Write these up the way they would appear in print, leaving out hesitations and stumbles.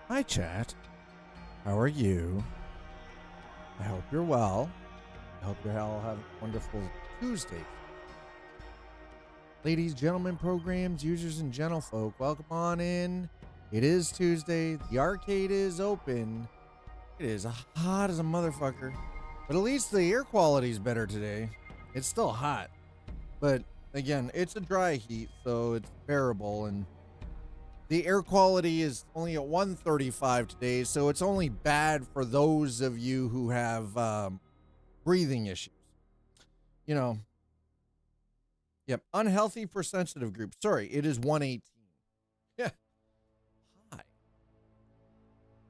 Hi, chat. How are you? I hope you're well. I hope you all have a wonderful Tuesday. Ladies, gentlemen, programs, users, and gentlefolk, welcome on in. It is Tuesday. The arcade is open. It is hot as a motherfucker. But at least the air quality is better today. It's still hot. But again, it's a dry heat, so it's bearable. And the air quality is only at 135 today, so it's only bad for those of you who have breathing issues. You know, yep, unhealthy for sensitive groups. Sorry, it is 118. Yeah. Hi.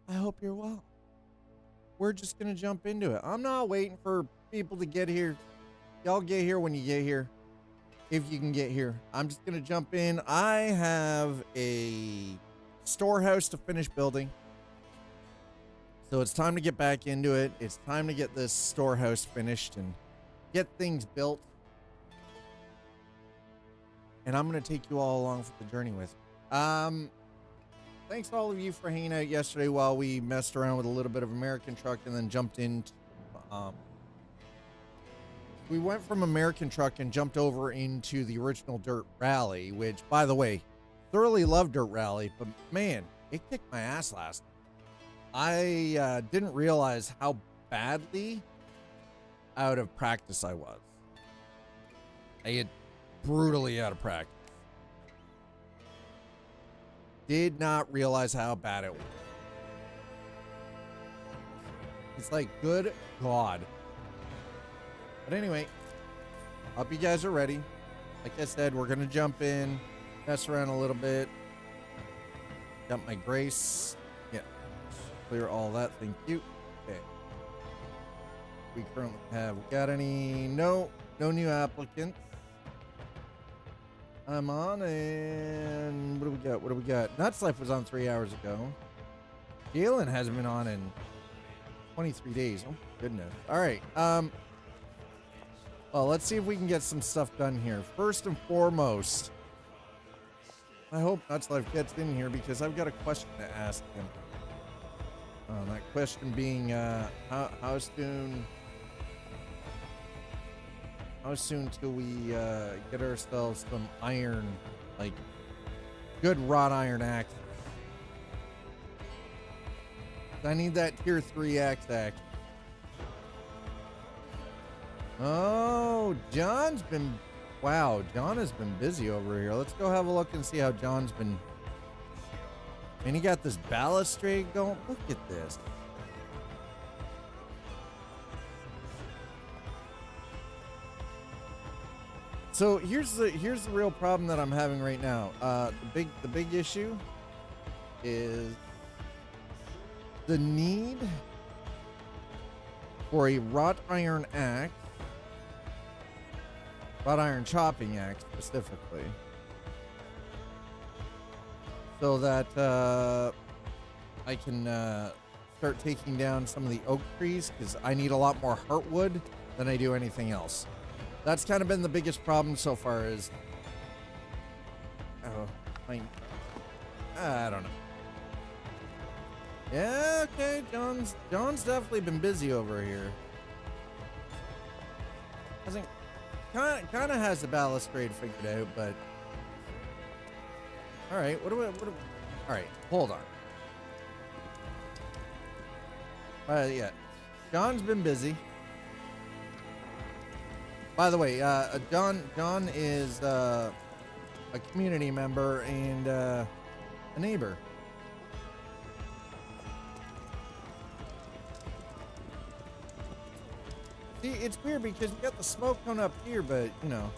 I hope you're well. We're just going to jump into it. I'm not waiting for people to get here. Y'all get here when you get here. If you can get here. I'm just going to jump in. I have a storehouse to finish building. So it's time to get back into it. It's time to get this storehouse finished and get things built. And I'm going to take you all along for the journey with me. Thanks to all of you for hanging out yesterday while we messed around with a little bit of American Truck and then jumped into we went from American Truck and jumped over into the original Dirt Rally, which, by the way, thoroughly loved Dirt Rally, but man, it kicked my ass last night. I didn't realize how badly out of practice I was. I had brutally out of practice. Did not realize how bad it was. It's like, good God. But anyway, hope you guys are ready. Like I said, we're going to jump in, mess around a little bit. Dump my grace. Yeah. Clear all that. Thank you. Okay. We currently have, got any? No new applicants. I'm on, and what do we got? Nuts Life was on 3 hours ago. Galen hasn't been on in 23 days. Oh, goodness. All right. Well, let's see if we can get some stuff done here. First and foremost, I hope Nuts Life gets in here because I've got a question to ask him. That question being, how soon till we get ourselves some iron, like good wrought iron axes? I need that tier 3 axe. Oh, John has been busy over here. Let's go have a look and see how John's been. And he got this balustrade going. Look at this. So here's the real problem that I'm having right now. The big issue is the need for a wrought iron axe. Wrought iron chopping axe specifically, so that I can start taking down some of the oak trees, because I need a lot more heartwood than I do anything else. That's kind of been the biggest problem so far. Is I don't know. Yeah, okay, John's definitely been busy over here. Hasn't. Kind of has the balustrade figured out, but all right. What do we? All right, hold on. Yeah, John's been busy. By the way, John is a community member and a neighbor. See, it's weird because we got the smoke coming up here, but, you know,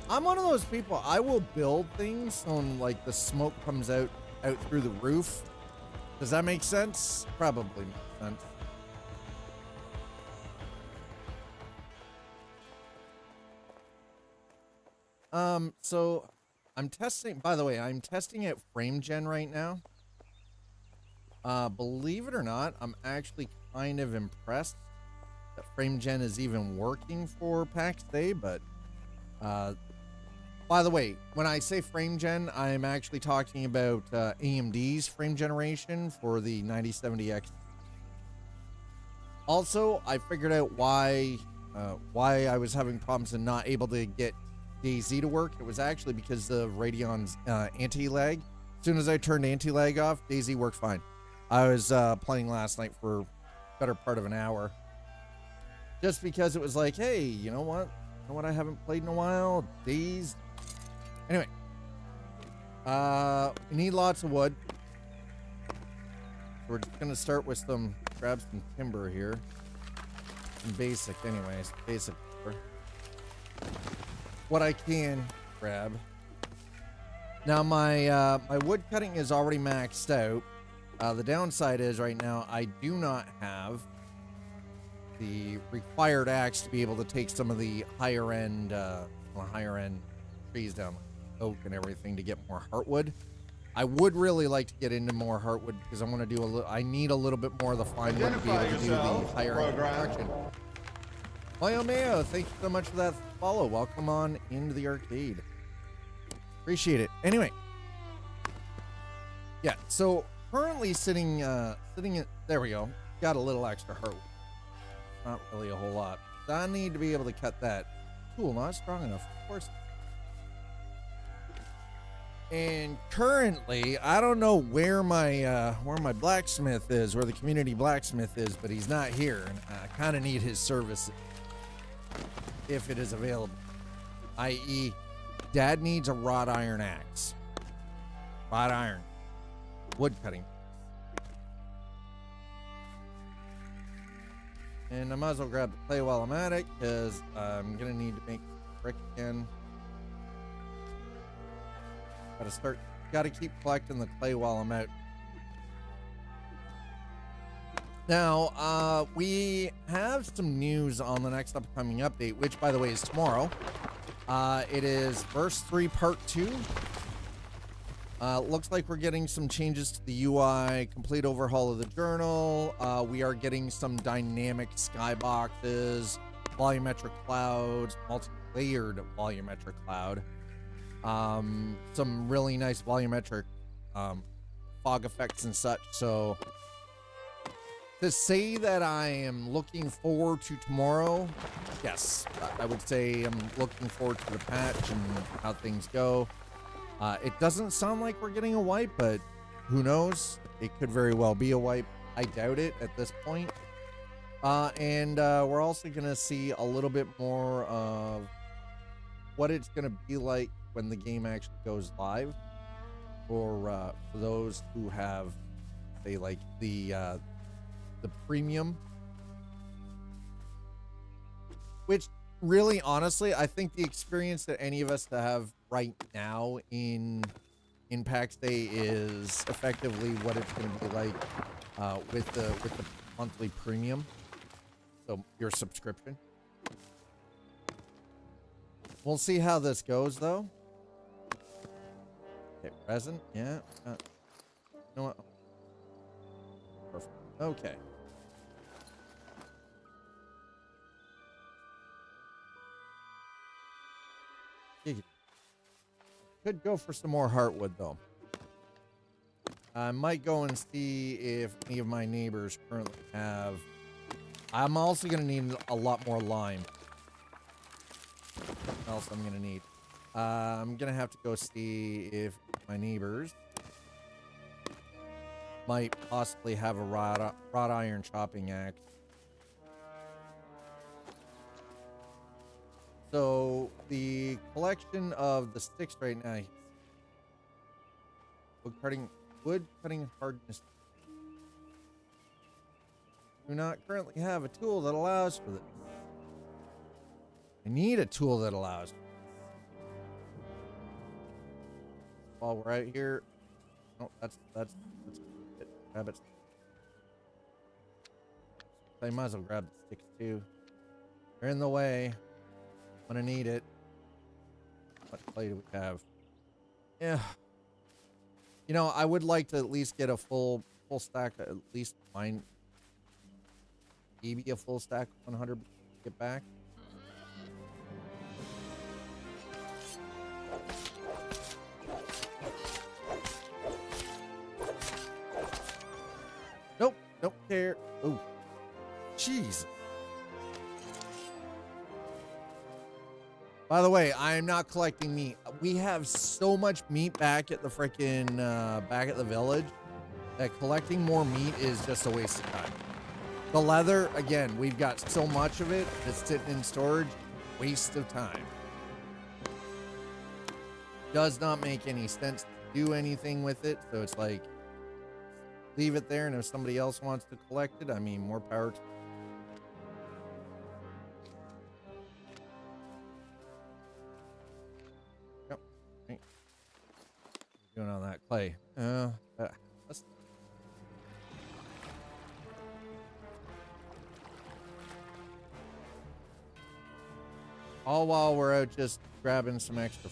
I'm one of those people, I will build things on, like, the smoke comes out through the roof. Does that make sense? Probably makes sense. So, I'm testing, by the way, I'm testing at frame gen right now. Believe it or not, I'm actually kind of impressed that frame gen is even working for Pax Dei, but By the way, when I say frame gen, I'm actually talking about AMD's frame generation for the 9070X. Also, I figured out why I was having problems and not able to get DayZ to work. It was actually because of Radeon's anti-lag. As soon as I turned anti-lag off, DayZ worked fine. I was playing last night for better part of an hour. Just because it was like, hey, you know what? You know what I haven't played in a while? DayZ. Anyway. We need lots of wood. We're just going to start with grab some timber here. Some basic anyways. Basic timber. What I can grab. Now my wood cutting is already maxed out. The downside is right now I do not have the required axe to be able to take some of the higher end trees down, like oak and everything, to get more heartwood. I would really like to get into more heartwood because I want to do I need a little bit more of the fine wood to be able to do the higher end construction. Mayo Mayo, thank you so much for that follow. Welcome on into the arcade. Appreciate it. Anyway, yeah. So currently sitting in, there we go. Got a little extra heartwood. Not really a whole lot. I need to be able to cut that. Tool not strong enough, of course. And currently, I don't know where my blacksmith is, where the community blacksmith is, but he's not here, and I kind of need his service if it is available. I.e., Dad needs a wrought iron axe. Wrought iron. Wood cutting. And I might as well grab the clay while I'm at it, because I'm going to need to make brick again. Gotta keep collecting the clay while I'm out. Now, we have some news on the next upcoming update, which, by the way, is tomorrow. It is verse 3 part 2. Looks like we're getting some changes to the UI, complete overhaul of the journal. We are getting some dynamic skyboxes, volumetric clouds, multi-layered volumetric cloud. Some really nice volumetric fog effects and such. So to say that I am looking forward to tomorrow, yes, I would say I'm looking forward to the patch and how things go. It doesn't sound like we're getting a wipe, but who knows? It could very well be a wipe. I doubt it at this point. And we're also going to see a little bit more of what it's going to be like when the game actually goes live for those who have, say, like the premium, which really, honestly, I think the experience that any of us have right now in Pax Day is effectively what it's going to be like with the monthly premium, so your subscription. We'll see how this goes, though. Okay, resin, yeah. You know what? Perfect. Okay. Could go for some more heartwood, though. I might go and see if any of my neighbors currently have. I'm also going to need a lot more lime. What else I'm going to need? I'm going to have to go see if my neighbors might possibly have a wrought iron chopping axe. So the collection of the sticks right now, wood cutting hardness. Do not currently have a tool that allows for this. I need a tool that allows. While we're out here, oh, that's it. Grab it. I might as well grab the sticks too. They're in the way. When I need it. What clay do we have? Yeah. You know, I would like to at least get a full stack, at least mine. Maybe a full stack, 100. Get back. Don't care. Oh, jeez. By the way, I am not collecting meat. We have so much meat back at the frickin' back at the village that collecting more meat is just a waste of time. The leather, again, we've got so much of it that's sitting in storage. Waste of time. Does not make any sense to do anything with it. So it's like, leave it there, and if somebody else wants to collect it, I mean, more power to. Yep. Right. Doing on that clay. Let's. All while we're out just grabbing some extra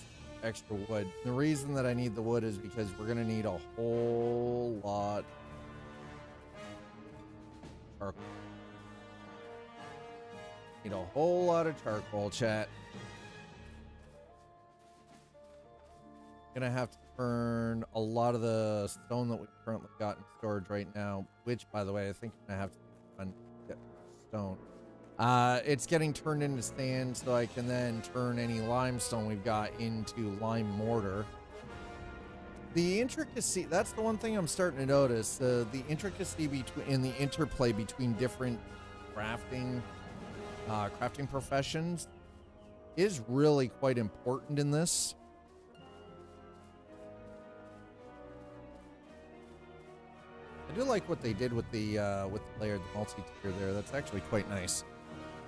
wood. The reason that I need the wood is because we're gonna need a whole lot. Charcoal. Need a whole lot of charcoal, chat. Gonna have to burn a lot of the stone that we currently got in storage right now, which, by the way, I think I'm gonna have to get stone. It's getting turned into sand, so I can then turn any limestone we've got into lime mortar. The intricacy, that's the one thing I'm starting to notice. The intricacy in the interplay between different crafting professions is really quite important in this. I do like what they did with the layered multi-tier there. That's actually quite nice.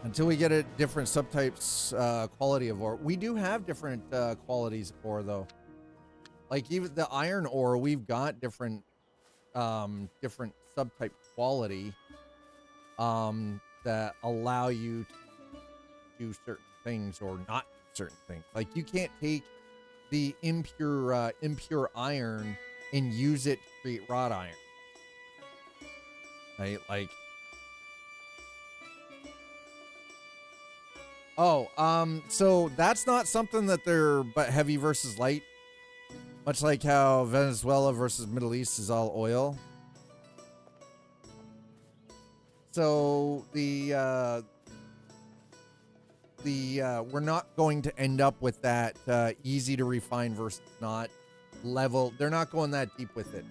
Until we get a different subtypes quality of ore. We do have different qualities of ore, though. Like even the iron ore, we've got different subtype quality that allow you to do certain things or not do certain things. Like you can't take the impure iron and use it to create wrought iron. Right? Like, so that's not something that they're but heavy versus light, much like how Venezuela versus Middle East is all oil. So we're not going to end up with that easy to refine versus not level. They're not going that deep with it.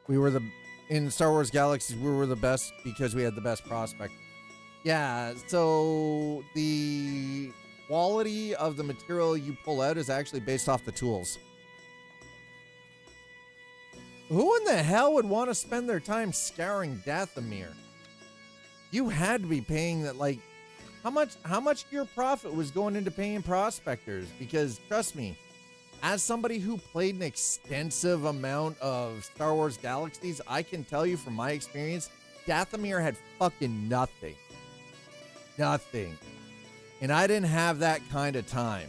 We were in Star Wars Galaxies, we were the best because we had the best prospect. Yeah, so the quality of the material you pull out is actually based off the tools. Who in the hell would want to spend their time scouring Dathomir? You had to be paying that, like, how much of your profit was going into paying prospectors? Because trust me, as somebody who played an extensive amount of Star Wars Galaxies, I can tell you from my experience, Dathomir had fucking nothing. Nothing. And I didn't have that kind of time.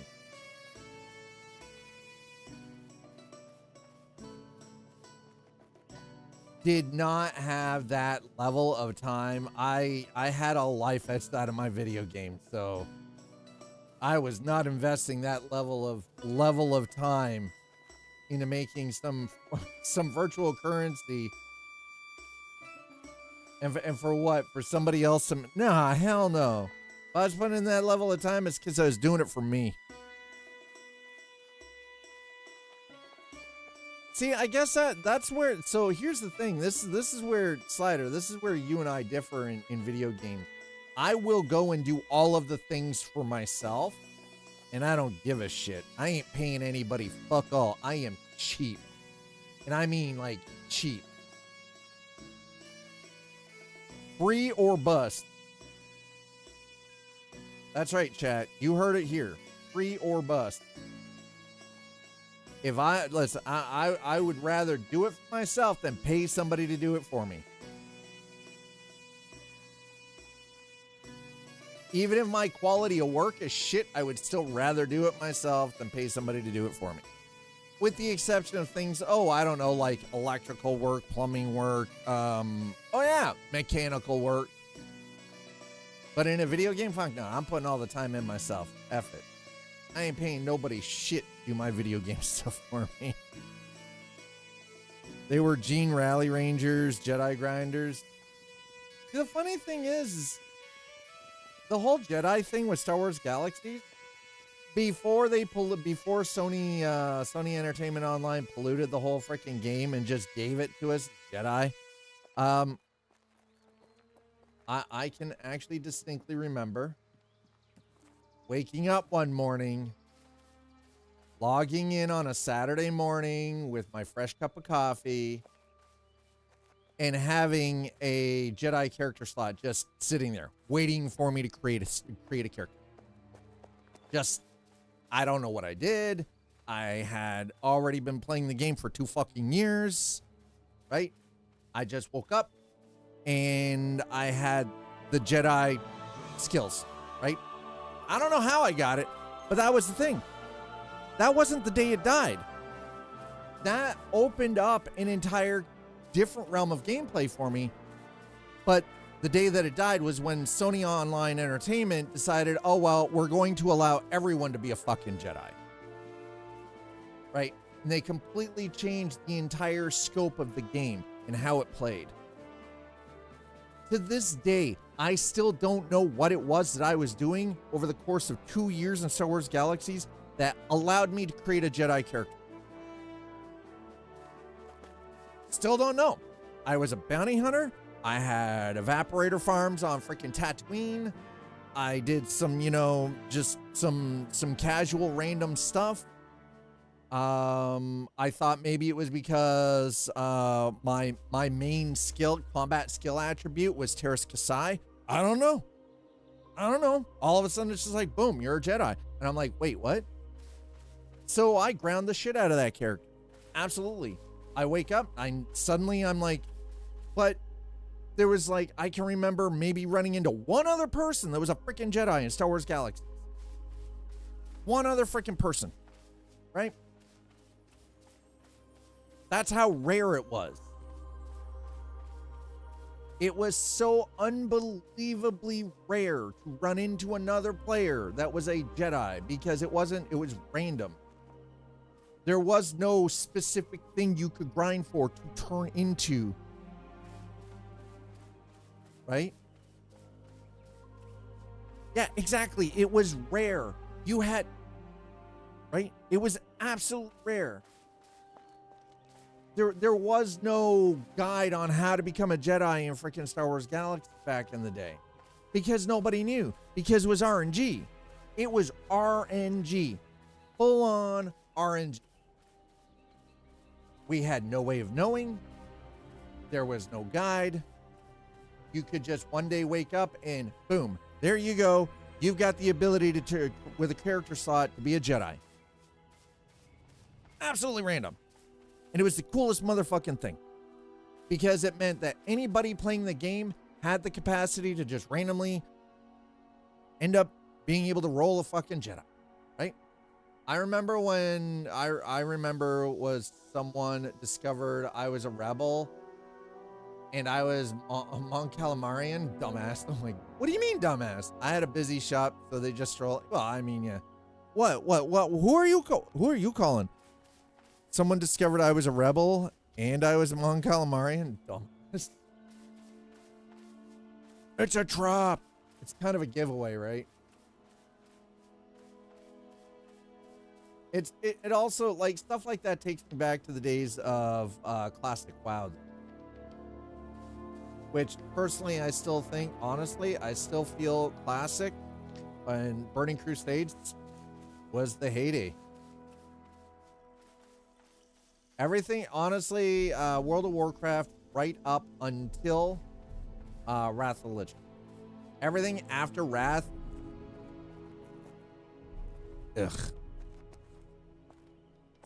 Did not have that level of time. I had a life etched out of my video game, so I was not investing that level of time into making some virtual currency. And for what? For somebody else to... Nah, hell no. If I was putting in that level of time, it's because I was doing it for me. See, I guess that's where... So here's the thing. This is where, Slider, this is where you and I differ in video games. I will go and do all of the things for myself, and I don't give a shit. I ain't paying anybody fuck all. I am cheap. And I mean, like, cheap. Free or bust. That's right, chat. You heard it here. Free or bust. If listen, I would rather do it for myself than pay somebody to do it for me. Even if my quality of work is shit, I would still rather do it myself than pay somebody to do it for me. With the exception of things, I don't know, like electrical work, plumbing work, mechanical work. But in a video game, fuck no, I'm putting all the time in myself. F it. I ain't paying nobody shit to do my video game stuff for me. They were Gene Rally Rangers, Jedi Grinders. See, the funny thing is the whole Jedi thing with Star Wars Galaxies, before Sony Entertainment Online polluted the whole freaking game and just gave it to us, Jedi, I can actually distinctly remember waking up one morning, logging in on a Saturday morning with my fresh cup of coffee, and having a Jedi character slot just sitting there waiting for me to create a character. Just, I don't know what I did. I had already been playing the game for 2 fucking years, right? I just woke up and I had the Jedi skills, right? I don't know how I got it, but that was the thing. That wasn't the day it died. That opened up an entire different realm of gameplay for me. But the day that it died was when Sony Online Entertainment decided, oh, well, we're going to allow everyone to be a fucking Jedi. Right? And they completely changed the entire scope of the game and how it played. To this day, I still don't know what it was that I was doing over the course of 2 years in Star Wars Galaxies that allowed me to create a Jedi character. Still don't know. I was a bounty hunter. I had evaporator farms on freaking Tatooine. I did some, just some casual random stuff. I thought maybe it was because my main combat skill attribute was Terras Kasai. I don't know. All of a sudden it's just like, boom, you're a Jedi. And I'm like, wait, what? So I ground the shit out of that character. Absolutely. I wake up, I'm like, but there was like, I can remember maybe running into one other person that was a freaking Jedi in Star Wars Galaxy. One other freaking person, right? That's how rare it was. It was so unbelievably rare to run into another player that was a Jedi because it was random. There was no specific thing you could grind for to turn into. Right? Yeah, exactly. It was rare. You had, right? It was absolute rare. There was no guide on how to become a Jedi in freaking Star Wars Galaxy back in the day. Because nobody knew. Because it was RNG. It was RNG. Full on RNG. We had no way of knowing. There was no guide. You could just one day wake up and boom, there you go. You've got the ability to with a character slot to be a Jedi. Absolutely random. And it was the coolest motherfucking thing. Because it meant that anybody playing the game had the capacity to just randomly end up being able to roll a fucking Jedi. Right? I remember when was someone discovered I was a rebel and I was a Mon Calamarian, dumbass. I'm like, what do you mean, dumbass? I had a busy shop, so they just stroll. Well, I mean, yeah. What? Who are you calling? Someone discovered I was a rebel and I was a Mon Calamarian, dumbass. It's a trap. It's kind of a giveaway, right? It also, like, stuff like that takes me back to the days of classic WoW, which personally I still think, honestly, I still feel classic and Burning Crusades was the heyday. Everything, honestly, World of Warcraft right up until Wrath of the Lich. Everything after Wrath, ugh.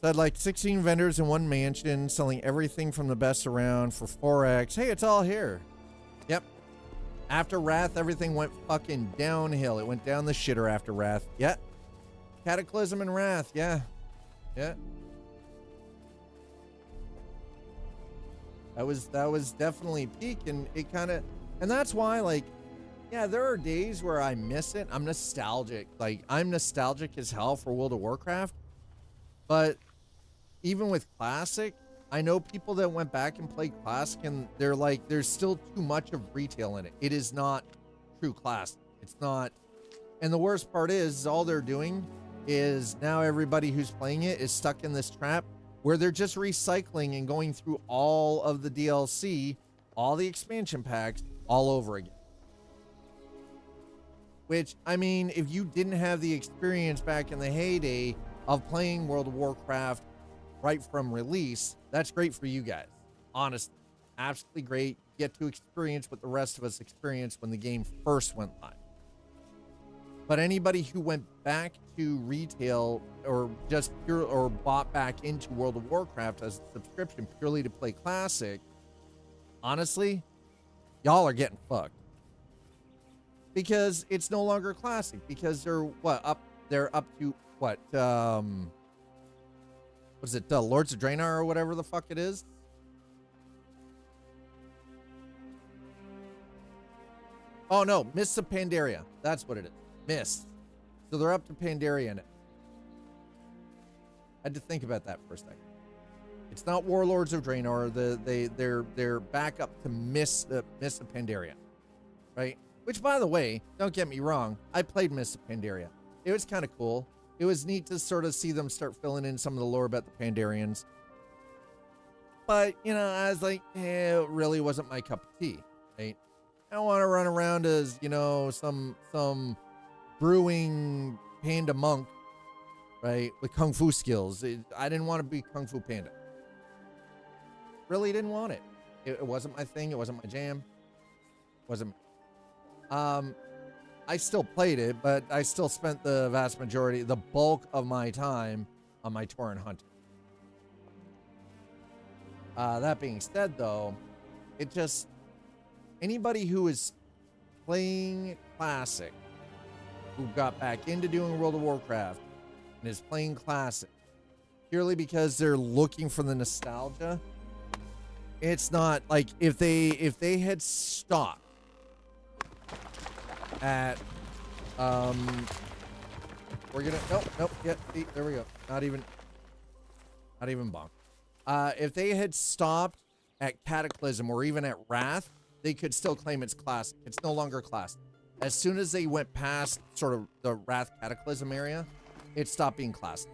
So I had like 16 vendors in one mansion selling everything from the best around for 4x. Hey, it's all here. Yep. After Wrath, everything went fucking downhill. It went down the shitter after Wrath. Yeah. Cataclysm and Wrath. Yeah. Yeah. That was definitely peak, and it kind of, and that's why, like, Yeah, there are days where I miss it. I'm nostalgic. Like, I'm nostalgic as hell for World of Warcraft. But even with Classic, I know people that went back and played Classic and they're like, there's still too much of retail in it. It is not true Classic. It's not. And the worst part is all they're doing is now everybody who's playing it is stuck in this trap where they're just recycling and going through all of the DLC, all the expansion packs all over again. Which, I mean, if you didn't have the experience back in the heyday of playing World of Warcraft right from release, that's great for you guys. Honestly, absolutely great. You get to experience what the rest of us experienced when the game first went live. But anybody who went back to retail or just pure or bought back into World of Warcraft as a subscription purely to play Classic, honestly, y'all are getting fucked. Because it's no longer Classic, because they're up to what, was it Lords of Draenor or whatever the fuck it is? Oh no, Mists of Pandaria. That's what it is. Mists. So they're up to Pandaria now. I had to think about that for a second. It's not Warlords of Draenor. They're back up to Mists of Pandaria, right? Which, by the way, don't get me wrong, I played Mists of Pandaria. It was kind of cool. It was neat to sort of see them start filling in some of the lore about the Pandarians. But, you know, I was like, it really wasn't my cup of tea, right? I don't want to run around as, you know, some brewing panda monk, right, with kung fu skills. I didn't want to be Kung Fu Panda. Really didn't want it. It wasn't my thing. It wasn't my jam. Wasn't. I still played it, but I still spent the vast majority, the bulk of my time on my Tauren hunting. That being said, though, it just, anybody who is playing Classic, who got back into doing World of Warcraft and is playing Classic purely because they're looking for the nostalgia, it's not like if they had stopped at we're gonna nope yeah, see, there we go, not even bonk. If they had stopped at Cataclysm or even at Wrath, they could still claim it's Classic. It's no longer Classic. As soon as they went past sort of the Wrath Cataclysm area, it stopped being Classic.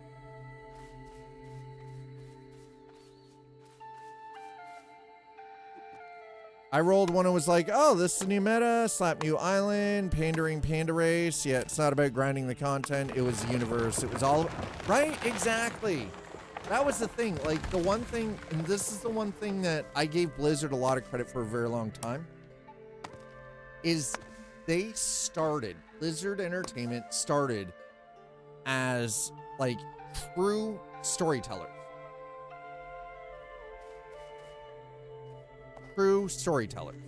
I rolled one and was like, oh, this is a new meta, slap new island, pandering panda race. Yeah, it's not about grinding the content. It was the universe. It was all, right? Exactly. That was the thing. Like, the one thing, and this is the one thing that I gave Blizzard a lot of credit for a very long time, is they started, Blizzard Entertainment started as, like, true storytellers. True storytellers.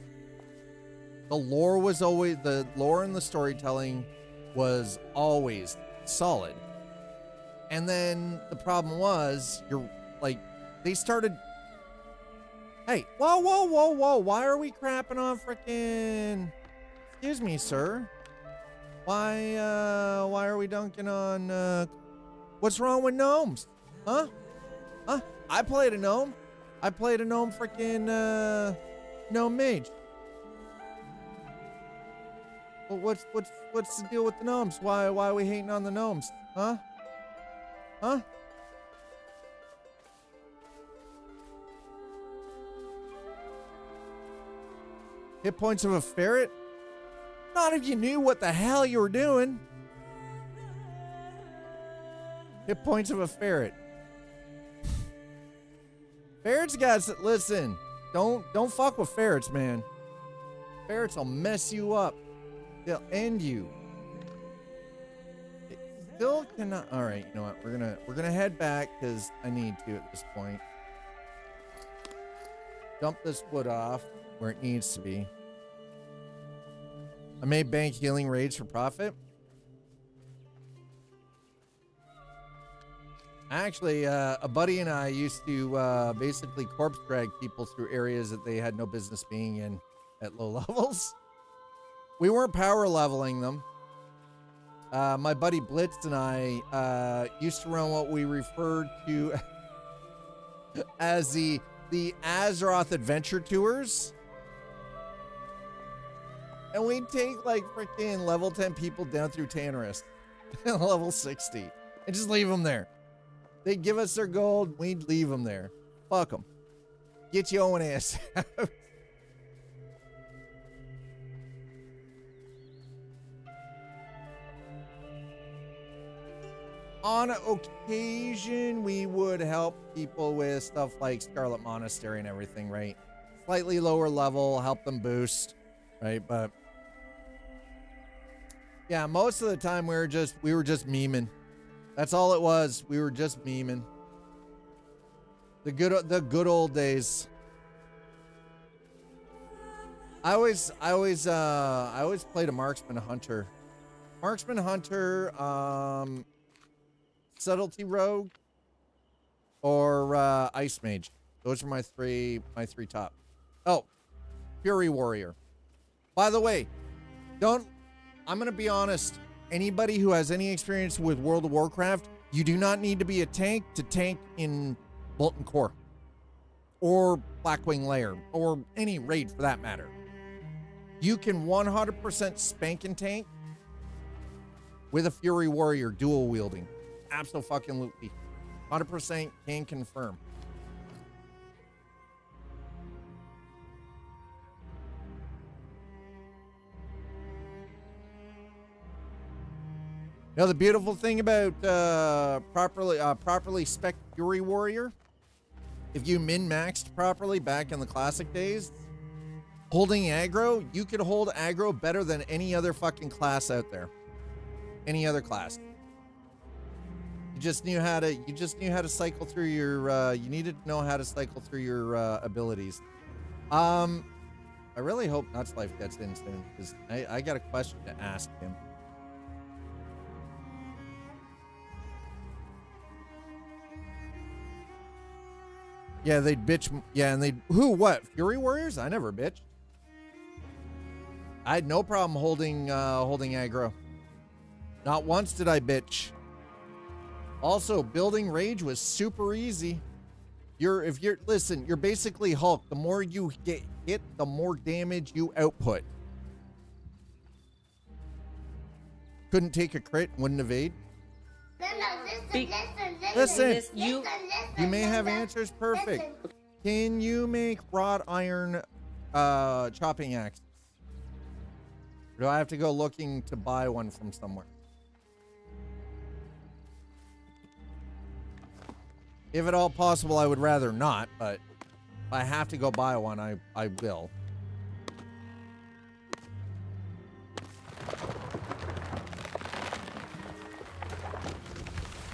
The lore was always, the lore and the storytelling was always solid. And then the problem was, you're like, they started, hey, whoa, why are we crapping on frickin', excuse me, sir. Why are we dunking on, what's wrong with gnomes? Huh? I played a gnome. I played a gnome frickin', gnome mage. Well, what's the deal with the gnomes? Why are we hating on the gnomes? Huh? Hit points of a ferret? Not if you knew what the hell you were doing. Hit points of a ferret. Ferrets, guys, listen. Don't fuck with ferrets, man. Ferrets will mess you up. They'll end you. It still cannot. All right, you know what? We're gonna head back because I need to at this point. Dump this wood off where it needs to be. I made bank healing raids for profit. Actually, a buddy and I used to basically corpse drag people through areas that they had no business being in at low levels. We weren't power leveling them. My buddy Blitz and I used to run what we referred to as the Azeroth adventure tours. And we'd take like freaking level 10 people down through Tannerus, level 60, and just leave them there. They'd give us their gold, we'd leave them there. Fuck them. Get your own ass out. On occasion, we would help people with stuff like Scarlet Monastery and everything, right? Slightly lower level, help them boost, right? But yeah, most of the time we were just memeing. That's all it was. We were just memeing. The good old days. I always played a marksman hunter. Marksman hunter, subtlety rogue, or ice mage. Those are my three top. Oh, fury warrior. By the way, I'm gonna be honest. Anybody who has any experience with World of Warcraft, you do not need to be a tank to tank in Molten Core or Blackwing Lair or any raid for that matter. You can 100% spank and tank with a Fury Warrior dual wielding. Absolutely. 100% can confirm. Now, the beautiful thing about properly spec Fury Warrior, if you min-maxed properly back in the classic days, holding aggro, you could hold aggro better than any other fucking class out there. Any other class. You just knew how to cycle through your you needed to know how to cycle through your abilities. I really hope Nuts Life gets in soon, because I got a question to ask him. Yeah, they'd bitch. Yeah, and they'd... Who? What? Fury Warriors? I never bitched. I had no problem holding aggro. Not once did I bitch. Also, building rage was super easy. Listen, you're basically Hulk. The more you get hit, the more damage you output. Couldn't take a crit, wouldn't evade. Listen, you may have answers. Perfect. Can you make wrought iron chopping axes? Or do I have to go looking to buy one from somewhere? If at all possible, I would rather not, but if I have to go buy one, I will.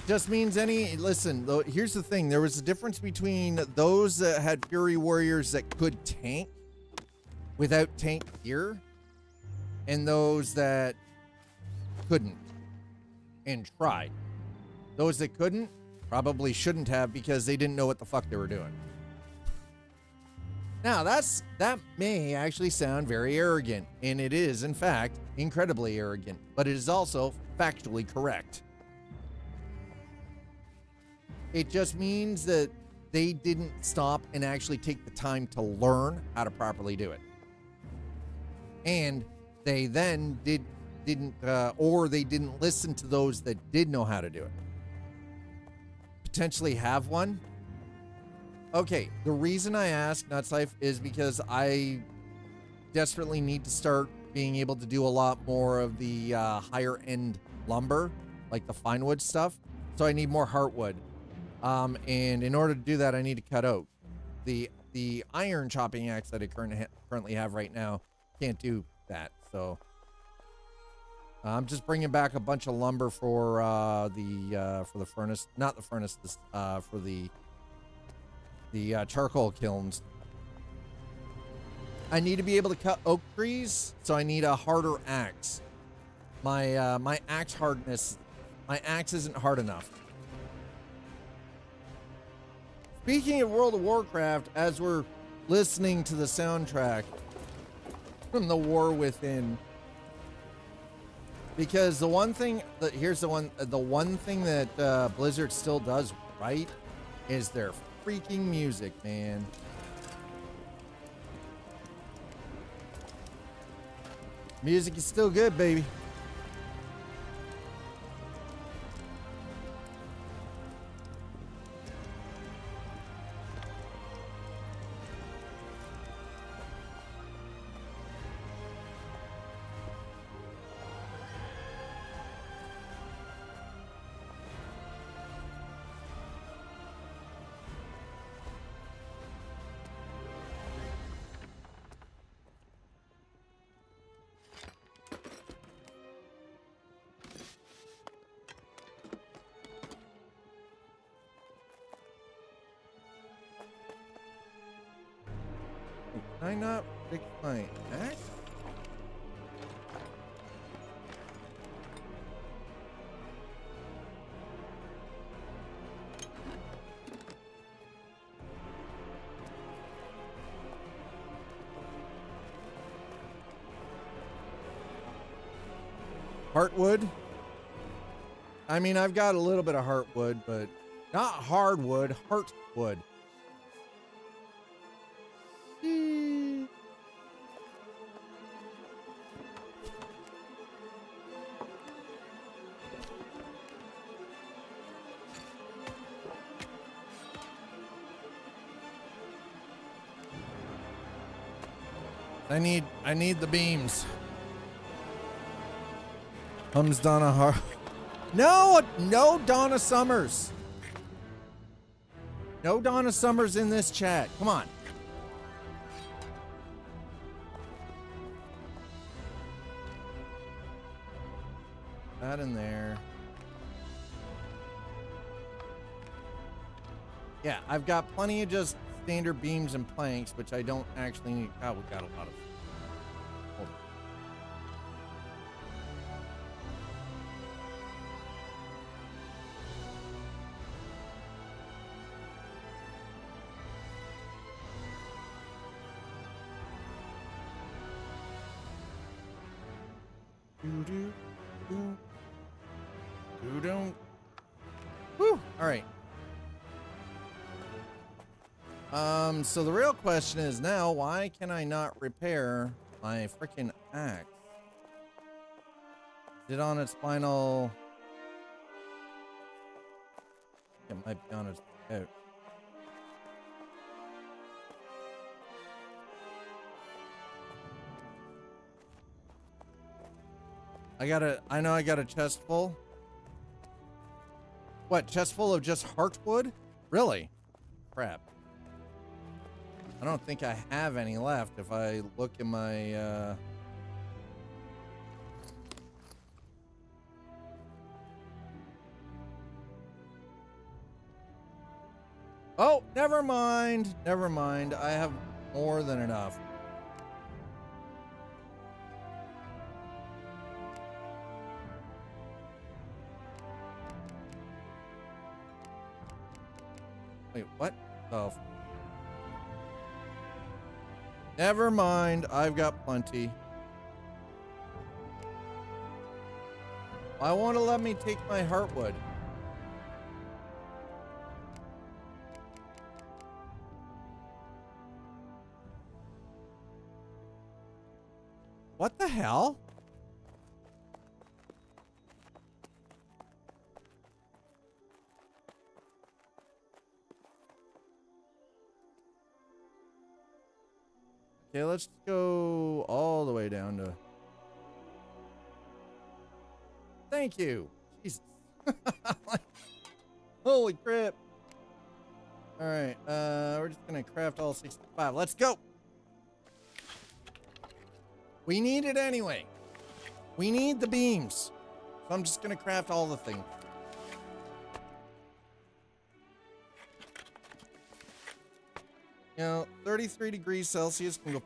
Just means listen, though, here's the thing. There was a difference between those that had Fury Warriors that could tank without tank gear and those that couldn't and tried. Those that couldn't probably shouldn't have, because they didn't know what the fuck they were doing. Now, that may actually sound very arrogant, and it is, in fact, incredibly arrogant, but it is also factually correct. It just means that they didn't stop and actually take the time to learn how to properly do it. And they then didn't listen to those that did know how to do it. Potentially have one. Okay, the reason I ask Nuts Life is because I desperately need to start being able to do a lot more of the higher end lumber, like the fine wood stuff. So I need more heartwood. And in order to do that, I need to cut oak. The iron chopping axe that I currently have right now can't do that. So I'm just bringing back a bunch of lumber for the furnace, not the furnace, for the charcoal kilns. I need to be able to cut oak trees, so I need a harder axe. My axe hardness, my axe isn't hard enough. Speaking of World of Warcraft, as we're listening to the soundtrack from The War Within, Because the one thing that here's the one thing that Blizzard still does right is their freaking music, man. Music is still good, baby. Can I not fix my axe? Heartwood? I mean, I've got a little bit of heartwood, but not hardwood, heartwood. I need the beams. Hums Donna Har. No Donna Summers. No Donna Summers in this chat. Come on. That in there. Yeah, I've got plenty of just standard beams and planks, which I don't actually need. Oh, we got a lot of. Hold on. Woo! All right. So the real question is now, why can I not repair my freaking axe? Is it on its final? It might be on its out. I know I got a chest full. What, chest full of just heartwood? Really? Crap. I don't think I have any left if I look in my, Oh, never mind. Never mind. I have more than enough. Wait, what? Oh. Never mind. I've got plenty. Why won't it let me take my heartwood? What the hell? Okay, let's go all the way down to... Thank you. Jesus. Holy crap. All right, we're just gonna craft all 65. Let's go. We need it anyway. We need the beams. So I'm just gonna craft all the things. You know, 33 degrees Celsius can go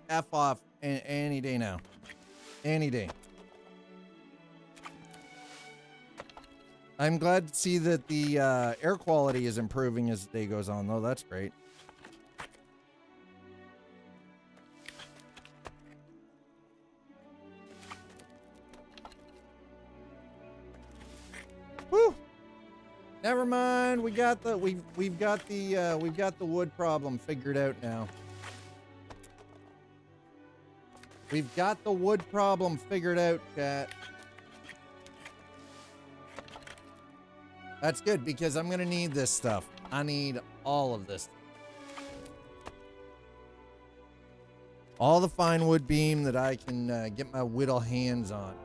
F off any day now. Any day. I'm glad to see that the air quality is improving as the day goes on, though. That's great. Never mind. We've got the wood problem figured out now. We've got the wood problem figured out, chat. That's good because I'm gonna need this stuff. I need all of this. All the fine wood beam that I can get my whittle hands on.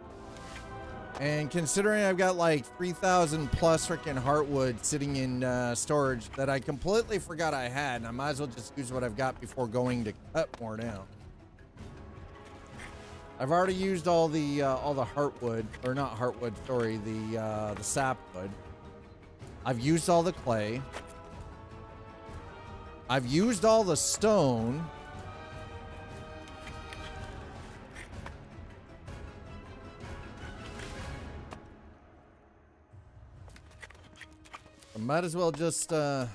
And considering I've got like 3,000 plus freaking heartwood sitting in storage that I completely forgot I had, and I might as well just use what I've got before going to cut more down. I've already used all the heartwood, or not heartwood, sorry, the sapwood. I've used all the clay. I've used all the stone. I might as well just, whoa,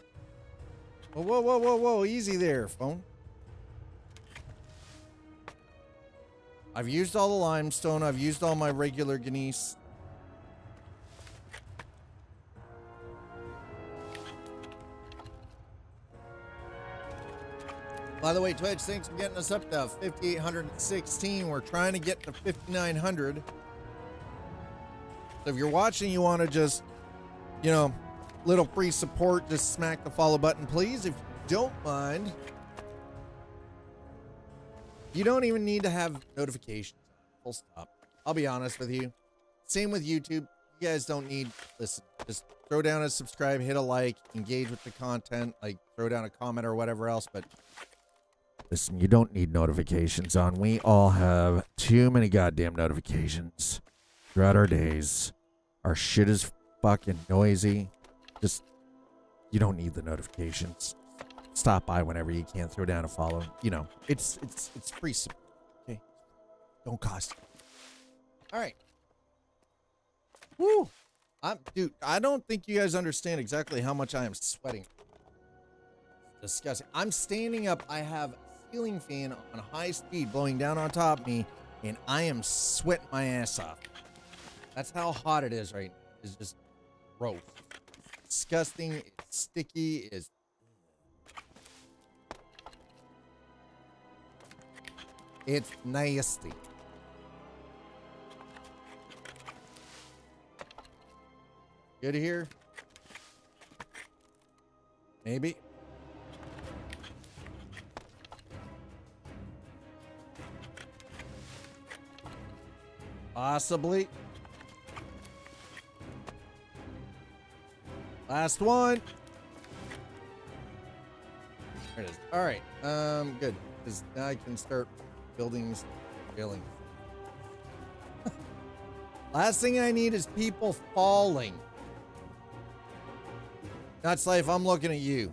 whoa, whoa, whoa, whoa, easy there, phone. I've used all the limestone. I've used all my regular gneiss. By the way, Twitch, thanks for getting us up to 5,816. We're trying to get to 5,900. So if you're watching, you want to just, you know, little free support, just smack the follow button, please, if you don't mind. You don't even need to have notifications. Full stop. I'll be honest with you. Same with YouTube. You guys don't need, listen, just throw down a subscribe, hit a like, engage with the content, like throw down a comment or whatever else, but listen, you don't need notifications on. We all have too many goddamn notifications throughout our days. Our shit is fucking noisy. Just, you don't need the notifications. Stop by whenever you can. Throw down a follow. You know, it's free support. Okay, don't cost you. All right. Woo! Dude, I don't think you guys understand exactly how much I am sweating. It's disgusting. I'm standing up. I have a ceiling fan on high speed blowing down on top of me, and I am sweating my ass off. That's how hot it is right now. It's just gross. Disgusting. It's sticky. It's nasty. Good here? Maybe. Possibly. Last one. There it is. All right. Good. Because now I can start building. Last thing I need is people falling. Nuts Life, I'm looking at you.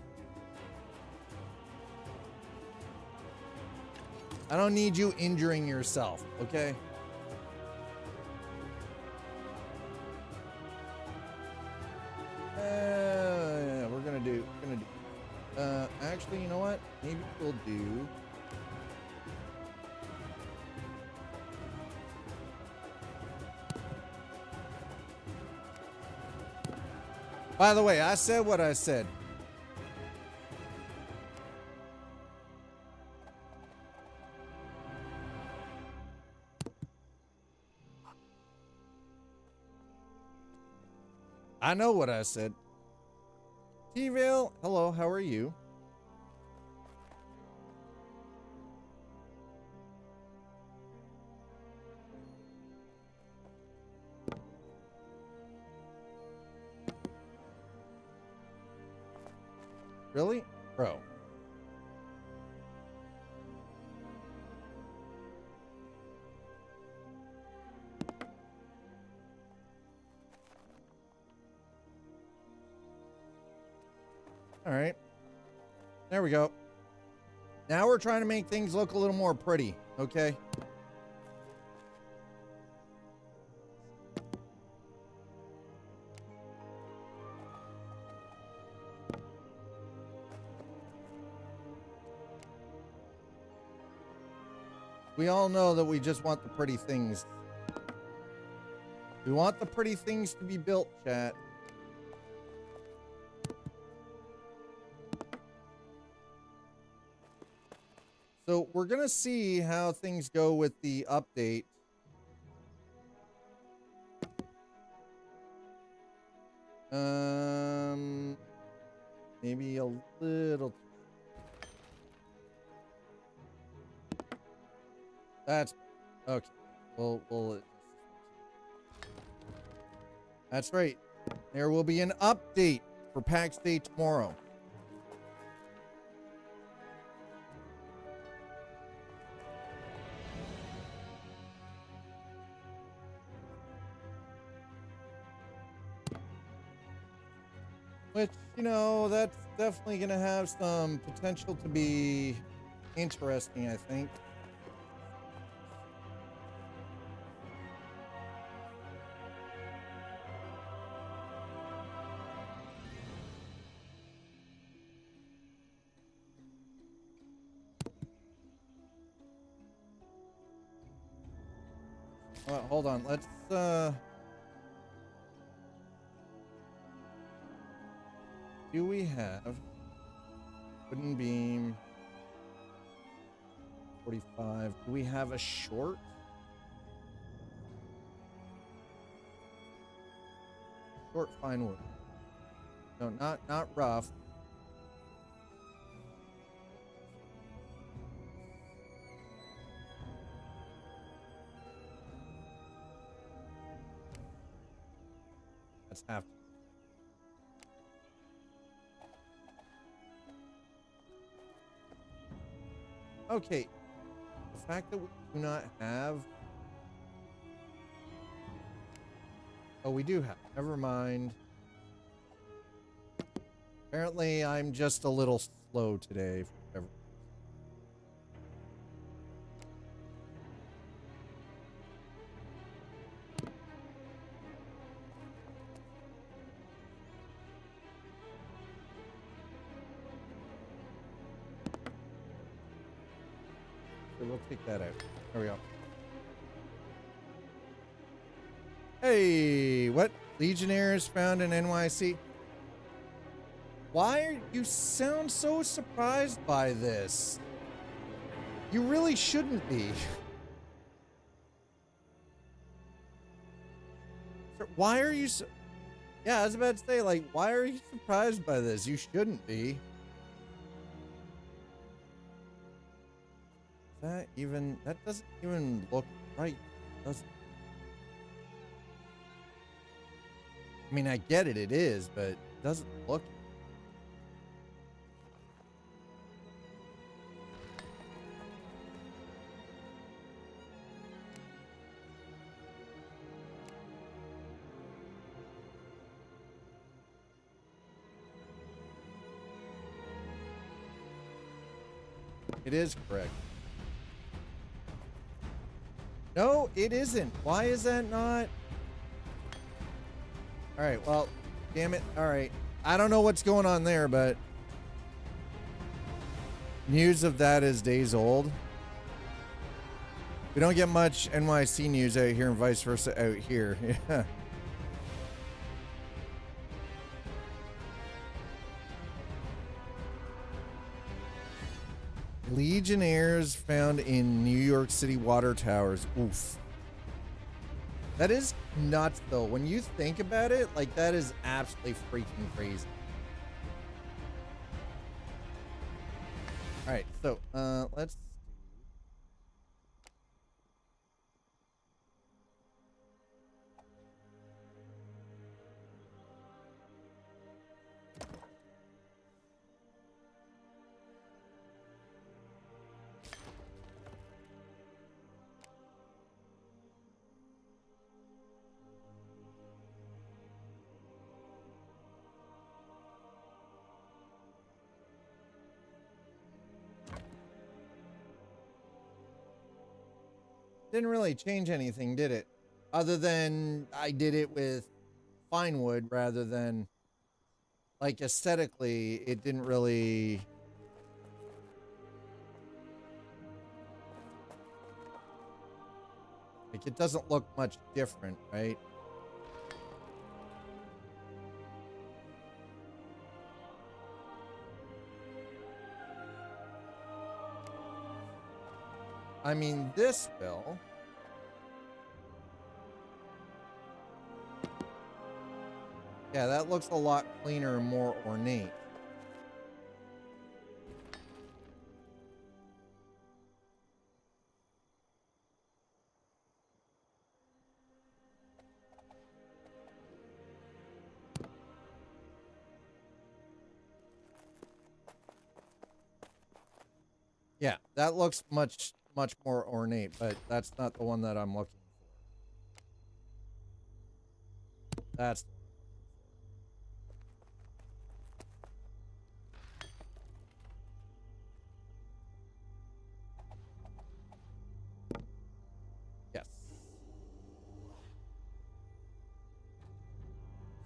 I don't need you injuring yourself, okay? We're gonna do. Actually, you know what? Maybe we'll do. By the way, I said what I said. I know what I said. T-Vale, hello, how are you? Really? Bro. All right. There we go. Now we're trying to make things look a little more pretty, okay? We all know that we just want the pretty things. We want the pretty things to be built, chat. So we're gonna see how things go with the update. Maybe a little. That's okay. We'll. That's right. There will be an update for Pax Day tomorrow. Which, you know, that's definitely going to have some potential to be interesting, I think. Hold on. Let's, do we have wooden beam 45? Do we have a short? Short fine wood. No, not rough. That's half. Okay. The fact that we do not have. Oh, we do have. Never mind. Apparently, I'm just a little slow today. For whatever. So we'll take that out. There we go. Hey, what? Legionnaires found in NYC? Why are you sound so surprised by this? You really shouldn't be. Why are you so... Yeah, I was about to say, like, why are you surprised by this? You shouldn't be. That doesn't even look right, does it? I mean, I get it, it is, but it doesn't look. It is correct. No, it isn't. Why is that not? All right, well, damn it. All right. I don't know what's going on there, but news of that is days old. We don't get much NYC news out here and vice versa out here. Yeah. Legionnaires found in New York City water towers. Oof. That is nuts, though. When you think about it, like, that is absolutely freaking crazy. All right, so let's. Didn't really change anything, did it? Other than I did it with fine wood rather than, like, aesthetically, it didn't really. Like, it doesn't look much different, right? I mean, this will. Yeah, that looks a lot cleaner and more ornate. Yeah, that looks much more ornate, but that's not the one that I'm looking for. That's the one I'm looking for. Yes.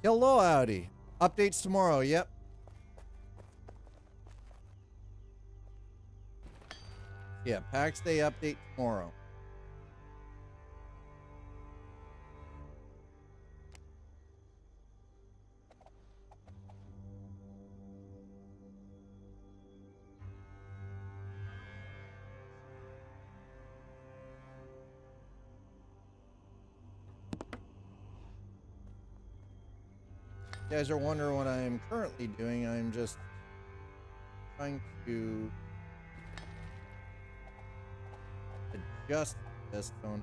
Hello, Audi. Updates tomorrow. Yep. Yeah, Pax Day update tomorrow. You guys are wondering what I am currently doing. I'm just trying to adjust this tone.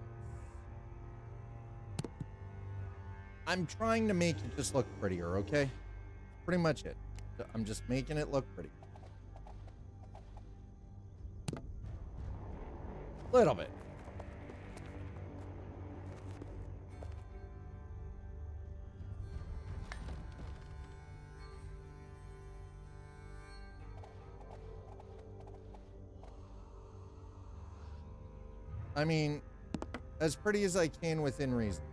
I'm trying to make it just look prettier, okay? Pretty much it. I'm just making it look pretty. Little bit. I mean, as pretty as I can within reason.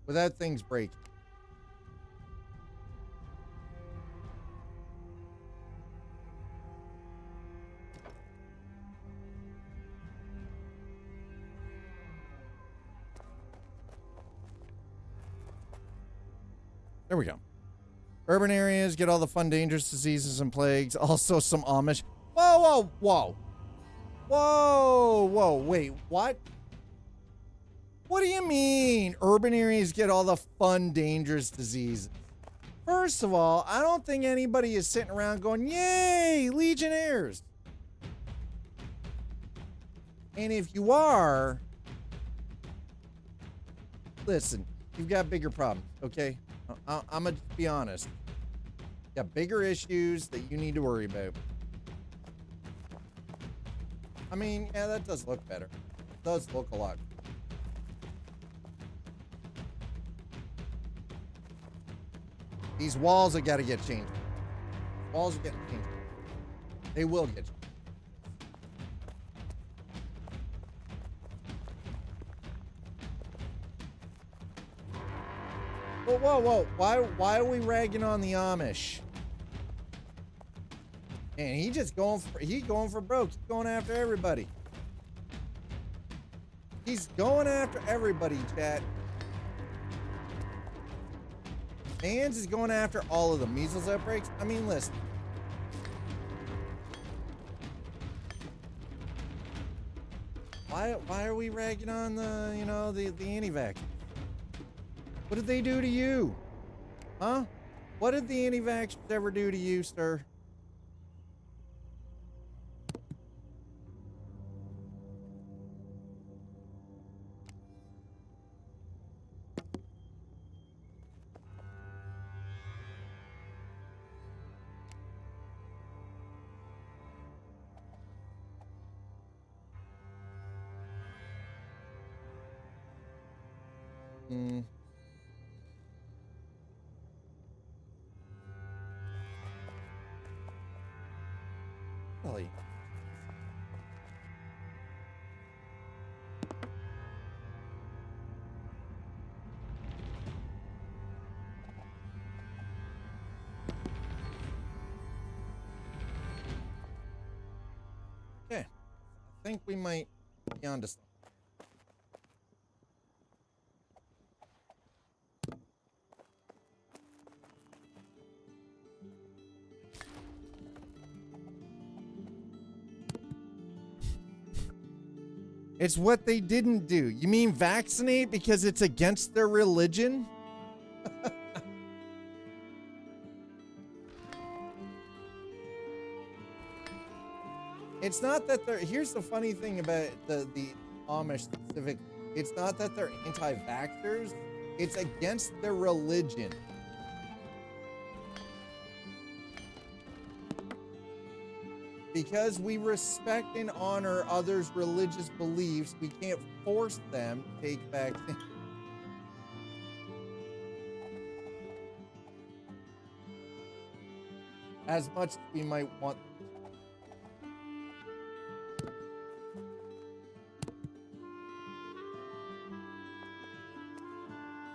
Without things breaking. There we go. Urban areas get all the fun, dangerous diseases and plagues. Also some Amish. Whoa, whoa, whoa. Whoa, whoa, wait, what? What do you mean urban areas get all the fun, dangerous diseases? First of all, I don't think anybody is sitting around going, yay, Legionnaires. And if you are, listen, you've got bigger problems, okay? I'm going to be honest. You got bigger issues that you need to worry about. I mean, yeah, that does look better. It does look a lot. These walls have got to get changed. Walls are getting changed. They will get changed. Whoa, whoa, whoa. Why are we ragging on the Amish? Man, he's going for broke. He's going after everybody. He's going after everybody, chat. Mans is going after all of the measles outbreaks. I mean, listen. Why are we ragging on the anti-vax? What did they do to you? Huh? What did the anti-vaxxers ever do to you, sir? Really? Okay. I think we might be onto something. It's what they didn't do. You mean vaccinate because it's against their religion? It's not that they're, here's the funny thing about the Amish specific. It's not that they're anti-vaxxers. It's against their religion. Because we respect and honor others' religious beliefs, we can't force them to take vaccines. As much as we might want.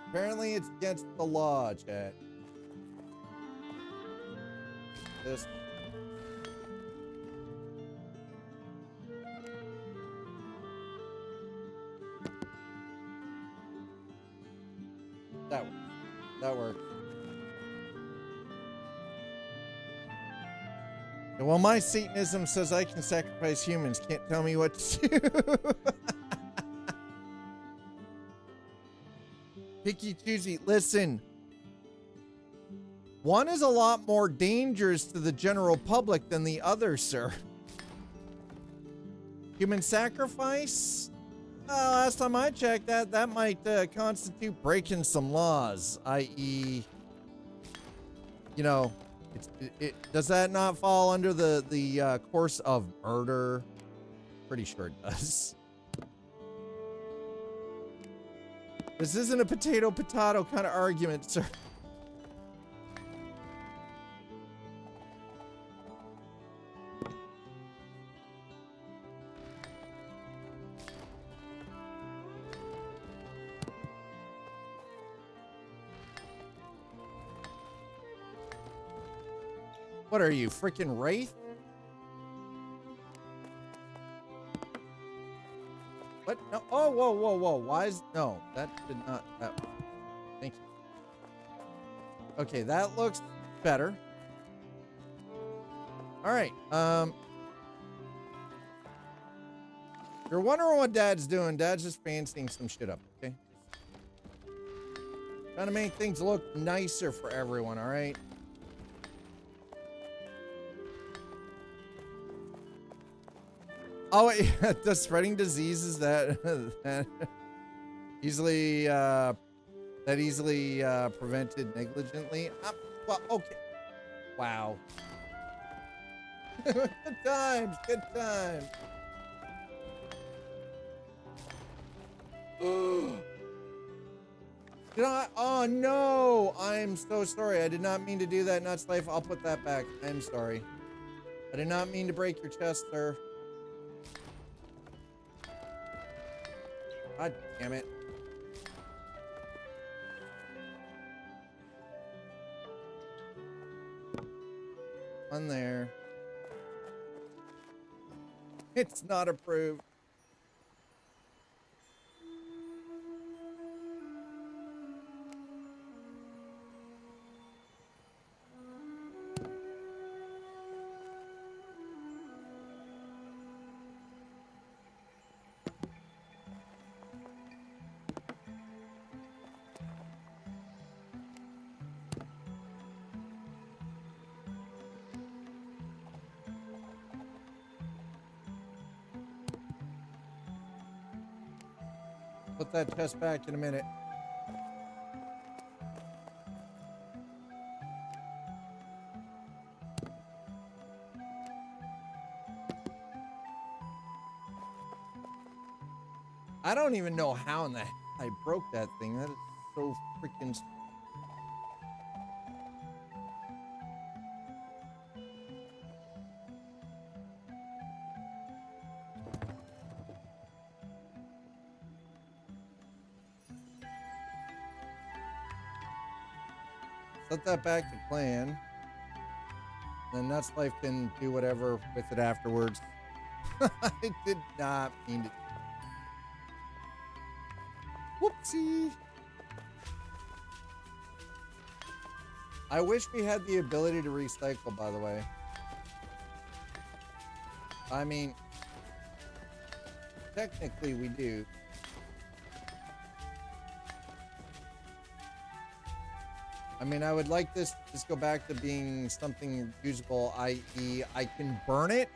Apparently it's against the law, chat. This. That works. That works. Well, my Satanism says I can sacrifice humans. Can't tell me what to do. Picky choosy. Listen. One is a lot more dangerous to the general public than the other, sir. Human sacrifice? Last time I checked, that might constitute breaking some laws, i.e., you know, does that not fall under the course of murder? Pretty sure it does. This isn't a potato-potato kind of argument, sir. What are you, freaking Wraith? What? No. Oh, whoa, whoa, whoa. Why is... No, that did not... That... Thank you. Okay, that looks better. All right. You're wondering what Dad's doing. Dad's just fancying some shit up, okay? Trying to make things look nicer for everyone, all right? Oh, yeah, the spreading diseases that easily prevented negligently. Well, okay. Wow. Good times, good times. Did I? Oh no! I'm so sorry. I did not mean to do that, Nuts Life. I'll put that back. I'm sorry. I did not mean to break your chest, sir. God damn it. On there. It's not approved. Put that chest back in a minute. I don't even know how in the hell I broke that thing. That is so freaking... Set that back to plan. Then Nuts Life can do whatever with it afterwards. I did not mean to. Whoopsie. I wish we had the ability to recycle, by the way. I mean, technically we do. I mean, I would like this to just go back to being something usable, i.e. I can burn it.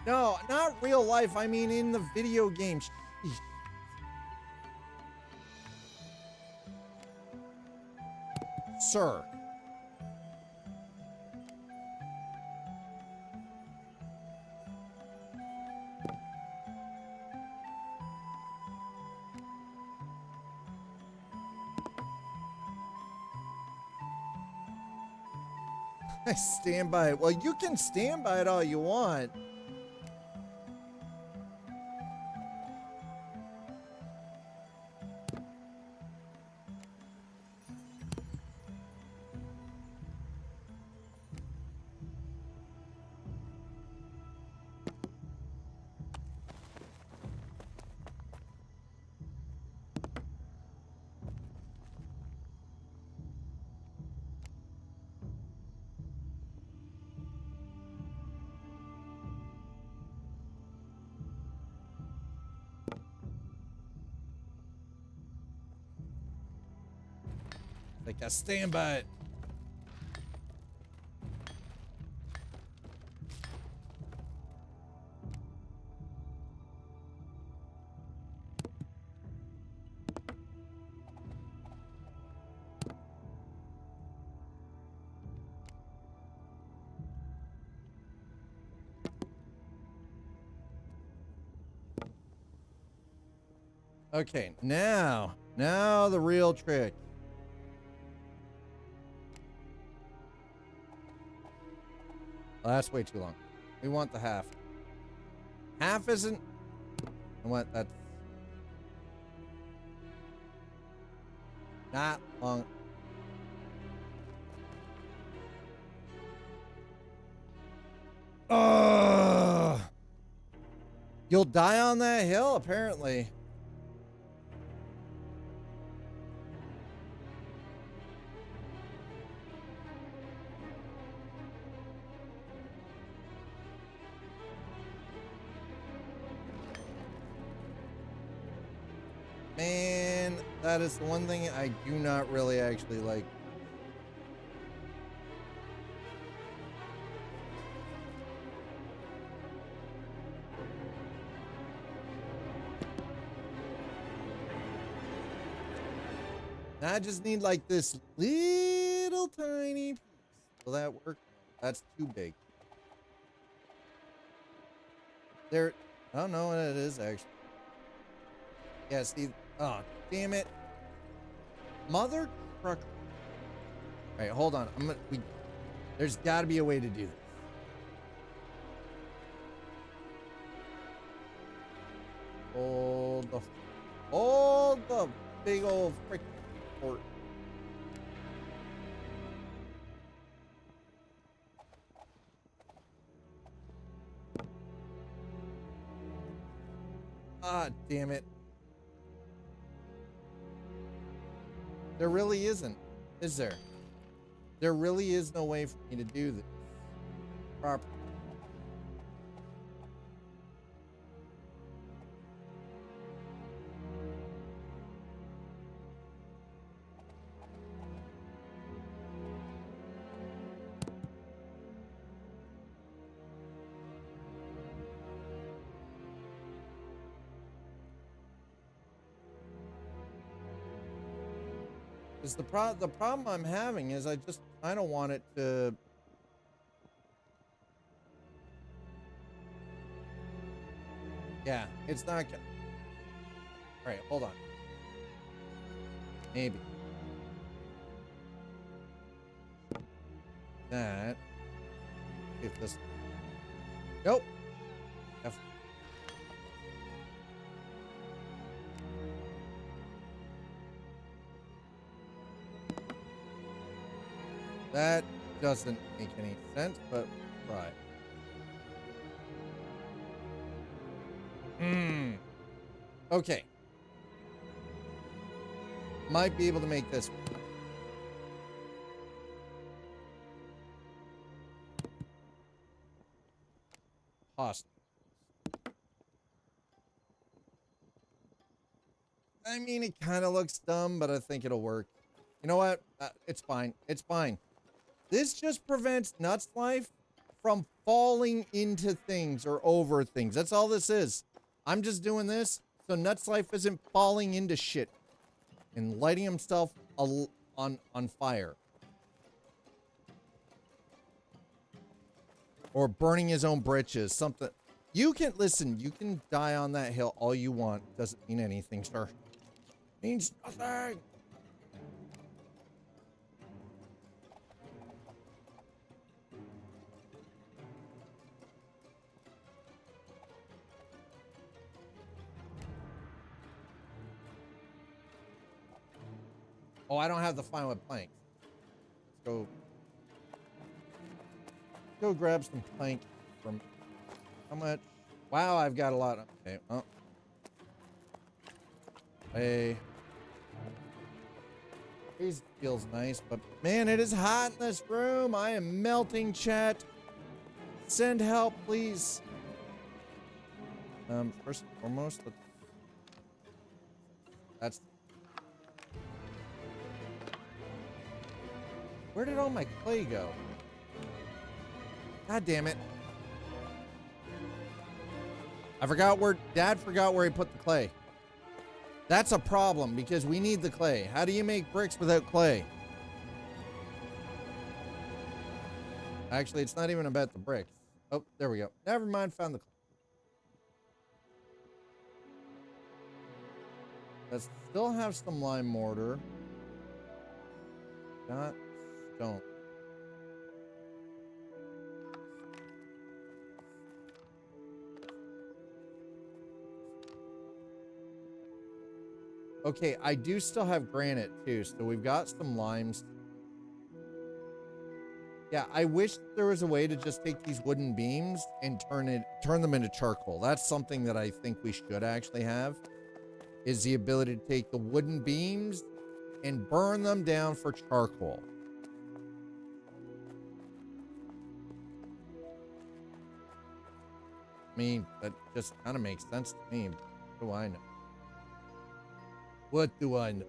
No, not real life. I mean, in the video game. Jeez. Sir. I stand by it. Well, you can stand by it all you want. Like, I stand by it. Okay, now the real trick. Well, that's way too long. We want the half. Half isn't. And what? That's not long. Ugh. You'll die on that hill, apparently. Man, that is the one thing I do not really actually like. I just need like this little tiny piece. Will that work? That's too big. There, I don't know what it is actually. Yeah, see, oh, damn it. Mother trucker. All right, hold on. There's got to be a way to do this. Hold the big old freaking port. Ah, damn it. There really isn't, is there? There really is no way for me to do this properly. Is the problem I'm having is I just kind of want it to. Yeah, it's not gonna. All right, hold on. Maybe. That. If this. Nope. F. That doesn't make any sense, but try. Okay. Might be able to make this. Awesome. I mean, it kind of looks dumb, but I think it'll work. You know what? It's fine. It's fine. This just prevents Nuts Life from falling into things or over things. That's all this is. I'm just doing this so Nuts Life isn't falling into shit and lighting himself on fire. Or burning his own britches. Something. You can, listen, you can die on that hill all you want. Doesn't mean anything, sir. Means nothing. Oh, I don't have the fine with planks. Let's go grab some plank from, how much? Wow, I've got a lot. Okay, well. Hey. This feels nice, but man, it is hot in this room. I am melting, chat. Send help, please. First and foremost, that's. Where did all my clay go? God damn it. Dad forgot where he put the clay. That's a problem because we need the clay. How do you make bricks without clay? Actually, it's not even about the bricks. Oh, there we go. Never mind, found the clay. Let's still have some lime mortar. Not stone. Okay, I do still have granite too, so we've got some limes. Yeah, I wish there was a way to just take these wooden beams and turn them into charcoal. That's something that I think we should actually have, is the ability to take the wooden beams and burn them down for charcoal. I mean, that just kind of makes sense to me. What do I know? What do I know?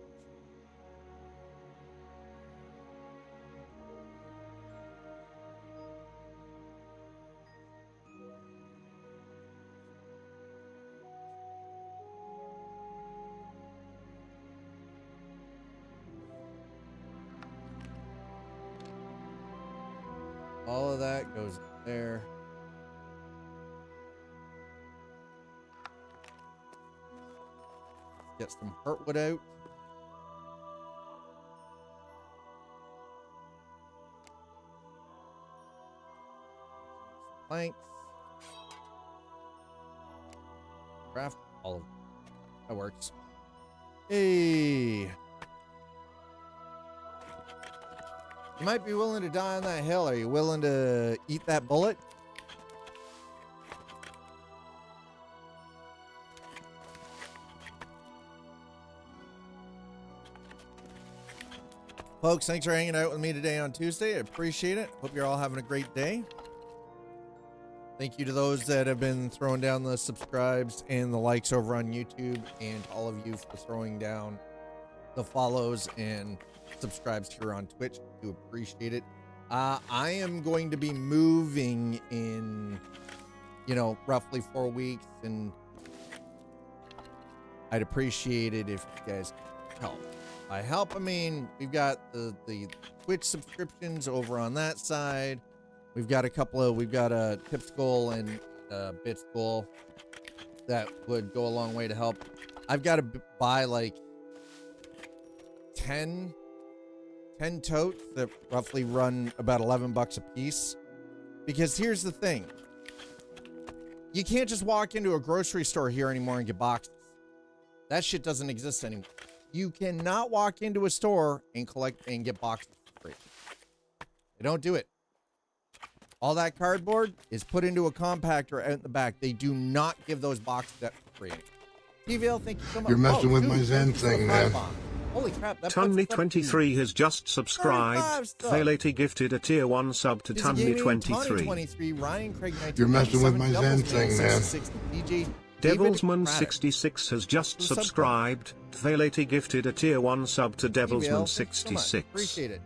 All of that goes there. Get some heartwood out. Planks. Craft all of them. That works. Hey. You might be willing to die on that hill. Are you willing to eat that bullet? Folks, thanks for hanging out with me today on Tuesday. I appreciate it. Hope you're all having a great day. Thank you to those that have been throwing down the subscribes and the likes over on YouTube, and all of you for throwing down the follows and subscribes here on Twitch. I do appreciate it. I am going to be moving in, roughly 4 weeks, and I'd appreciate it if you guys could help. By help, I mean, we've got the Twitch subscriptions over on that side. We've got a Tip Skull and Bit Skull that would go a long way to help. I've got to buy like 10 totes that roughly run about $11 a piece. Because here's the thing. You can't just walk into a grocery store here anymore and get boxes. That shit doesn't exist anymore. You cannot walk into a store and collect and get boxes for free. They don't do it. All that cardboard is put into a compactor out in the back. They do not give those boxes out for free. TVL, thank you so much. You're messing with my Zen thing, man. Holy crap, that Tunny23 has just subscribed. Vailati gifted a tier 1 sub to Tunny23. Ryan Craig, You're messing with my Zen thing, man. DJ Devilsman66 has just subscribed. Vailati gifted a tier 1 sub to Devilsman66. Appreciate it.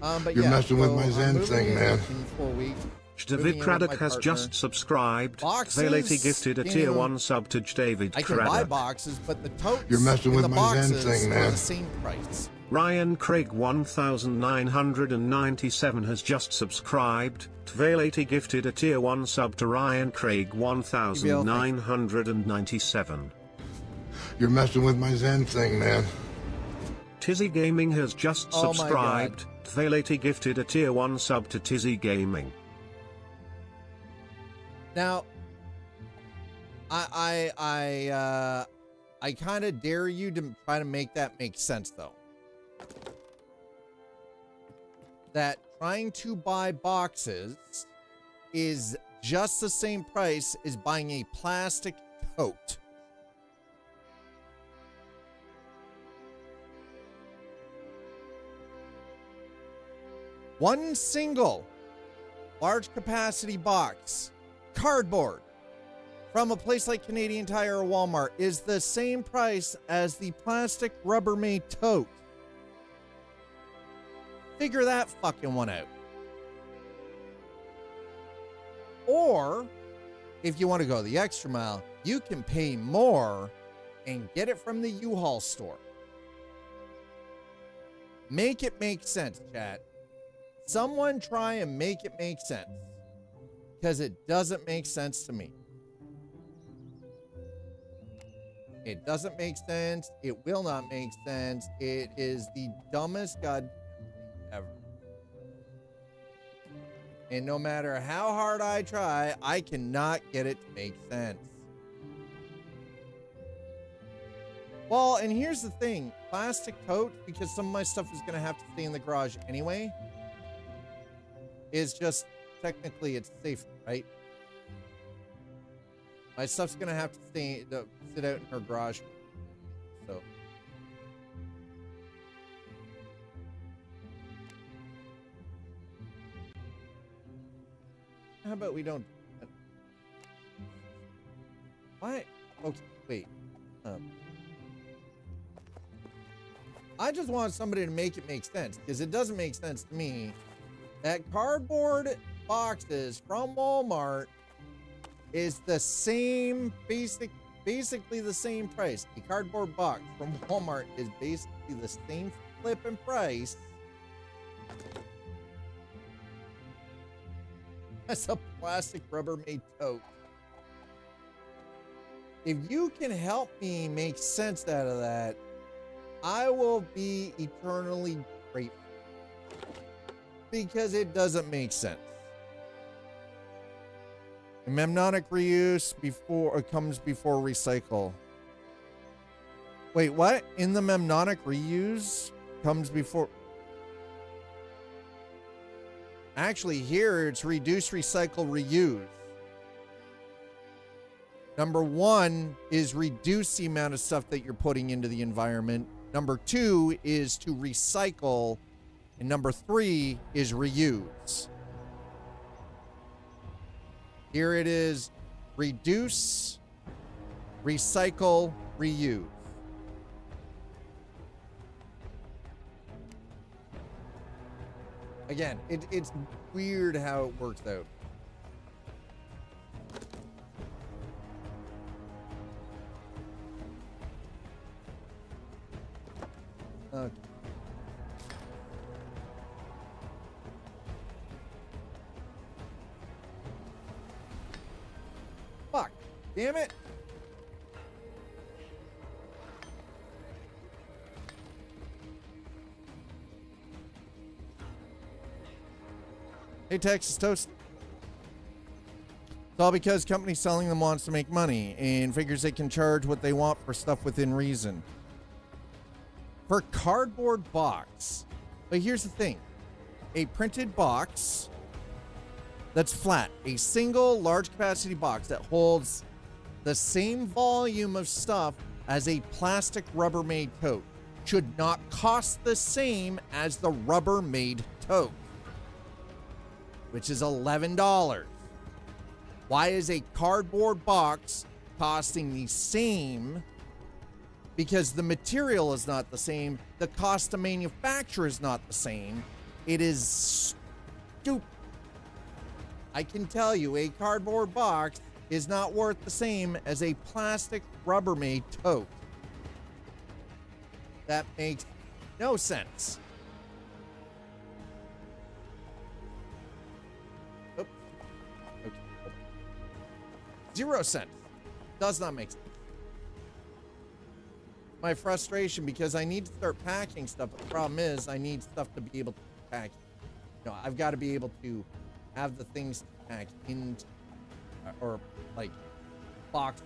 But You're yeah, messing with my I'm Zen moving thing, in man. in 4 weeks. David Craddock has just subscribed. Vailati gifted a tier 1 sub to David I can buy Craddock. boxes, but the totes You're messing and with the my Zen boxes thing, are man. the same price. Ryan Craig 1997 has just subscribed. Vailati gifted a tier 1 sub to Ryan Craig 1997. You're messing with my Zen thing, man. Tizzy Gaming has just subscribed. Vailati gifted a tier 1 sub to Tizzy Gaming. Now, I kind of dare you to try to make that make sense, though. That trying to buy boxes is just the same price as buying a plastic tote. One single large capacity box, cardboard, from a place like Canadian Tire or Walmart is the same price as the plastic Rubbermaid tote. Figure that fucking one out. Or, if you want to go the extra mile, you can pay more and get it from the U-Haul store. Make it make sense, chat. Someone try and make it make sense. Because it doesn't make sense to me. It doesn't make sense. It will not make sense. It is the dumbest goddamn thing ever. And no matter how hard I try, I cannot get it to make sense. Well, and here's the thing. Plastic tote, because some of my stuff is going to have to stay in the garage anyway, is just technically it's safer, right? My stuff's gonna have to sit out in her garage. So how about we don't? Why? Okay, wait. I just want somebody to make it make sense, because it doesn't make sense to me that cardboard boxes from Walmart is the same basically the same price. A cardboard box from Walmart is basically the same flipping price as a plastic Rubbermaid tote. If you can help me make sense out of that, I will be eternally grateful. Because it doesn't make sense. Memnonic reuse comes before recycle. Wait, what? In the memnonic reuse comes before... Actually, here it's reduce, recycle, reuse. Number 1 is reduce the amount of stuff that you're putting into the environment. Number 2 is to recycle. And number 3 is reuse. Here it is, reduce, recycle, reuse. Again, it's weird how it works out. Okay. Fuck. Damn it. Hey, Texas Toast. It's all because company selling them wants to make money and figures they can charge what they want for stuff within reason. For cardboard box. But here's the thing. A printed box that's flat, a single large capacity box that holds the same volume of stuff as a plastic Rubbermaid tote. should not cost the same as the Rubbermaid tote, which is $11. Why is a cardboard box costing the same? Because the material is not the same. The cost to manufacture is not the same. It is stupid. I can tell you a cardboard box is not worth the same as a plastic Rubbermaid tote. That makes no sense. Oops. Okay. 0 cents. Does not make sense. My frustration, because I need to start packing stuff, but the problem is I need stuff to be able to pack. You know, I've got to be able to have the things to pack into, or like boxes.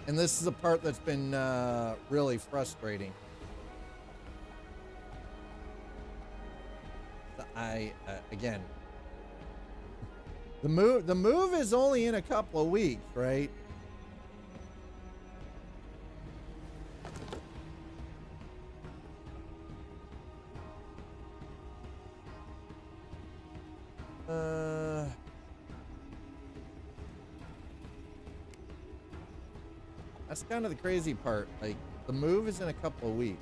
And this is a part that's been really frustrating. Again, the move is only in a couple of weeks, right? That's kind of the crazy part. Like, the move is in a couple of weeks.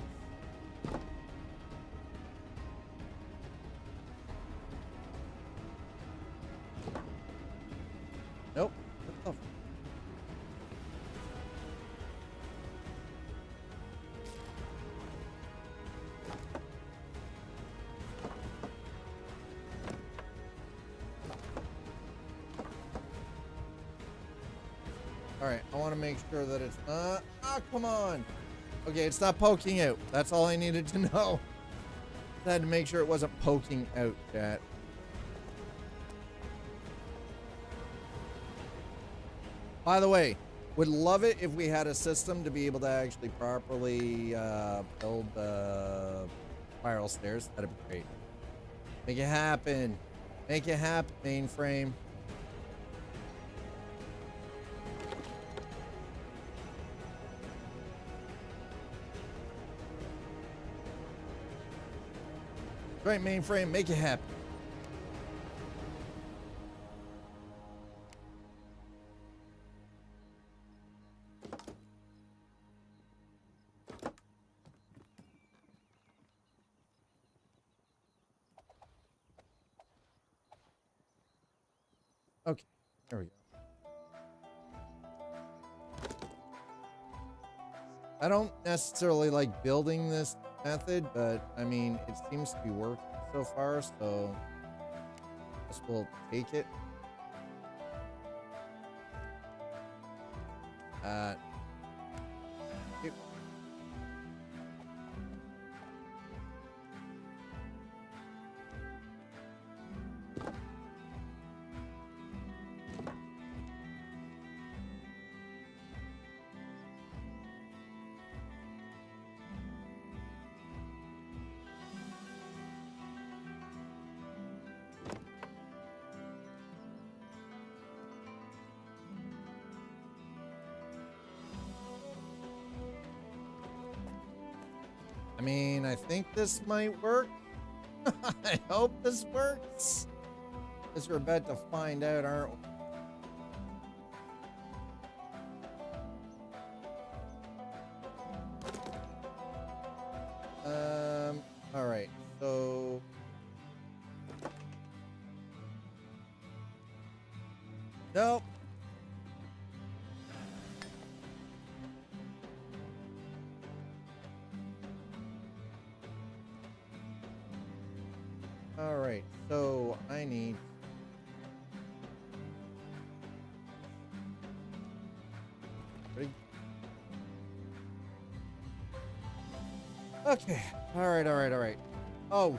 Nope. What the All right, I want to make sure that it's not. Ah, come on. Okay, it's not poking out. That's all I needed to know. I had to make sure it wasn't poking out, chat. By the way, would love it if we had a system to be able to actually properly build spiral stairs. That'd be great. Make it happen. Make it happen, mainframe. Right, mainframe, make it happen. Okay, there we go. I don't necessarily like building this method, but I mean, it seems to be working so far, so I guess we'll take it. Yep. I mean, I think this might work. I hope this works. Because we're about to find out, aren't we? All right, so nope. All right, so I need ready? Okay. All right. Oh,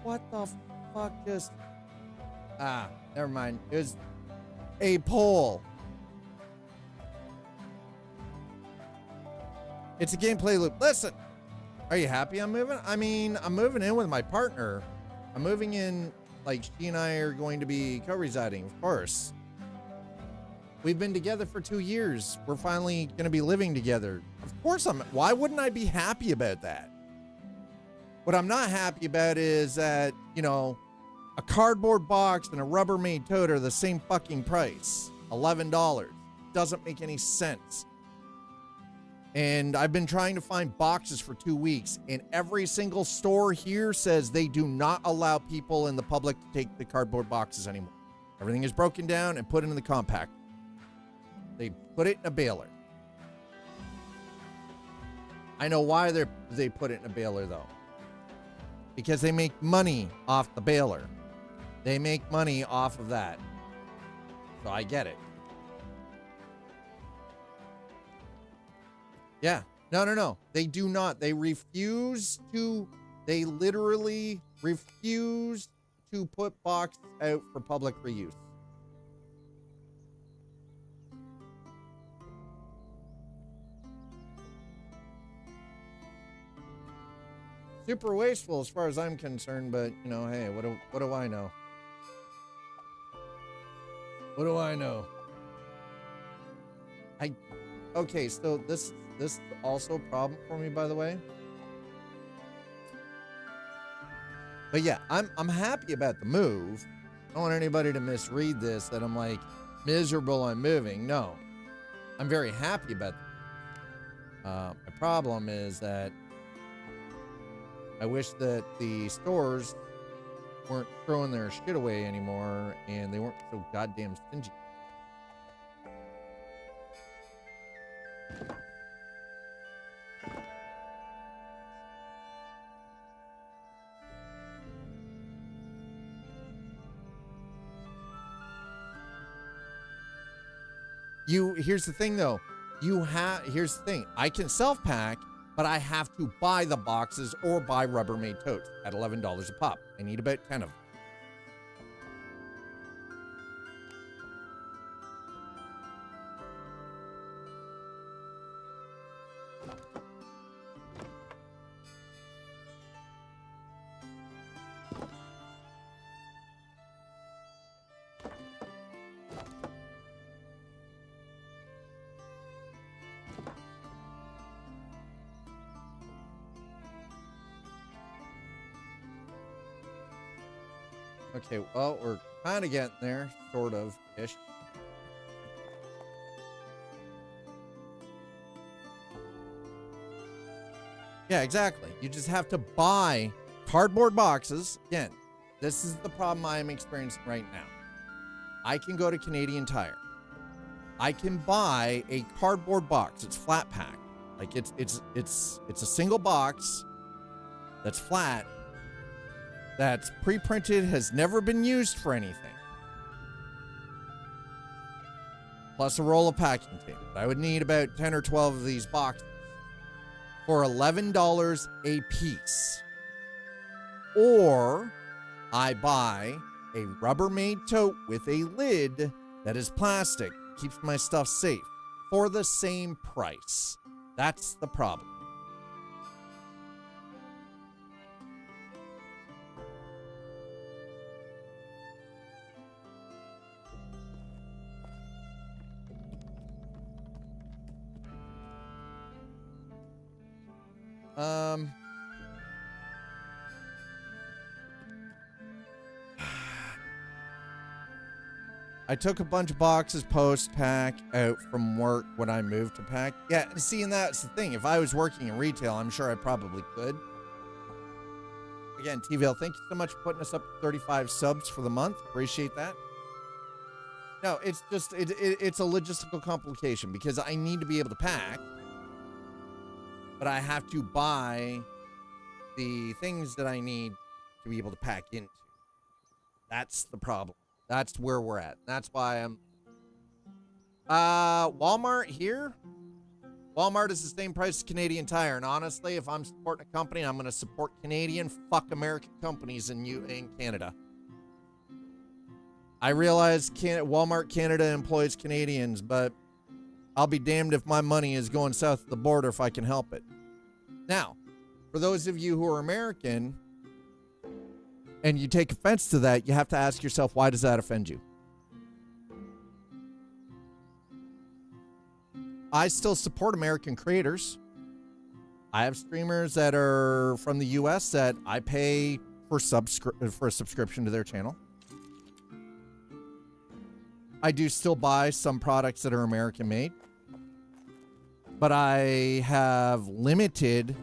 what the fuck just... Ah, never mind. It was a pole. It's a gameplay loop. Listen, Are you happy I'm moving? I mean, I'm moving in with my partner. I'm moving in, like, she and I are going to be co-residing, of course. We've been together for 2 years. We're finally going to be living together. Of course why wouldn't I be happy about that? What I'm not happy about is that, you know, a cardboard box and a Rubbermaid tote are the same fucking price. $11. Doesn't make any sense. And I've been trying to find boxes for 2 weeks, and every single store here says they do not allow people in the public to take the cardboard boxes anymore. Everything is broken down and put into the compact. They put it in a baler. I know why they put it in a baler, though. Because they make money off the baler. They make money off of that. So I get it. Yeah. No. They do not. They literally refuse to put boxes out for public reuse. Super wasteful as far as I'm concerned, but, you know, hey, what do I know? What do I know? Okay, so this is also a problem for me, by the way. But yeah, I'm happy about the move. I don't want anybody to misread this that I'm like miserable on moving. No, I'm very happy about it. My problem is that I wish that the stores weren't throwing their shit away anymore and they weren't so goddamn stingy. Here's the thing though. Here's the thing. I can self-pack, but I have to buy the boxes or buy Rubbermaid totes at $11 a pop. I need about 10 of them. Okay, well, we're kind of getting there, sort of-ish. Yeah, exactly. You just have to buy cardboard boxes. Again, this is the problem I am experiencing right now. I can go to Canadian Tire. I can buy a cardboard box. It's flat pack. Like it's a single box that's flat, that's pre-printed, has never been used for anything. Plus a roll of packing tape. I would need about 10 or 12 of these boxes for $11 a piece. Or I buy a Rubbermaid tote with a lid that is plastic, keeps my stuff safe, for the same price. That's the problem. I took a bunch of boxes post-pack out from work when I moved to pack. Yeah, see, and that's the thing. If I was working in retail, I'm sure I probably could. Again, TVL, thank you so much for putting us up to 35 subs for the month. Appreciate that. No, it's just, it's a logistical complication because I need to be able to pack, but I have to buy the things that I need to be able to pack into. That's the problem. That's where we're at. That's why I'm... Walmart here? Walmart is the same price as Canadian Tire. And honestly, if I'm supporting a company, I'm going to support Canadian, fuck American companies in Canada. I realize Walmart Canada employs Canadians, but I'll be damned if my money is going south of the border if I can help it. Now, For those of you who are American and you take offense to that, you have to ask yourself, why does that offend you? I still support American creators. I have streamers that are from the US that I pay for a subscription to their channel. I do still buy some products that are American made, but I have limited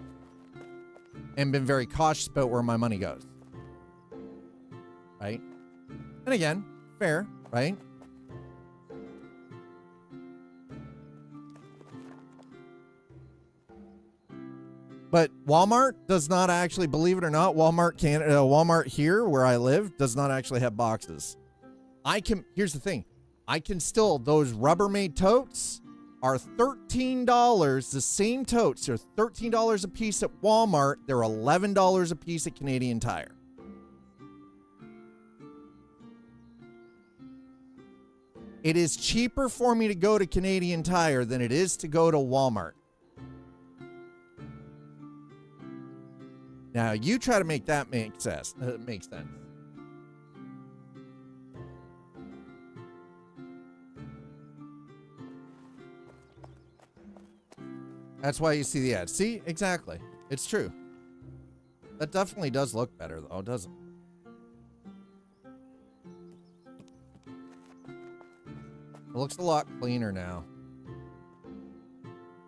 and been very cautious about where my money goes. Right? And again, fair, right? But Walmart does not actually, believe it or not, Walmart here where I live does not actually have boxes. Here's the thing. I can still, those Rubbermaid totes are $13. The same totes are $13 a piece at Walmart. They're $11 a piece at Canadian Tire. It is cheaper for me to go to Canadian Tire than it is to go to Walmart. Now, you try to make that make sense. That's why you see the ad. See? Exactly. It's true. That definitely does look better, though, doesn't it? It looks a lot cleaner now.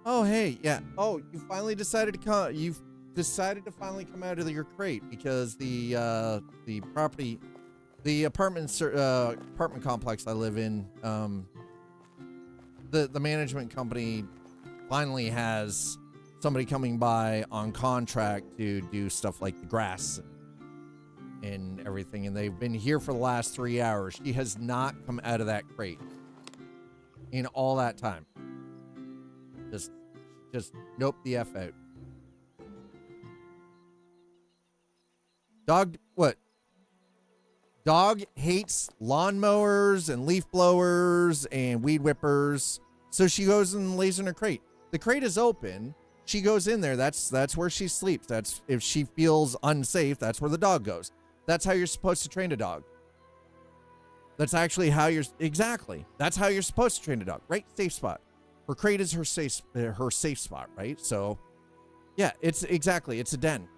Oh, hey, yeah. Oh, you finally decided to come. You've decided to finally come out of your crate because the apartment complex I live in, the management company finally has somebody coming by on contract to do stuff like the grass and everything, and they've been here for the last 3 hours. She has not come out of that crate in all that time. Just nope the F out. Dog hates lawnmowers and leaf blowers and weed whippers. So she goes and lays in her crate. The crate is open. She goes in there. That's where she sleeps. That's if she feels unsafe, that's where the dog goes. That's how you're supposed to train a dog. That's actually how exactly. That's how you're supposed to train a dog, right? Safe spot. Her crate is her safe spot, right? So yeah, it's a den.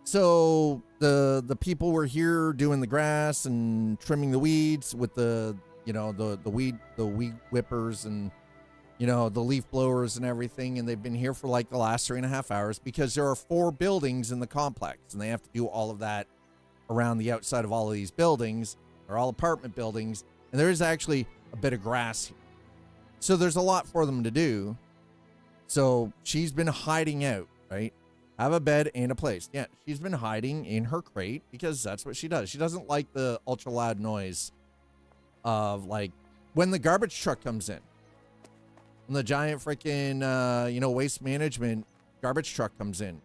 So the people were here doing the grass and trimming the weeds with the weed whippers and the leaf blowers and everything, and they've been here for like the last 3.5 hours because there are 4 buildings in the complex and they have to do all of that around the outside of all of these buildings. They're all apartment buildings, and there is actually a bit of grass here. So there's a lot for them to do. So she's been hiding out, right? Have a bed and a place. Yeah, she's been hiding in her crate because that's what she does. She doesn't like the ultra loud noise of like when the garbage truck comes in. When the giant freaking, waste management garbage truck comes in.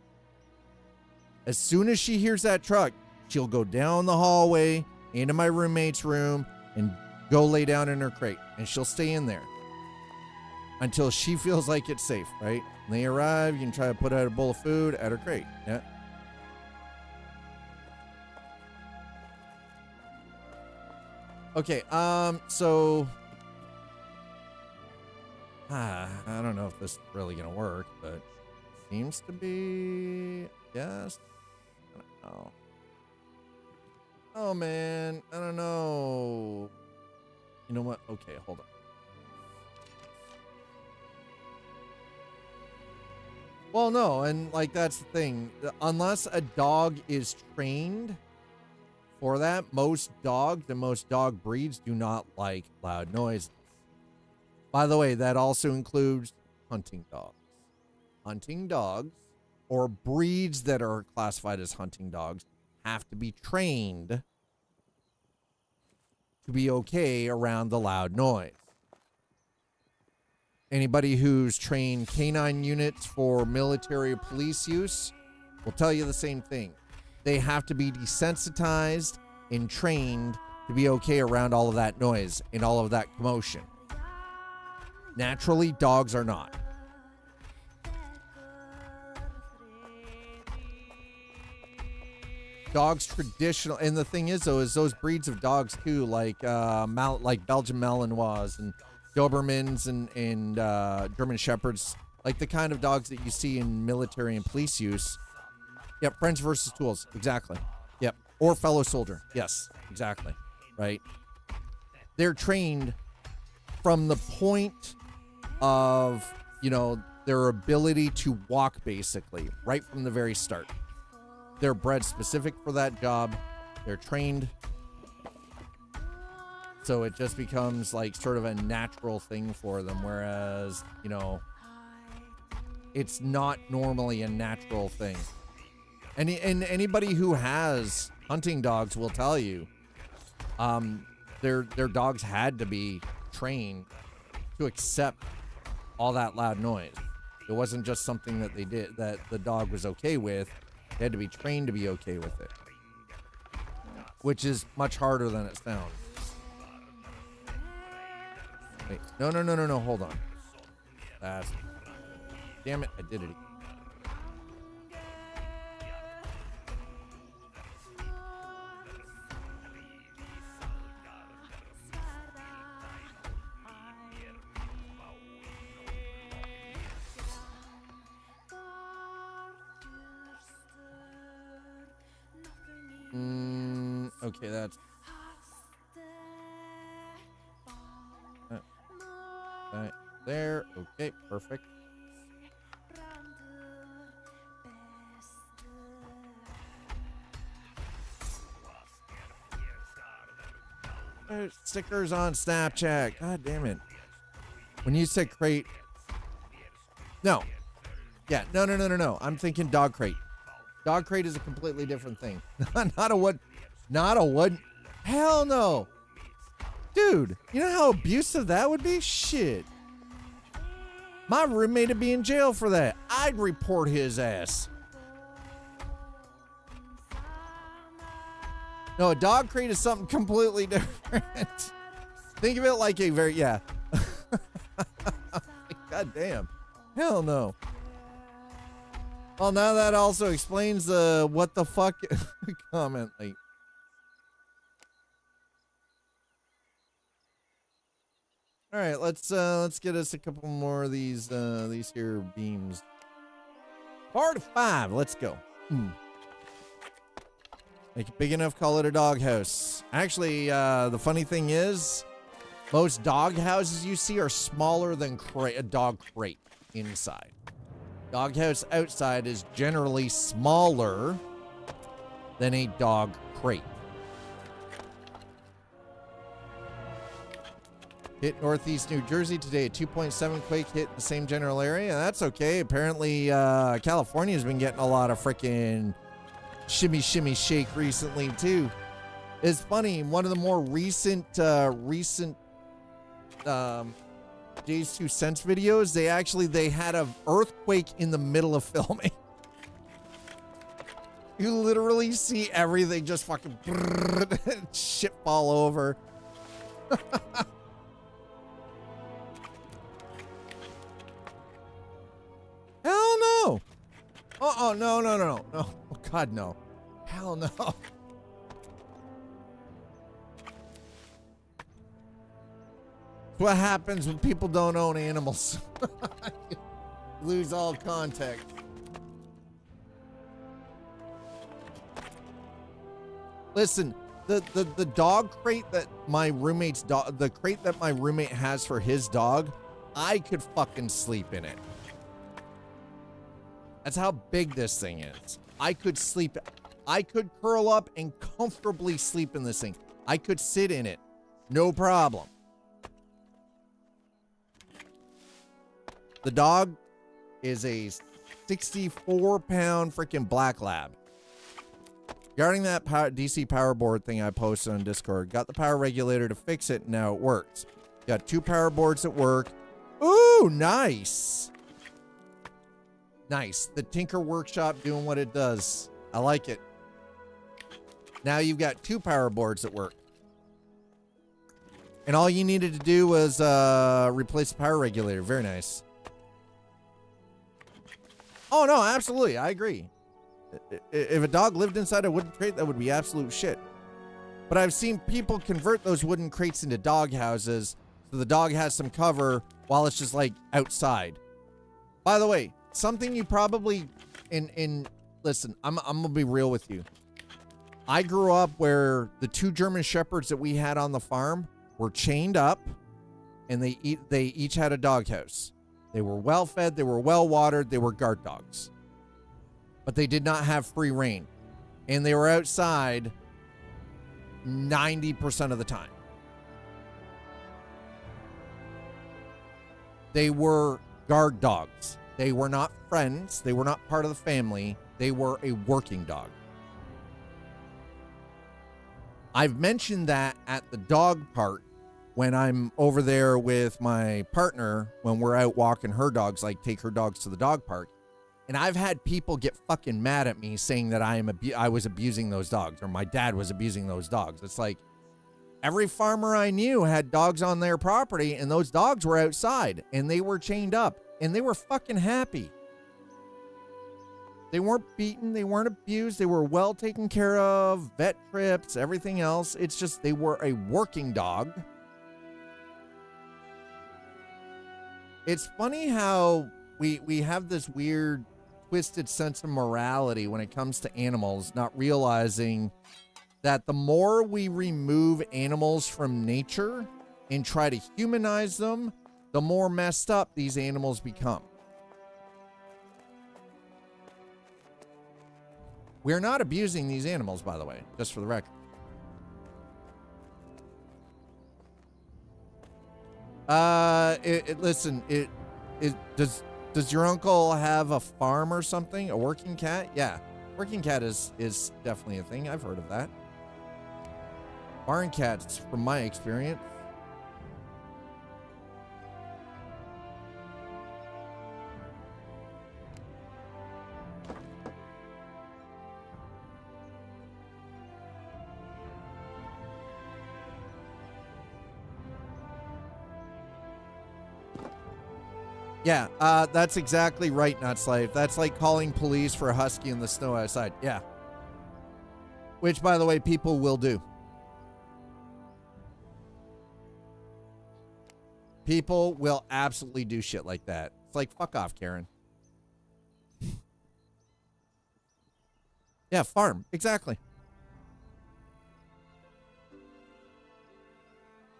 As soon as she hears that truck, she'll go down the hallway into my roommate's room and go lay down in her crate. And she'll stay in there until she feels like it's safe, right? When they arrive, you can try to put out a bowl of food at her crate. Yeah. Okay, so I don't know if this is really gonna work, but seems to be, yes. I don't know. Oh man, I don't know. You know what? Okay, hold on. Well, no, and like that's the thing. Unless a dog is trained for that, most dogs and most dog breeds do not like loud noises. By the way, that also includes hunting dogs. Hunting dogs, or breeds that are classified as hunting dogs, have to be trained to be okay around the loud noise. Anybody who's trained canine units for military or police use will tell you the same thing. They have to be desensitized and trained to be okay around all of that noise and all of that commotion. Naturally, dogs are not. dogs traditional, and the thing is though, is those breeds of dogs too, like like Belgian Malinois and Dobermans and German Shepherds, like the kind of dogs that you see in military and police use. Yep, friends versus tools, exactly. Yep, or fellow soldier, yes, exactly, right? They're trained from the point of, you know, their ability to walk, basically, right from the very start. They're bred specific for that job. They're trained. So it just becomes like sort of a natural thing for them. Whereas, you know, it's not normally a natural thing. And anybody who has hunting dogs will tell you, their dogs had to be trained to accept all that loud noise. It wasn't just something that they did, that the dog was okay with. They had to be trained to be okay with it, which is much harder than it sounds. Wait, no, hold on. Damn it, I did it. Okay, that's right there. Okay, perfect. Stickers on Snapchat. God damn it. When you said crate. No. Yeah, no. I'm thinking dog crate. Dog crate is a completely different thing. Not a wood. Hell no. Dude, you know how abusive that would be? Shit. My roommate would be in jail for that. I'd report his ass. No, a dog crate is something completely different. Think of it like a very, yeah. God damn. Hell no. Well, now that also explains the what the fuck comment. Like, all right, let's get us a couple more of these here beams. 4 to 5. Let's go. Make it big enough. Call it a doghouse. Actually, the funny thing is, most dog houses you see are smaller than a dog crate inside. Doghouse outside is generally smaller than a dog crate. Hit Northeast New Jersey today. A 2.7 quake hit the same general area. That's okay. Apparently, California's been getting a lot of freaking shimmy shake recently too. It's funny. One of the more recent Jay's 2 Cents videos, they had an earthquake in the middle of filming. You literally see everything just fucking shit fall over. Hell no. No. Oh, God, no. Hell no. What happens when people don't own animals? Lose all context. Listen, the dog crate that my roommate's dog, the crate that my roommate has for his dog, I could fucking sleep in it. That's how big this thing is. I could curl up and comfortably sleep in this thing. I could sit in it. No problem. The dog is a 64-pound freaking black lab. Regarding that DC power board thing I posted on Discord, got the power regulator to fix it, and now it works. Got 2 power boards that work. Ooh, nice. Nice. The Tinker Workshop doing what it does. I like it. Now you've got 2 power boards that work. And all you needed to do was replace the power regulator. Very nice. Oh, no, absolutely. I agree. If a dog lived inside a wooden crate, that would be absolute shit. But I've seen people convert those wooden crates into dog houses, so the dog has some cover while it's just like outside. By the way, something you probably listen, I'm gonna be real with you. I grew up where the 2 German Shepherds that we had on the farm were chained up, and they each had a dog house. They were well fed, they were well watered, they were guard dogs. But they did not have free rein. And they were outside 90% of the time. They were guard dogs. They were not friends. They were not part of the family. They were a working dog. I've mentioned that at the dog park when I'm over there with my partner, when we're out walking her dogs, like take her dogs to the dog park. And I've had people get fucking mad at me saying that I was abusing those dogs, or my dad was abusing those dogs. It's like every farmer I knew had dogs on their property, and those dogs were outside and they were chained up and they were fucking happy. They weren't beaten, they weren't abused, they were well taken care of, vet trips, everything else. It's just they were a working dog. It's funny how we have this weird twisted sense of morality when it comes to animals, not realizing that the more we remove animals from nature and try to humanize them, the more messed up these animals become. We're not abusing these animals, by the way, just for the record. Listen, does your uncle have a farm or something? A working cat? Yeah. Working cat is definitely a thing. I've heard of that. Barn cats, from my experience. Yeah, that's exactly right, Nutslave. That's like calling police for a husky in the snow outside. Yeah. Which, by the way, people will do. People will absolutely do shit like that. It's like, fuck off, Karen. Yeah, farm. Exactly.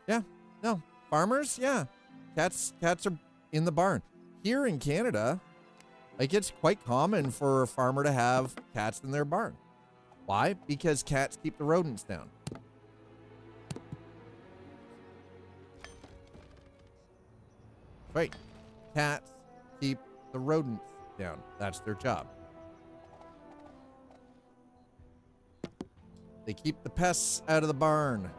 Yeah. No. Farmers? Yeah. Cats are in the barn. Here in Canada, like, it's quite common for a farmer to have cats in their barn. Why? Because cats keep the rodents down. Right. Cats keep the rodents down. That's their job. They keep the pests out of the barn.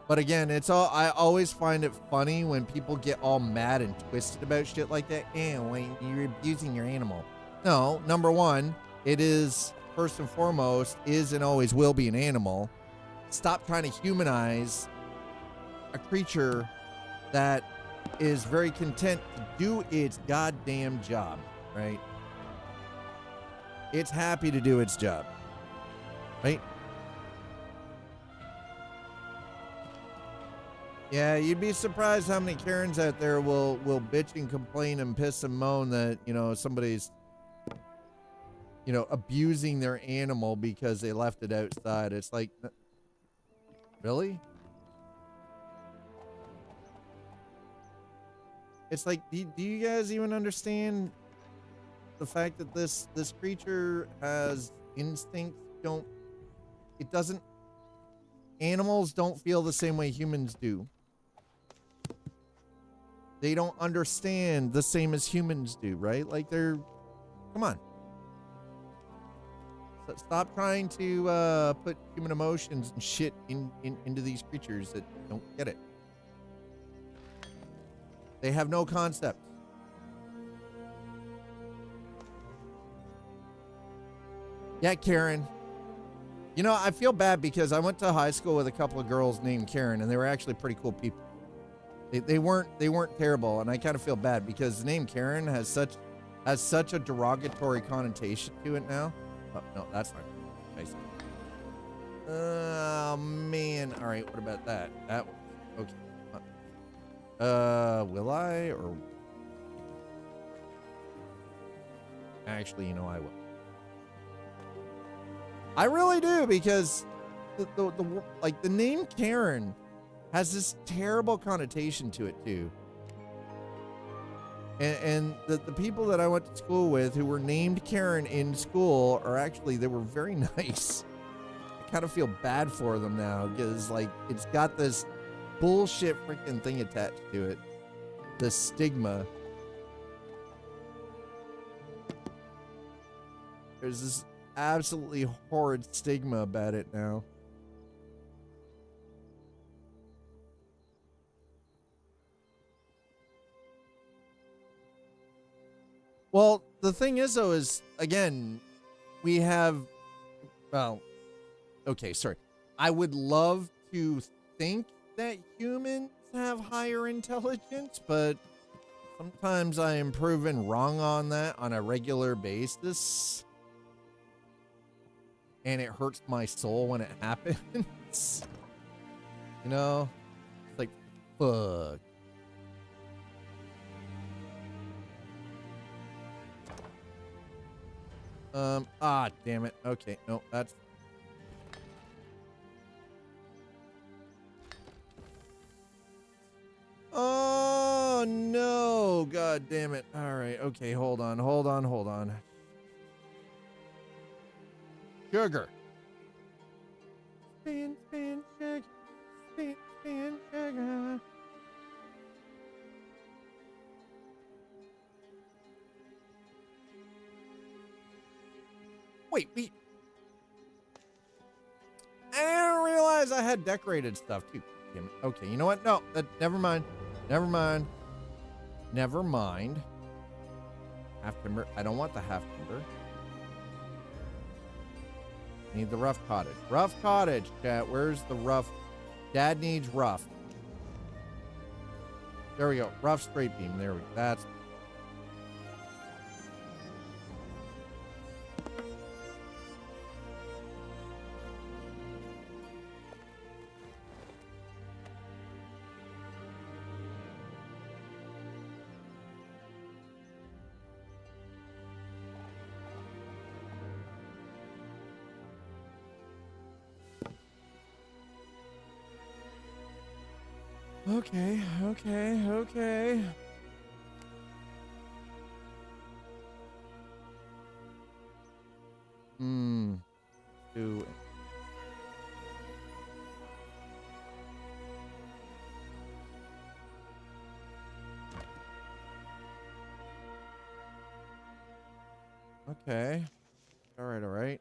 But again, I always find it funny when people get all mad and twisted about shit like that. When you're abusing your animal. No, number one, it is, first and foremost, is and always will be an animal. Stop trying to humanize a creature that is very content to do its goddamn job, right? It's happy to do its job, right? Yeah, you'd be surprised how many Karens out there will bitch and complain and piss and moan that, somebody's, abusing their animal because they left it outside. It's like, really? It's like, do you guys even understand the fact that this creature has instincts? Animals don't feel the same way humans do. They don't understand the same as humans do, right? Like, come on. Stop trying to put human emotions and shit into these creatures that don't get it. They have no concept. Yeah, Karen. I feel bad because I went to high school with a couple of girls named Karen, and they were actually pretty cool people. They weren't terrible, and I kind of feel bad because the name Karen has such a derogatory connotation to it now. Oh no, that's not nice. Oh man. All right, what about that? That one. Okay. Will I or actually, you know, I will. I really do because the like the name Karen has this terrible connotation to it too. And the people that I went to school with who were named Karen in school are actually, they were very nice. I kind of feel bad for them now because like it's got this bullshit freaking thing attached to it. The stigma. There's this absolutely horrid stigma about it now. Well, the thing is, though, is, again, we have, well, okay, sorry. I would love to think that humans have higher intelligence, but sometimes I am proven wrong on that on a regular basis. And it hurts my soul when it happens. You know? It's like, fuck. Damn it. Okay, no, that's... Oh, no. God damn it. All right, okay, hold on. Sugar. Spin, spin, sugar. Spin, spin, sugar. Wait. I didn't realize I had decorated stuff too. Damn it. Okay, you know what? No, never mind. Half timber. I don't want the half timber. I need the rough cottage. Rough cottage, chat. Where's the rough? Dad needs rough. There we go. Rough straight beam. There we go. That's... Okay. Do... Okay. All right.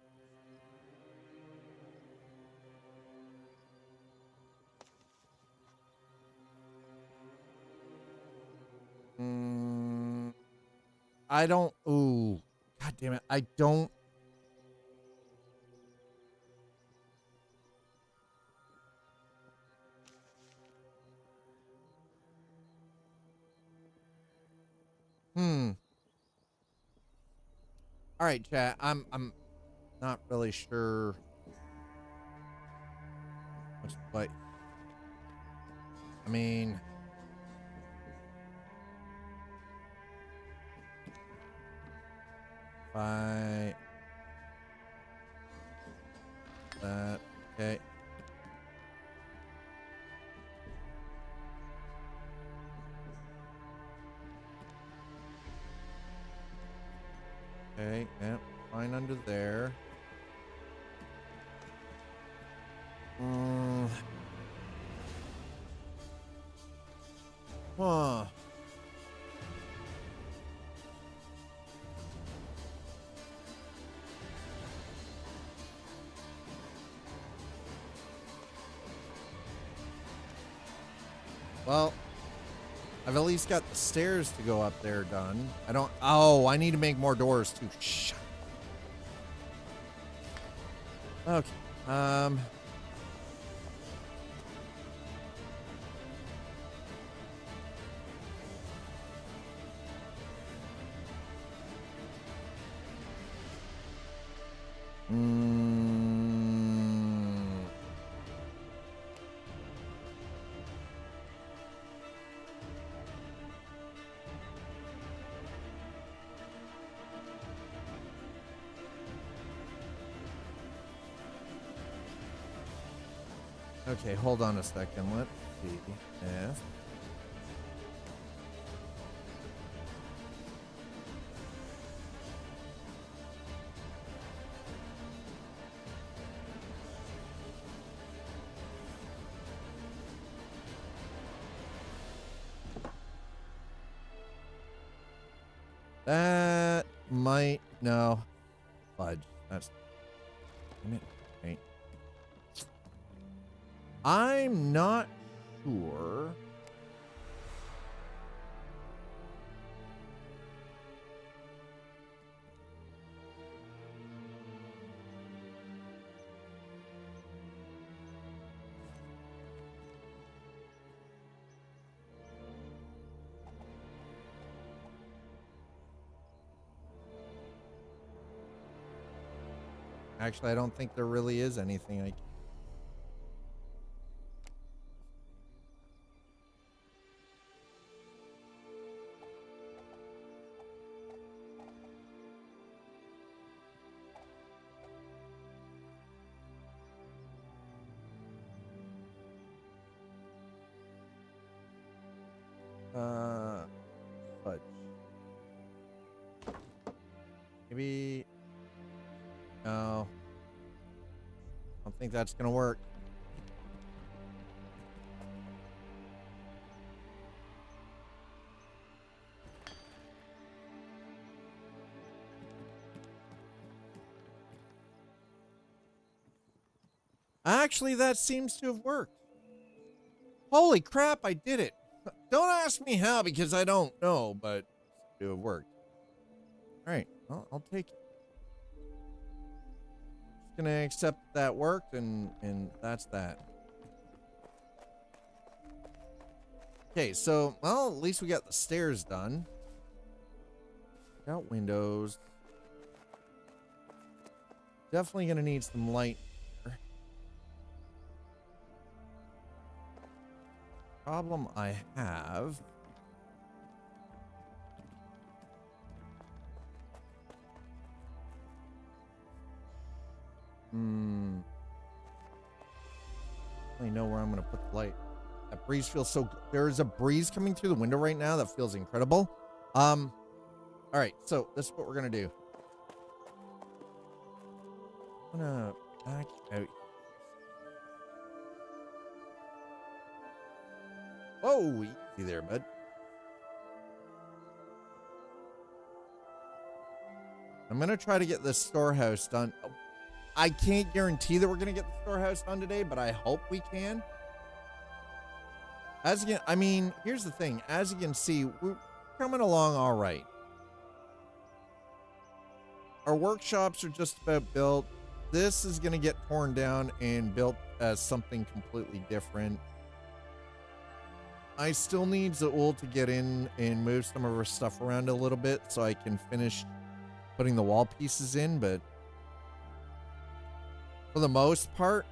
I don't... Ooh. God damn it. I don't... All right, chat. I'm not really sure what... I mean... That... Okay. Okay, yeah, fine under there. Huh. Well, I've at least got the stairs to go up there done. I don't... Oh, I need to make more doors too. Shut. Okay. Okay, hold on a second. Let's see if... That might... No. Fudge. That's... Damn it. Okay. I'm not sure... Actually, I don't think there really is anything I can... Fudge. Maybe... No. I don't think that's gonna work. Actually, that seems to have worked. Holy crap, I did it. Don't ask me how, because I don't know, but it seems to have worked. All right, well, I'll take it. Just gonna accept that worked, and that's that. Okay, so, well, at least we got the stairs done. Got windows. Definitely gonna need some light here. Problem I have... I know where I'm gonna put the light. That breeze feels so good. There's a breeze coming through the window right now that feels incredible. All right, so this is what we're gonna do. I'm gonna back out. Whoa, easy there, bud. I'm gonna try to get this storehouse done. Oh, I can't guarantee that we're gonna get the storehouse done today, but I hope we can. As you can, I mean, here's the thing. As you can see, we're coming along all right. Our workshops are just about built. This is gonna get torn down and built as something completely different. I still need Zaul to get in and move some of our stuff around a little bit so I can finish putting the wall pieces in, but for the most part,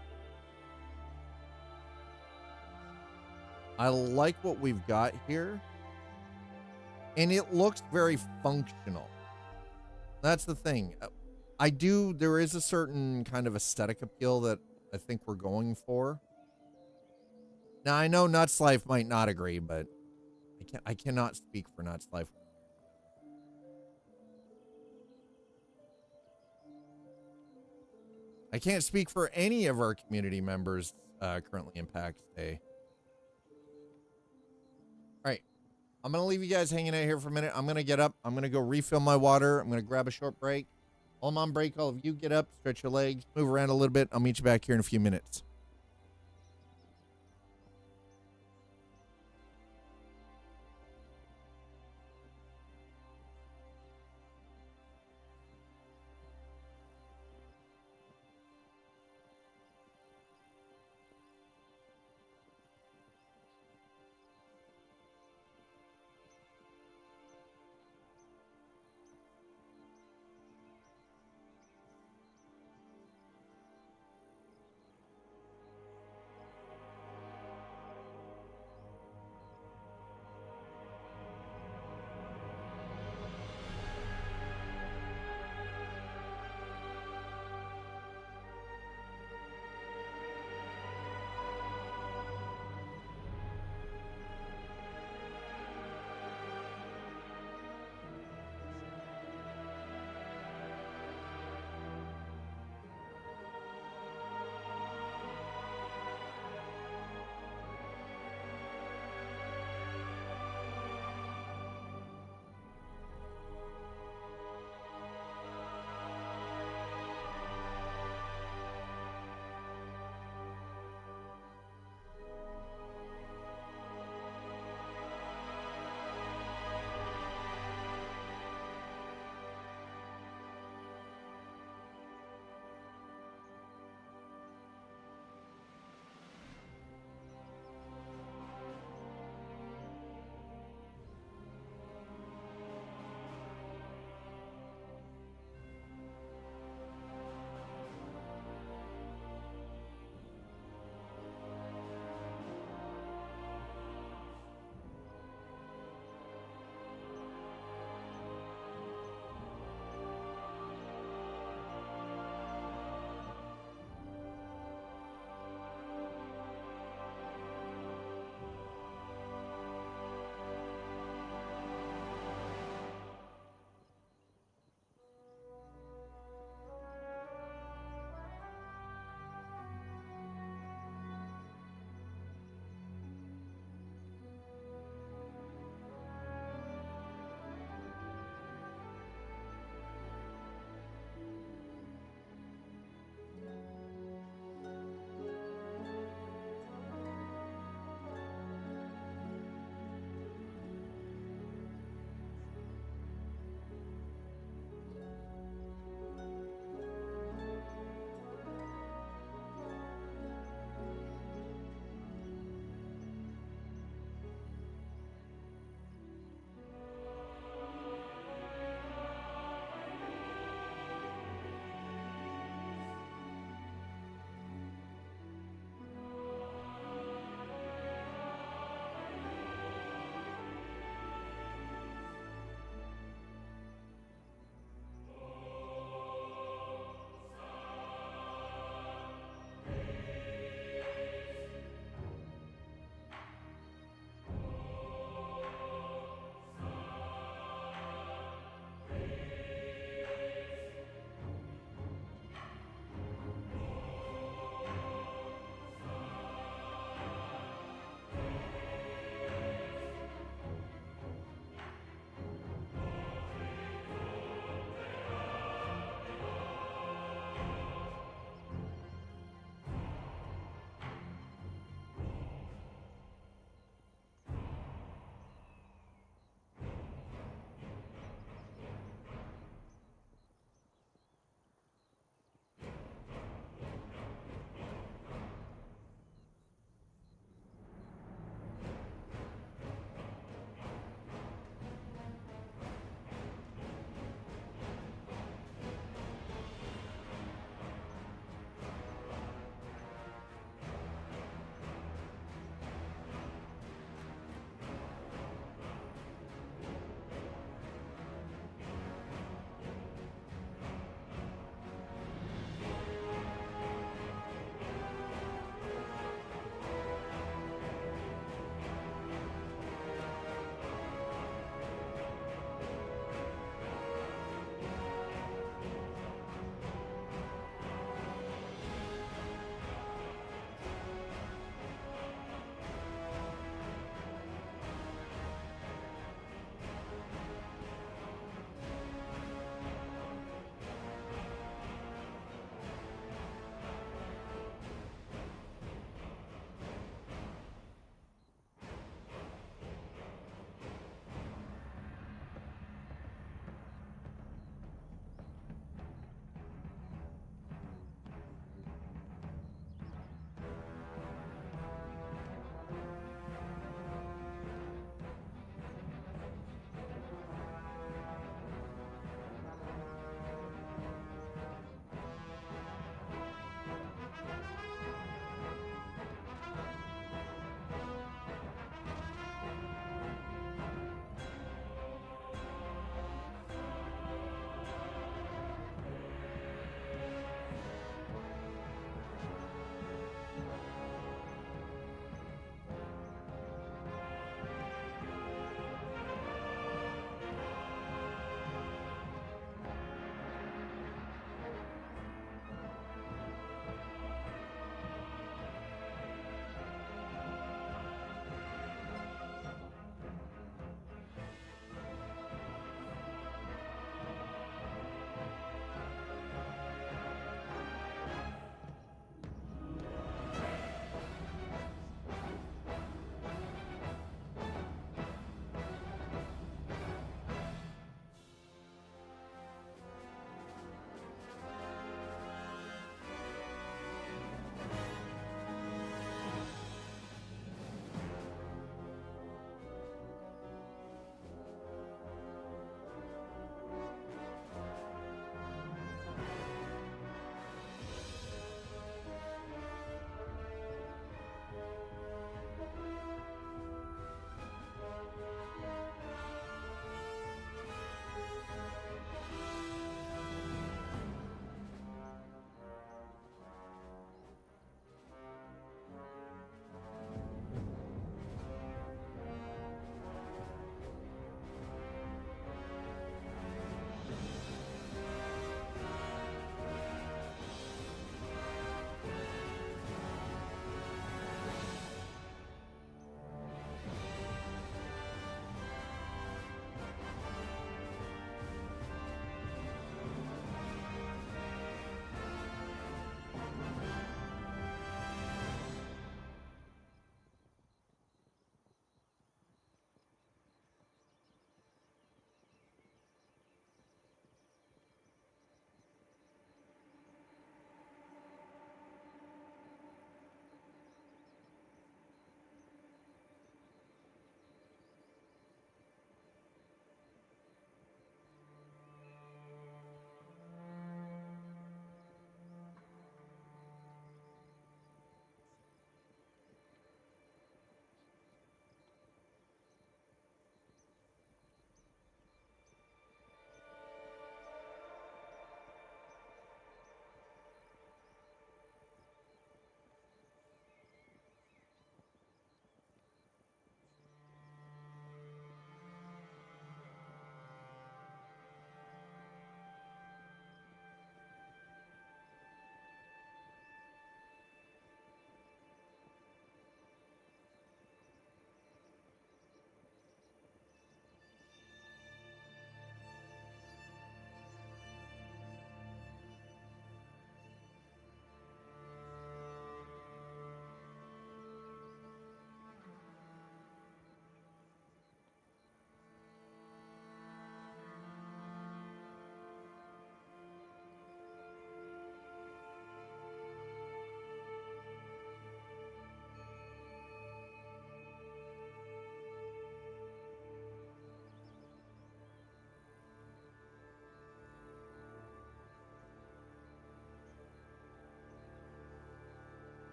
I like what we've got here, and it looks very functional. That's the thing. There is a certain kind of aesthetic appeal that I think we're going for. Now, I know Nuts Life might not agree, but I cannot speak for Nuts Life. I can't speak for any of our community members currently in Pax Dei. All right. I'm going to leave you guys hanging out here for a minute. I'm going to get up. I'm going to go refill my water. I'm going to grab a short break. While I'm on break, all of you get up, stretch your legs, move around a little bit. I'll meet you back here in a few minutes.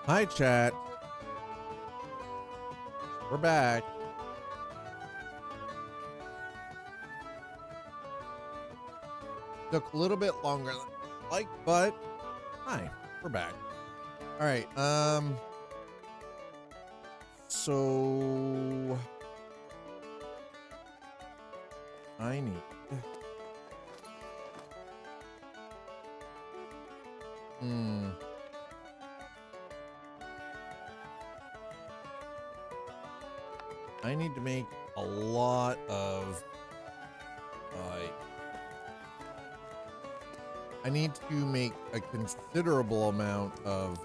Hi, chat. We're back. Took a little bit longer than I'd like, but hi, we're back. All right. So I need. I need to make a lot of, I need to make a considerable amount of,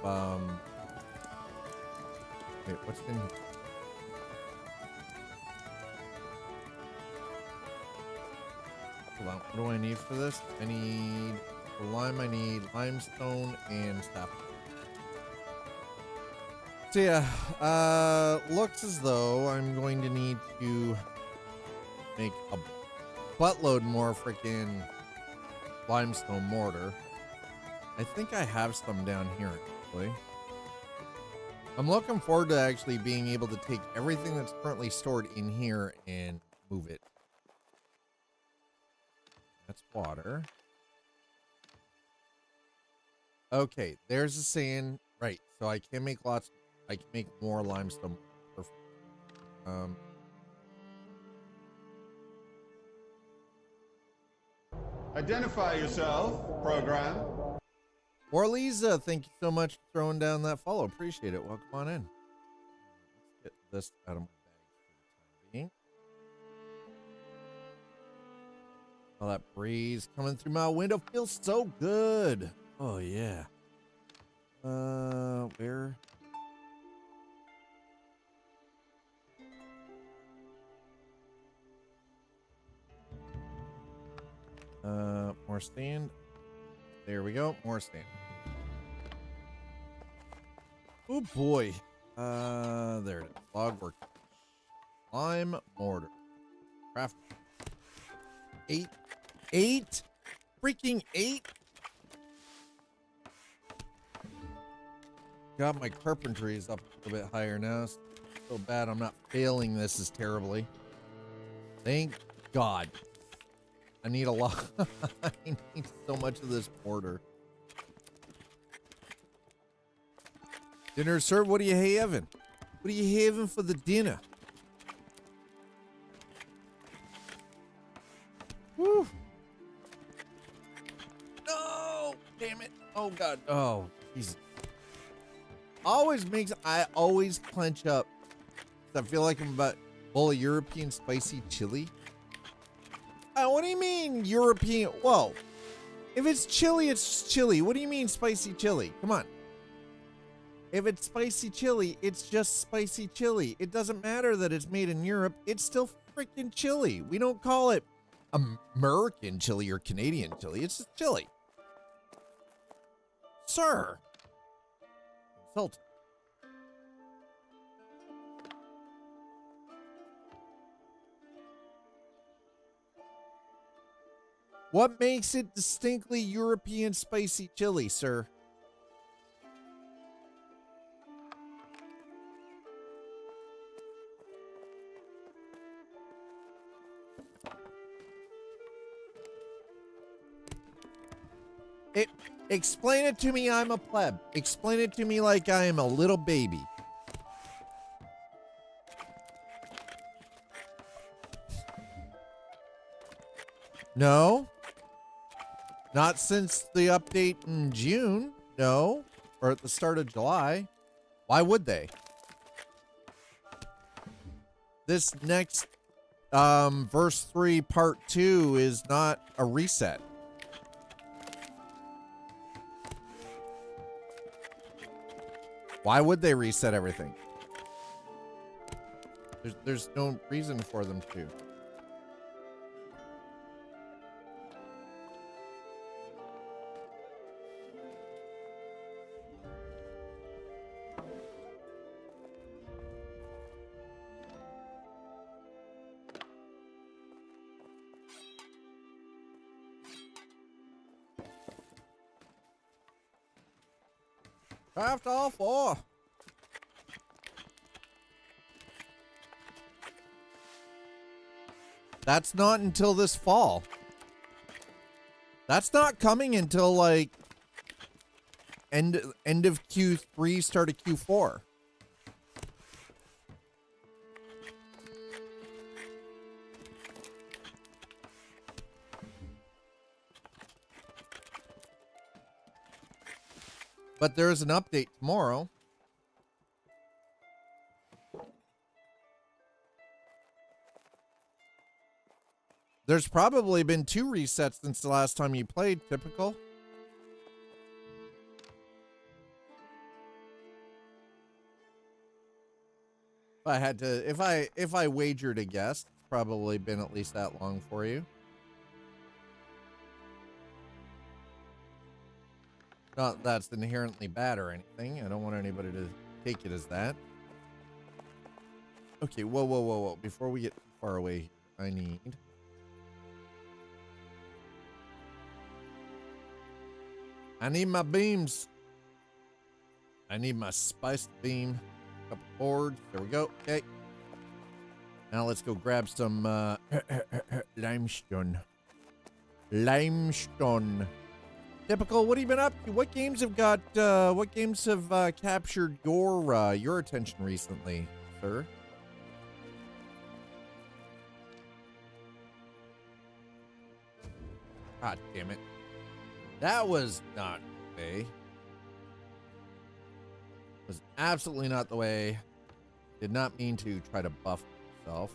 wait, what's in here? Hold on, what do I need for this? I need for lime, I need limestone and stuff. So yeah, looks as though I'm going to need to make a buttload more freaking limestone mortar. I think I have some down here actually. I'm looking forward to actually being able to take everything that's currently stored in here and move it. That's water. Okay, there's the sand. Right, so I can make lots. I can make more limestone. Perfect. Identify yourself, program. Or Lisa, thank you so much for throwing down that follow. Appreciate it. Welcome on in. Let's get this out of my bag for the time being. Oh, that breeze coming through my window feels so good. Oh yeah. Where? More sand. There we go. More sand. Oh boy. There it is. Log work. Lime mortar. Craft. 8? Freaking 8? God, my carpentry is up a little bit higher now. It's so bad I'm not failing this as terribly. Thank God. I need a lot. I need so much of this mortar. Dinner served. What are you having? What are you having for the dinner? Woo. No! Damn it. Oh, God. Oh, Jesus. I always clench up. I feel like I'm about full of European spicy chili. What do you mean European? Whoa. If it's chili, it's chili. What do you mean spicy chili? Come on. If it's spicy chili, it's just spicy chili. It doesn't matter that it's made in Europe. It's still freaking chili. We don't call it American chili or Canadian chili. It's just chili. Sir. Insult. What makes it distinctly European spicy chili, sir? Explain it to me. I'm a pleb. Explain it to me like I am a little baby. No. Not since the update in June. No. Or at the start of July. Why would they? This next verse 3 part 2 is not a reset. Why would they reset everything? There's no reason for them to. Craft all 4. That's not until this fall. That's not coming until like end of Q3, start of Q4. But there is an update tomorrow. There's probably been 2 resets since the last time you played, typical. If I had to, if I wagered a guess, it's probably been at least that long for you. Not that's inherently bad or anything. I don't want anybody to take it as that. Okay, whoa. Before we get too far away, I need... my beams. I need my spiced beam. Couple boards. There we go. Okay. Now let's go grab some limestone. Limestone. Typical. What have you been up to? What games have got? What games have captured your attention recently, sir? God damn it! That was not the way. Was absolutely not the way. Did not mean to try to buff myself.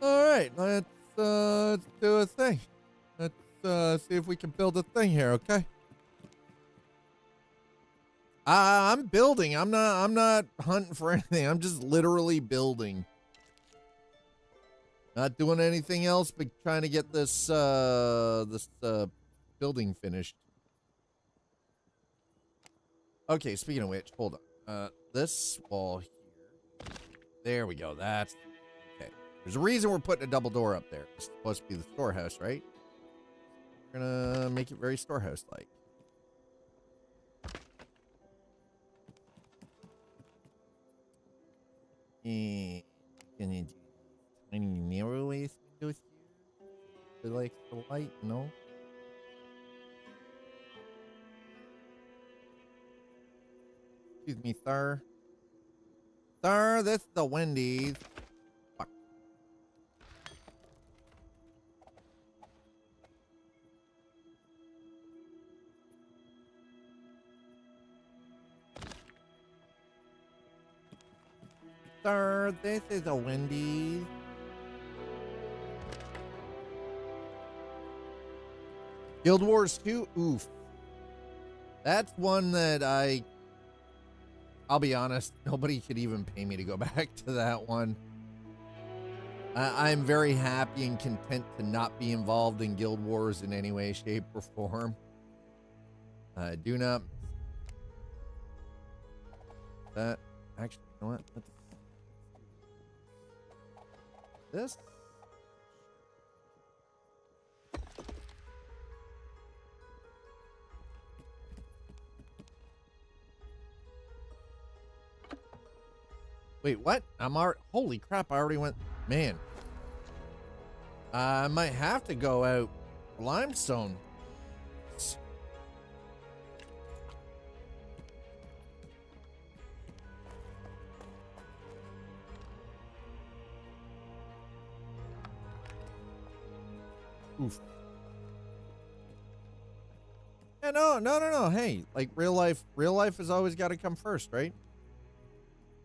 All right, let's do a thing. Let's see if we can build a thing here, okay? I'm building. I'm not hunting for anything. I'm just literally building. Not doing anything else but trying to get this building finished. Okay, speaking of which, hold on. This wall here. There we go. That's okay. There's a reason we're putting a double door up there. It's supposed to be the storehouse, right? We're gonna make it very storehouse-like. And gonna do tiny narrow-ass windows here. Like the light, no? Excuse me, sir. Sir, this is the Wendy's. Fuck. Sir, this is a Wendy's. Guild Wars 2? Oof. That's one that I'll be honest, nobody could even pay me to go back to that one. I'm very happy and content to not be involved in Guild Wars in any way, shape, or form. Do not. That actually, you know what? This. Wait, what? I'm already. Holy crap! I already went. Man. I might have to go out limestone. Oof. Yeah, no. Hey, like real life has always got to come first, right?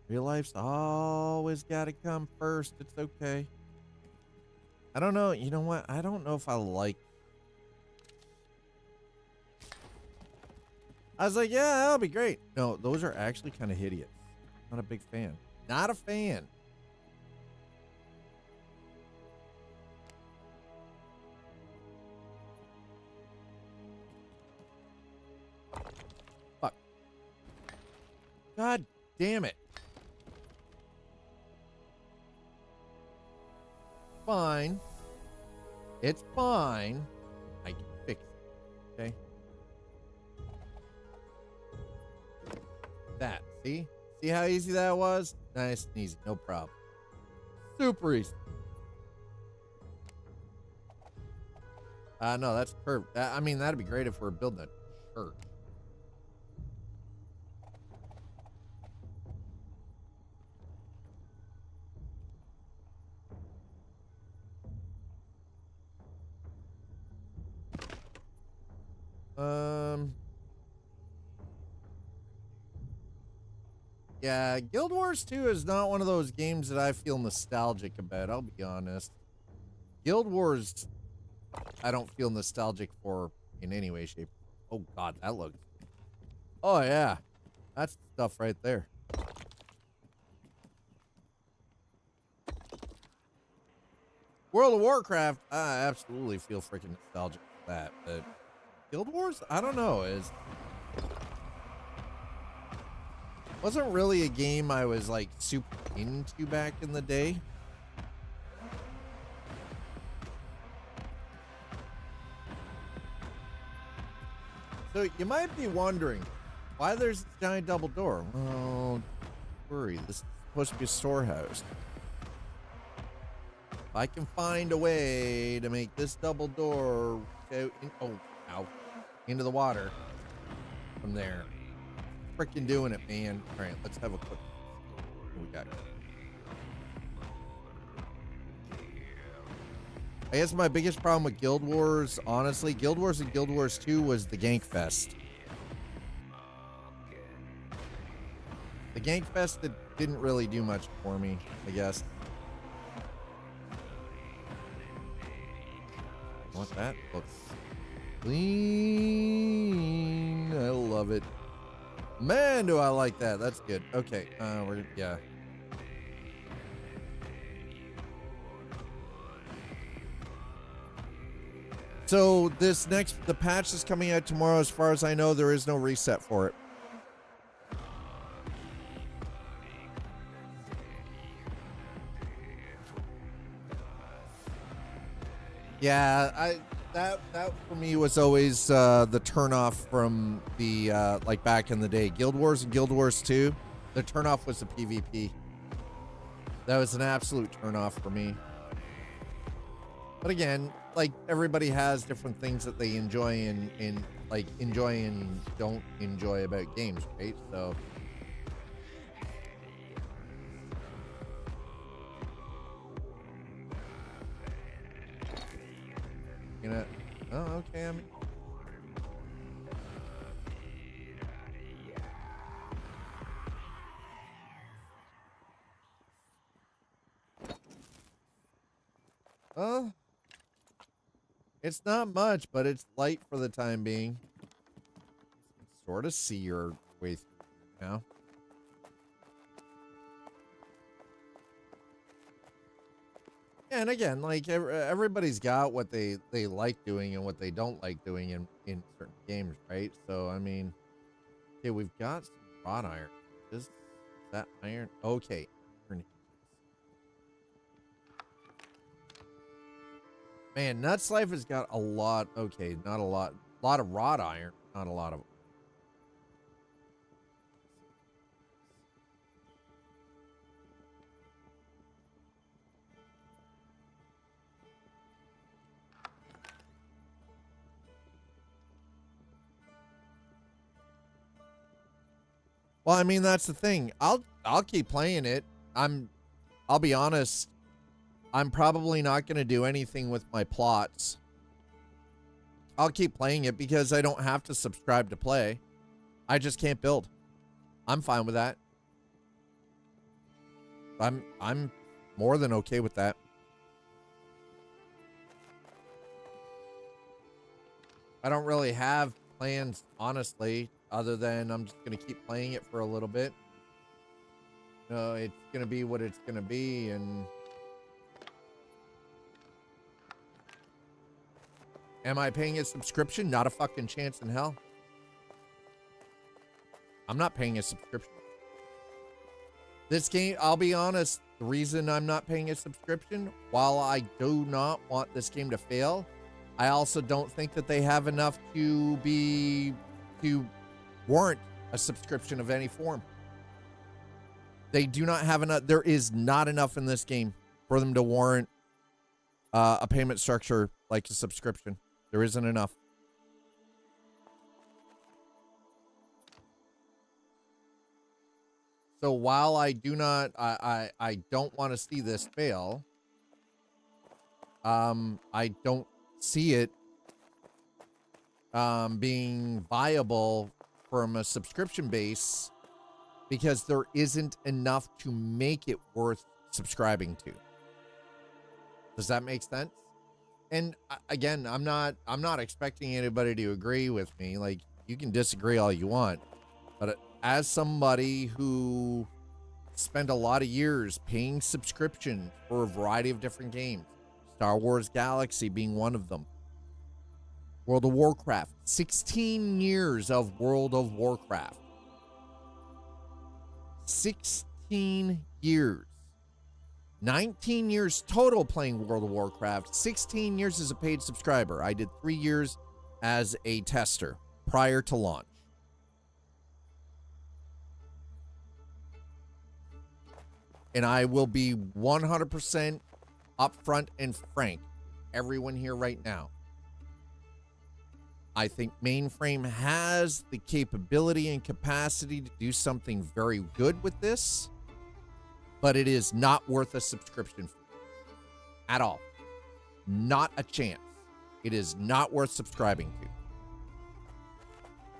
Real life's always got to come first. It's okay. I don't know. You know what? I don't know if I like. I was like, yeah, that'll be great. No, those are actually kind of hideous. Not a big fan. Not a fan. Fuck. God damn it. Fine. It's fine. I can fix it. Okay. That. See? See how easy that was? Nice and easy. No problem. Super easy. No, that's perfect. I mean, that'd be great if we're building a church. Yeah, Guild Wars 2 is not one of those games that I feel nostalgic about, I'll be honest. Guild Wars, I don't feel nostalgic for in any way, shape. Oh, God, that looks... Oh, yeah. That's stuff right there. World of Warcraft, I absolutely feel freaking nostalgic for that, but Guild Wars, I don't know, wasn't really a game I was like super into back in the day. So you might be wondering why there's a giant double door. Well, don't worry, this is supposed to be a storehouse. If I can find a way to make this double door go into the water from there. Freaking doing it, man. All right, let's have a quick. What we got? I guess my biggest problem with Guild Wars, honestly, Guild Wars and Guild Wars 2 was the Gank Fest. The Gank Fest didn't really do much for me, I guess. What that looks clean. I love it. Man, do I like that. That's good. Okay. Yeah. So the patch is coming out tomorrow. As far as I know, there is no reset for it. Yeah, that for me was always the turnoff from the like back in the day. Guild Wars and Guild Wars 2, the turnoff was the PvP. That was an absolute turnoff for me. But again, like everybody has different things that they enjoy and like enjoy and don't enjoy about games, right? So you know, oh okay, I mean, Well, it's not much, but it's light for the time being. Sort of see your way through now. And again, like everybody's got what they like doing and what they don't like doing in certain games, right? So I mean, okay, we've got some wrought iron. Is that iron? Okay. Man, Nuts Life has got a lot. Okay, not a lot. A lot of wrought iron, not a lot of. Well, I mean, that's the thing. I'll keep playing it. I'll be honest. I'm probably not going to do anything with my plots. I'll keep playing it because I don't have to subscribe to play. I just can't build. I'm fine with that. I'm more than okay with that. I don't really have plans, honestly, other than I'm just going to keep playing it for a little bit. It's going to be what it's going to be, and am I paying a subscription? Not a fucking chance in hell. I'm not paying a subscription. This game, I'll be honest, the reason I'm not paying a subscription, while I do not want this game to fail, I also don't think that they have enough to warrant a subscription of any form. They do not have enough. There is not enough in this game for them to warrant a payment structure like a subscription. There isn't enough. So while I do not, I don't want to see this fail. I don't see it being viable from a subscription base because there isn't enough to make it worth subscribing to. Does that make sense? And again, I'm not expecting anybody to agree with me. Like, you can disagree all you want, but as somebody who spent a lot of years paying subscription for a variety of different games, Star Wars Galaxy being one of them, World of Warcraft, 16 years of World of Warcraft, 16 years. 19 years total playing World of Warcraft, 16 years as a paid subscriber. I did 3 years as a tester prior to launch. And I will be 100% upfront and frank, everyone here right now. I think Mainframe has the capability and capacity to do something very good with this, but it is not worth a subscription fee at all. Not a chance. It is not worth subscribing to.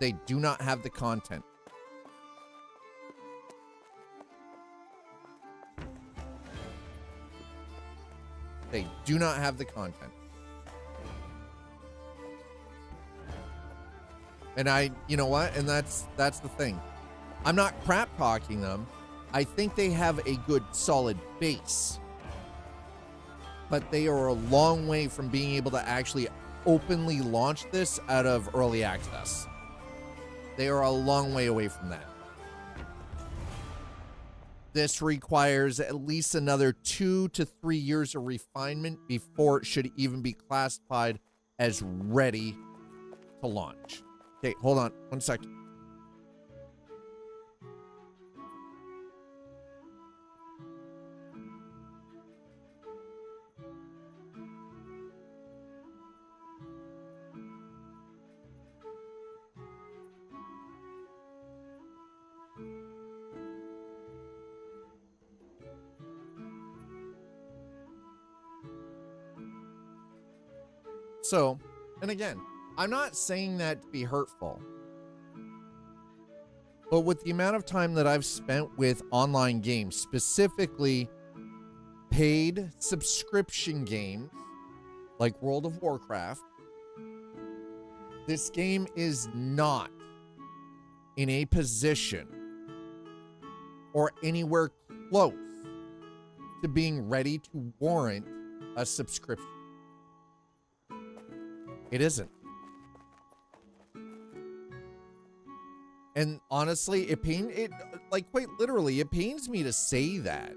They do not have the content. They do not have the content. And you know what? And that's the thing. I'm not crap talking them. I think they have a good solid base, but they are a long way from being able to actually openly launch this out of early access. They are a long way away from that. This requires at least another 2 to 3 years of refinement before it should even be classified as ready to launch. Okay, hold on 1 second. So, and again, I'm not saying that to be hurtful, but with the amount of time that I've spent with online games, specifically paid subscription games, like World of Warcraft, this game is not in a position or anywhere close to being ready to warrant a subscription. It isn't. And honestly, quite literally, it pains me to say that.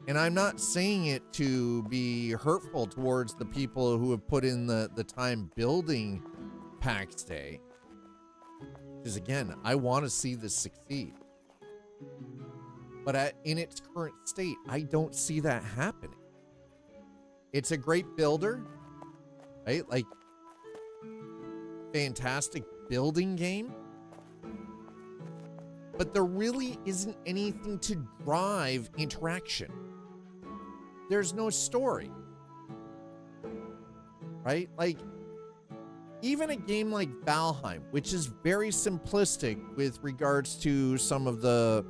And I'm not saying it to be hurtful towards the people who have put in the time building Pax Dei. Because again, I want to see this succeed. But in its current state, I don't see that happening. It's a great builder, right? Like, fantastic building game. But there really isn't anything to drive interaction. There's no story. Right? Like, even a game like Valheim, which is very simplistic with regards to some of the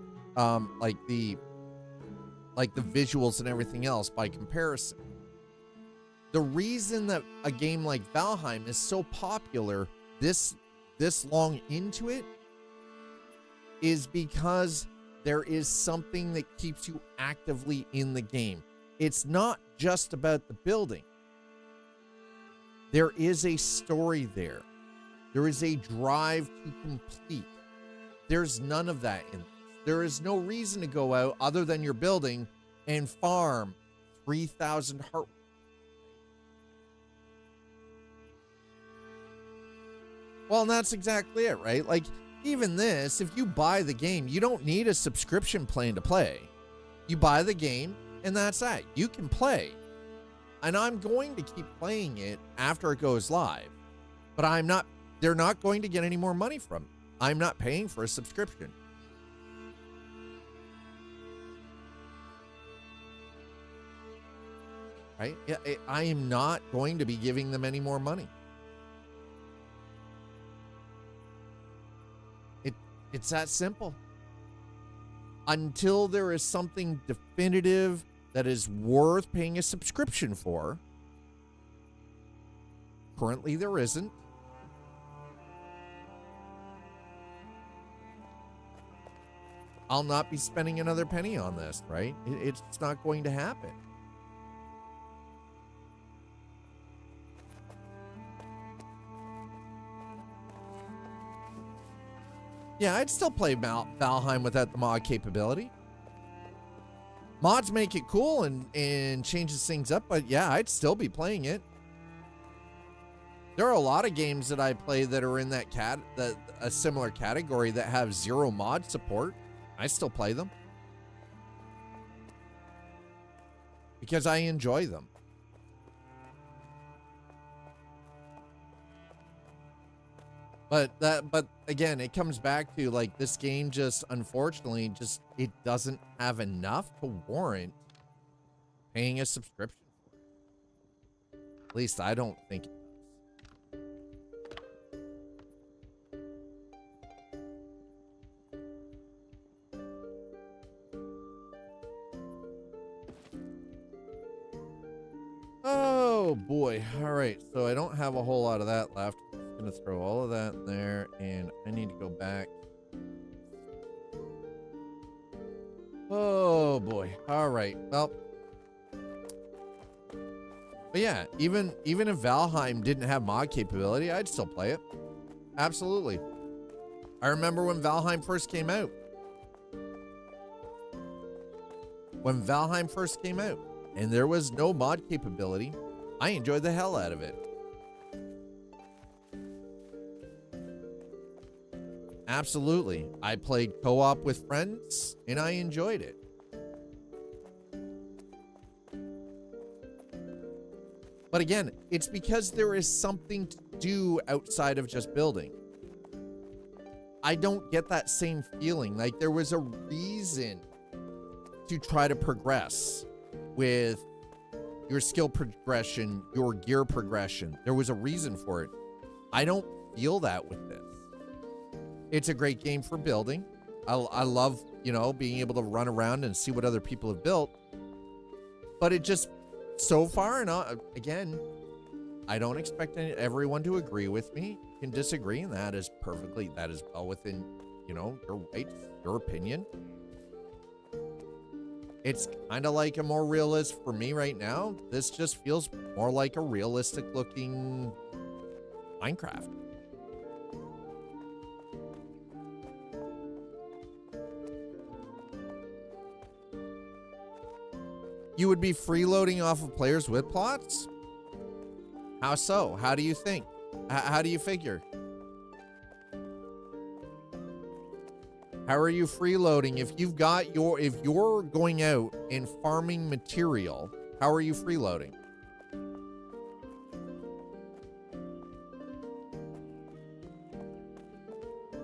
like the visuals and everything else by comparison. The reason that a game like Valheim is so popular this long into it is because there is something that keeps you actively in the game. It's not just about the building. There is a story there. There is a drive to complete. There's none of that in this. There is no reason to go out other than your building and farm 3,000 heart. Well, and that's exactly it, right? Like, even this, if you buy the game, you don't need a subscription plan to play. You buy the game, and that's that. You can play. And I'm going to keep playing it after it goes live. But they're not going to get any more money from it. I'm not paying for a subscription. Right? I am not going to be giving them any more money. It's that simple. Until there is something definitive that is worth paying a subscription for. Currently, there isn't. I'll not be spending another penny on this, right? It's not going to happen. Yeah, I'd still play Valheim without the mod capability. Mods make it cool and changes things up, but yeah, I'd still be playing it. There are a lot of games that I play that are in that a similar category that have zero mod support. I still play them because I enjoy them. But again, it comes back to like this game just unfortunately it doesn't have enough to warrant paying a subscription for it. At least I don't think it does. Oh boy. All right. So I don't have a whole lot of that left. I'm gonna throw all of that in there, and I need to go back. Oh boy. All right. Well, but yeah, even if Valheim didn't have mod capability, I'd still play it. Absolutely. I remember when Valheim first came out. When Valheim first came out, and there was no mod capability, I enjoyed the hell out of it. Absolutely. I played co-op with friends and I enjoyed it. But again, it's because there is something to do outside of just building. I don't get that same feeling. Like there was a reason to try to progress with your skill progression, your gear progression. There was a reason for it. I don't feel that with this. It's a great game for building. I love, being able to run around and see what other people have built. But it just, so far, and again, I don't expect everyone to agree with me. You can disagree, and that is well within, your rights, your opinion. It's kind of like a more realist for me right now. This just feels more like a realistic looking Minecraft. You would be freeloading off of players with plots? How so? How do you think? How do you figure? How are you freeloading? If you're going out and farming material, how are you freeloading?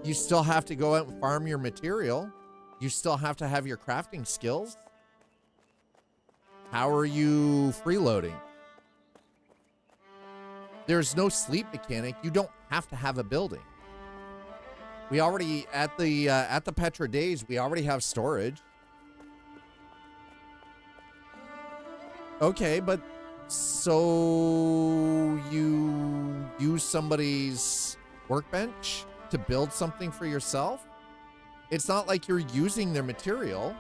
You still have to go out and farm your material. You still have to have your crafting skills. How are you freeloading? There's no sleep mechanic. You don't have to have a building. We already, at the Petra Days, we already have storage. Okay, but so you use somebody's workbench to build something for yourself? It's not like you're using their material.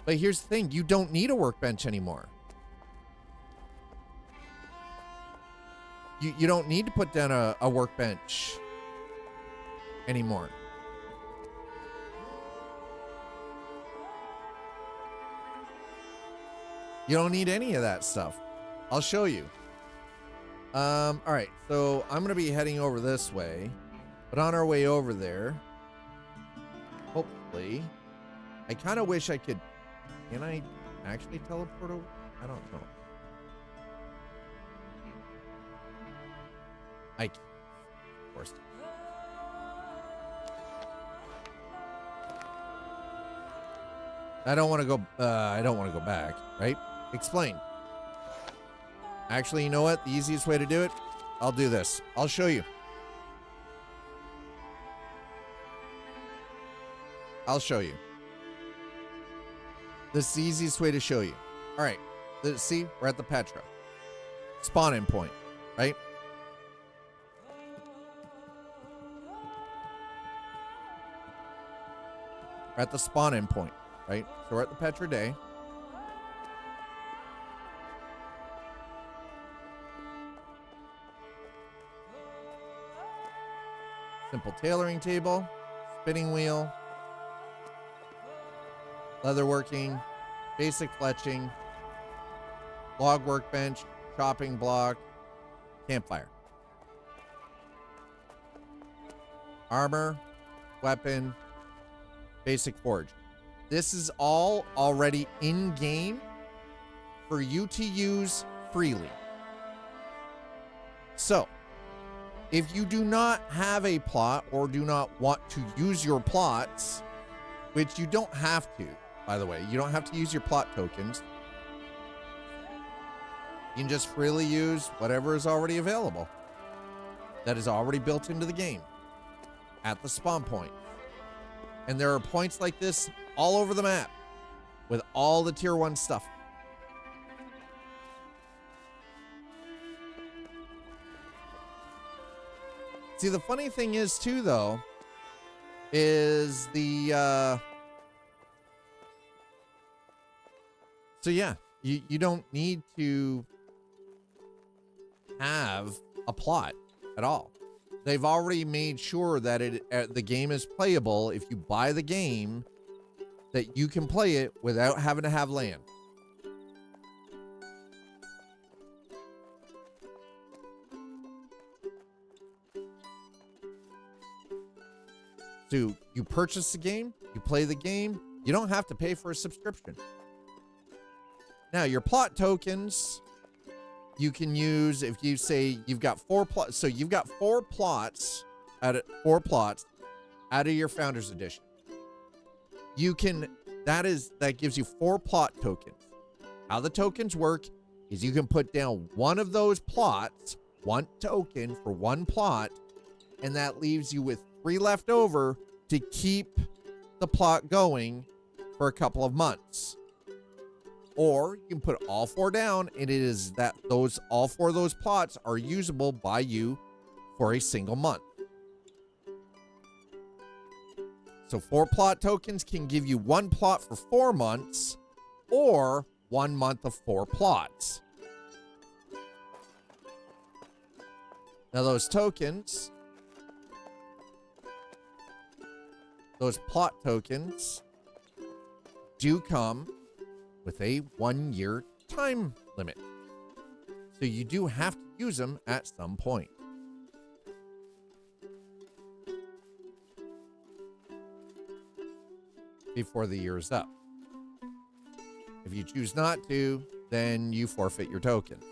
But here's the thing, you don't need a workbench anymore. You don't need to put down a workbench anymore. You don't need any of that stuff. I'll show you. All right, so I'm gonna be heading over this way, but on our way over there, hopefully, I kind of wish I could. Can I actually teleport over? I don't know. I can. Of course. I don't want to go. I don't want to go back. Right? Explain. Actually, you know what? The easiest way to do it, I'll do this. I'll show you. I'll show you. This is the easiest way to show you. All right. See, we're at the Petra. Spawn-in point, right? We're at the spawn-in point, right? So we're at the Petra Day. Simple tailoring table, spinning wheel, leatherworking, basic fletching, log workbench, chopping block, campfire. Armor, weapon, basic forge. This is all already in game for you to use freely. So, if you do not have a plot or do not want to use your plots, which you don't have to, by the way, you don't have to use your plot tokens. You can just freely use whatever is already available that is already built into the game at the spawn point. And there are points like this all over the map with all the tier 1 stuff. See, the funny thing is too, though, is the so yeah, you don't need to have a plot at all. They've already made sure that the game is playable if you buy the game, that you can play it without having to have land. So you purchase the game, you play the game, you don't have to pay for a subscription. Now, your plot tokens, you can use if you say you've got 4 plots. So you've got 4 plots out of your Founders Edition. You can, that gives you 4 plot tokens. How the tokens work is you can put down one of those plots, 1 token for 1 plot, and that leaves you with 3 left over to keep the plot going for a couple of months. Or you can put all 4 down, and it is that all 4 of those plots are usable by you for a single month. So 4 plot tokens can give you 1 plot for 4 months or 1 month of 4 plots. Now those tokens, those plot tokens do come with a 1-year time limit. So you do have to use them at some point. Before the year is up. If you choose not to, then you forfeit your tokens.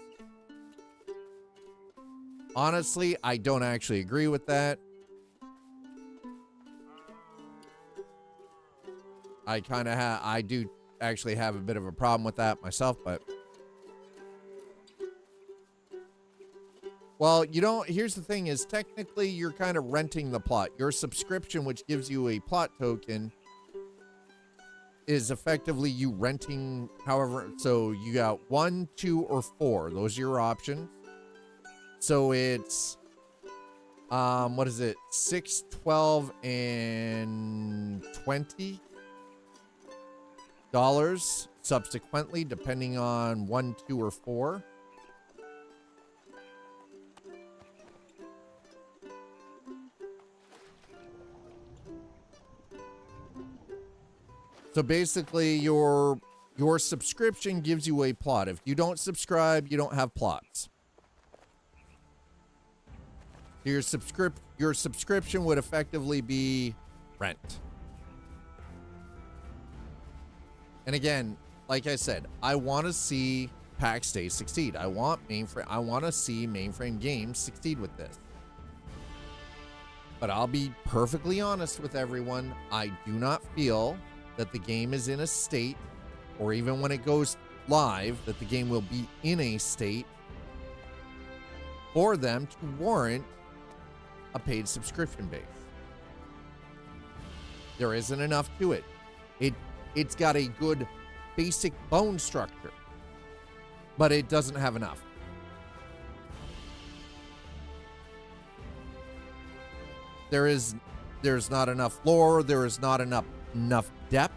Honestly, I don't actually agree with that. I do actually have a bit of a problem with that myself, but well, here's the thing is technically you're kind of renting the plot. Your subscription, which gives you a plot token, is effectively you renting, however, so you got 1, 2, or 4. Those are your options. So it's, what is it? 6, 12, and $20 subsequently, depending on 1, 2, or 4. So basically, your subscription gives you a plot. If you don't subscribe, you don't have plots. Your subscription would effectively be rent. And again, like I said, I want to see Pax Dei succeed. I want to see mainframe games succeed with this. But I'll be perfectly honest with everyone. I do not feel that the game is in a state, or even when it goes live, that the game will be in a state for them to warrant a paid subscription base. There isn't enough to it. It's got a good basic bone structure, but it doesn't have enough. There's not enough lore. There is not enough depth,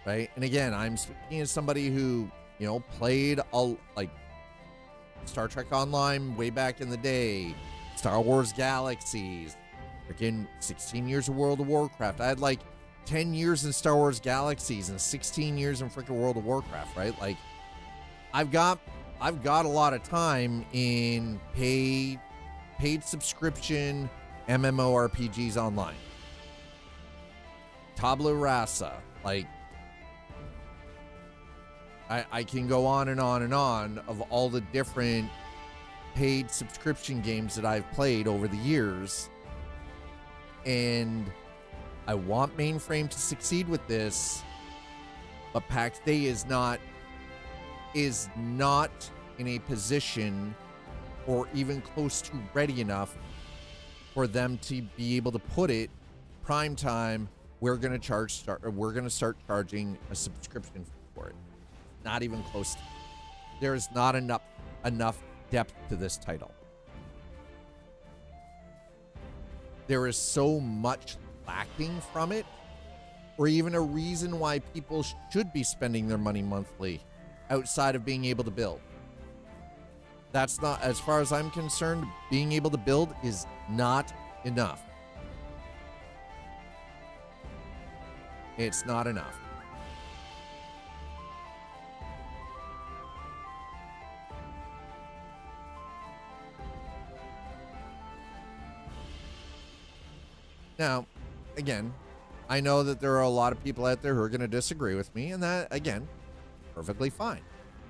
right? And again, I'm speaking as somebody who, played like Star Trek Online way back in the day, Star Wars Galaxies, freaking 16 years of World of Warcraft. I had like 10 years in Star Wars Galaxies and 16 years in freaking World of Warcraft, right? Like, I've got a lot of time in paid subscription MMORPGs online. Tabula Rasa, like, I can go on and on and on of all the different paid subscription games that I've played over the years. And I want mainframe to succeed with this, but Pax Dei is not in a position or even close to ready enough for them to be able to put it prime time. We're going to start charging a subscription for it. Not even close. There is not enough depth to this title. There is so much lacking from it, or even a reason why people should be spending their money monthly outside of being able to build. That's not, as far as I'm concerned, being able to build is not enough. It's not enough. Now, again, I know that there are a lot of people out there who are going to disagree with me, and that, again, perfectly fine.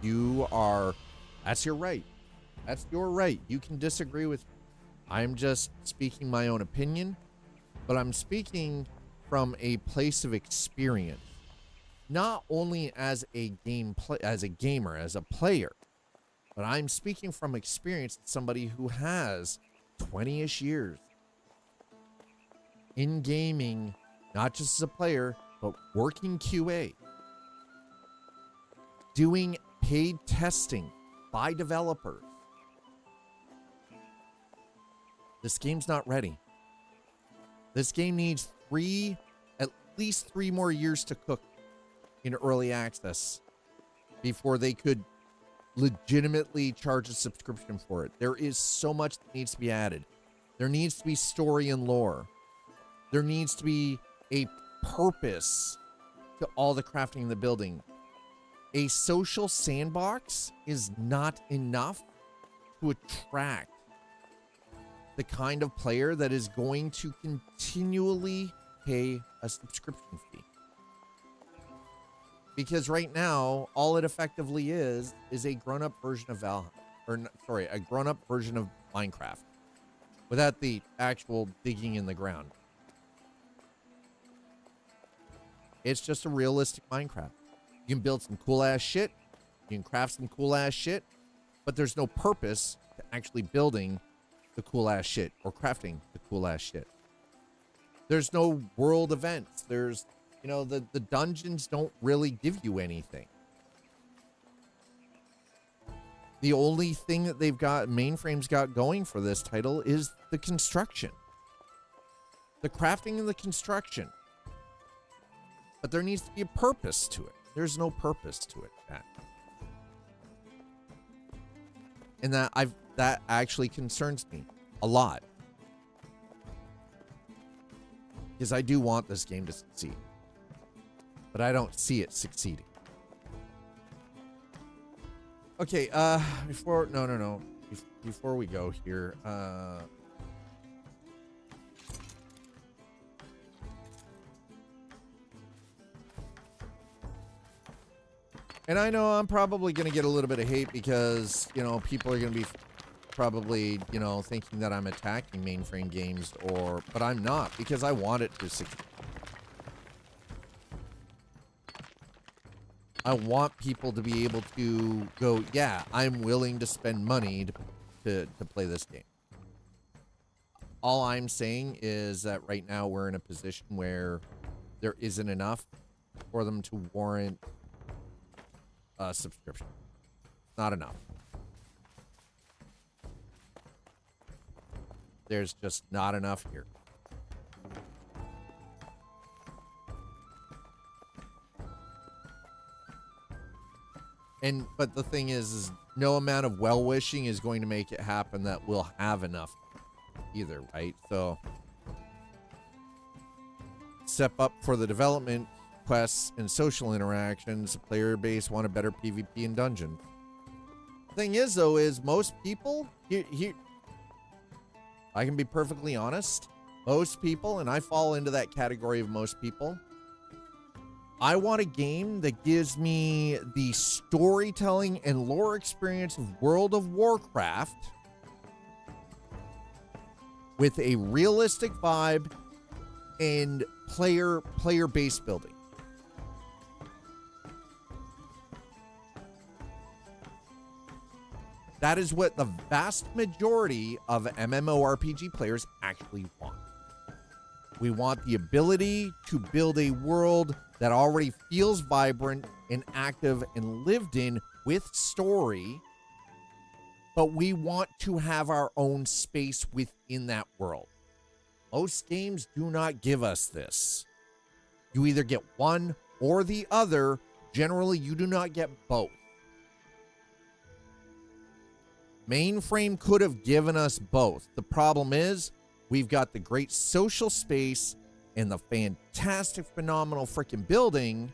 That's your right. That's your right. You can disagree with me. I'm just speaking my own opinion, but I'm speaking from a place of experience, not only as a gamer, as a player, but I'm speaking from experience as somebody who has 20-ish years in gaming, not just as a player, but working QA. doing paid testing by developers. This game's not ready. This game needs at least 3 more years to cook in early access before they could legitimately charge a subscription for it. There is so much that needs to be added. There needs to be story and lore. There needs to be a purpose to all the crafting in the building. A social sandbox is not enough to attract the kind of player that is going to continually pay a subscription fee. Because right now, all it effectively is a grown-up version of a grown-up version of Minecraft without the actual digging in the ground. It's just a realistic Minecraft. You can build some cool-ass shit, you can craft some cool-ass shit, but there's no purpose to actually building the cool-ass shit or crafting the cool-ass shit. There's no world events. There's, the dungeons don't really give you anything. The only thing that Mainframe's got going for this title is the construction. The crafting and the construction. But there needs to be a purpose to it. There's no purpose to it, Jack. And that actually concerns me a lot. Because I do want this game to succeed. But I don't see it succeeding. Okay, before we go here, and I know I'm probably going to get a little bit of hate because, people are going to be probably, thinking that I'm attacking Mainframe games but I'm not, because I want it to succeed. I want people to be able to go, yeah, I'm willing to spend money to play this game. All I'm saying is that right now we're in a position where there isn't enough for them to warrant a subscription. Not enough. There's just not enough here. But the thing is no amount of well-wishing is going to make it happen that we'll have enough either, right? So step up for the development, quests, and social interactions. The player base want a better PvP and dungeon. Thing is, though, is most people here I can be perfectly honest. Most people, and I fall into that category of most people, I want a game that gives me the storytelling and lore experience of World of Warcraft with a realistic vibe and player base building. That is what the vast majority of MMORPG players actually want. We want the ability to build a world that already feels vibrant and active and lived in with story, but we want to have our own space within that world. Most games do not give us this. You either get one or the other. Generally, you do not get both. Mainframe could have given us both. The problem is, we've got the great social space and the fantastic, phenomenal freaking building.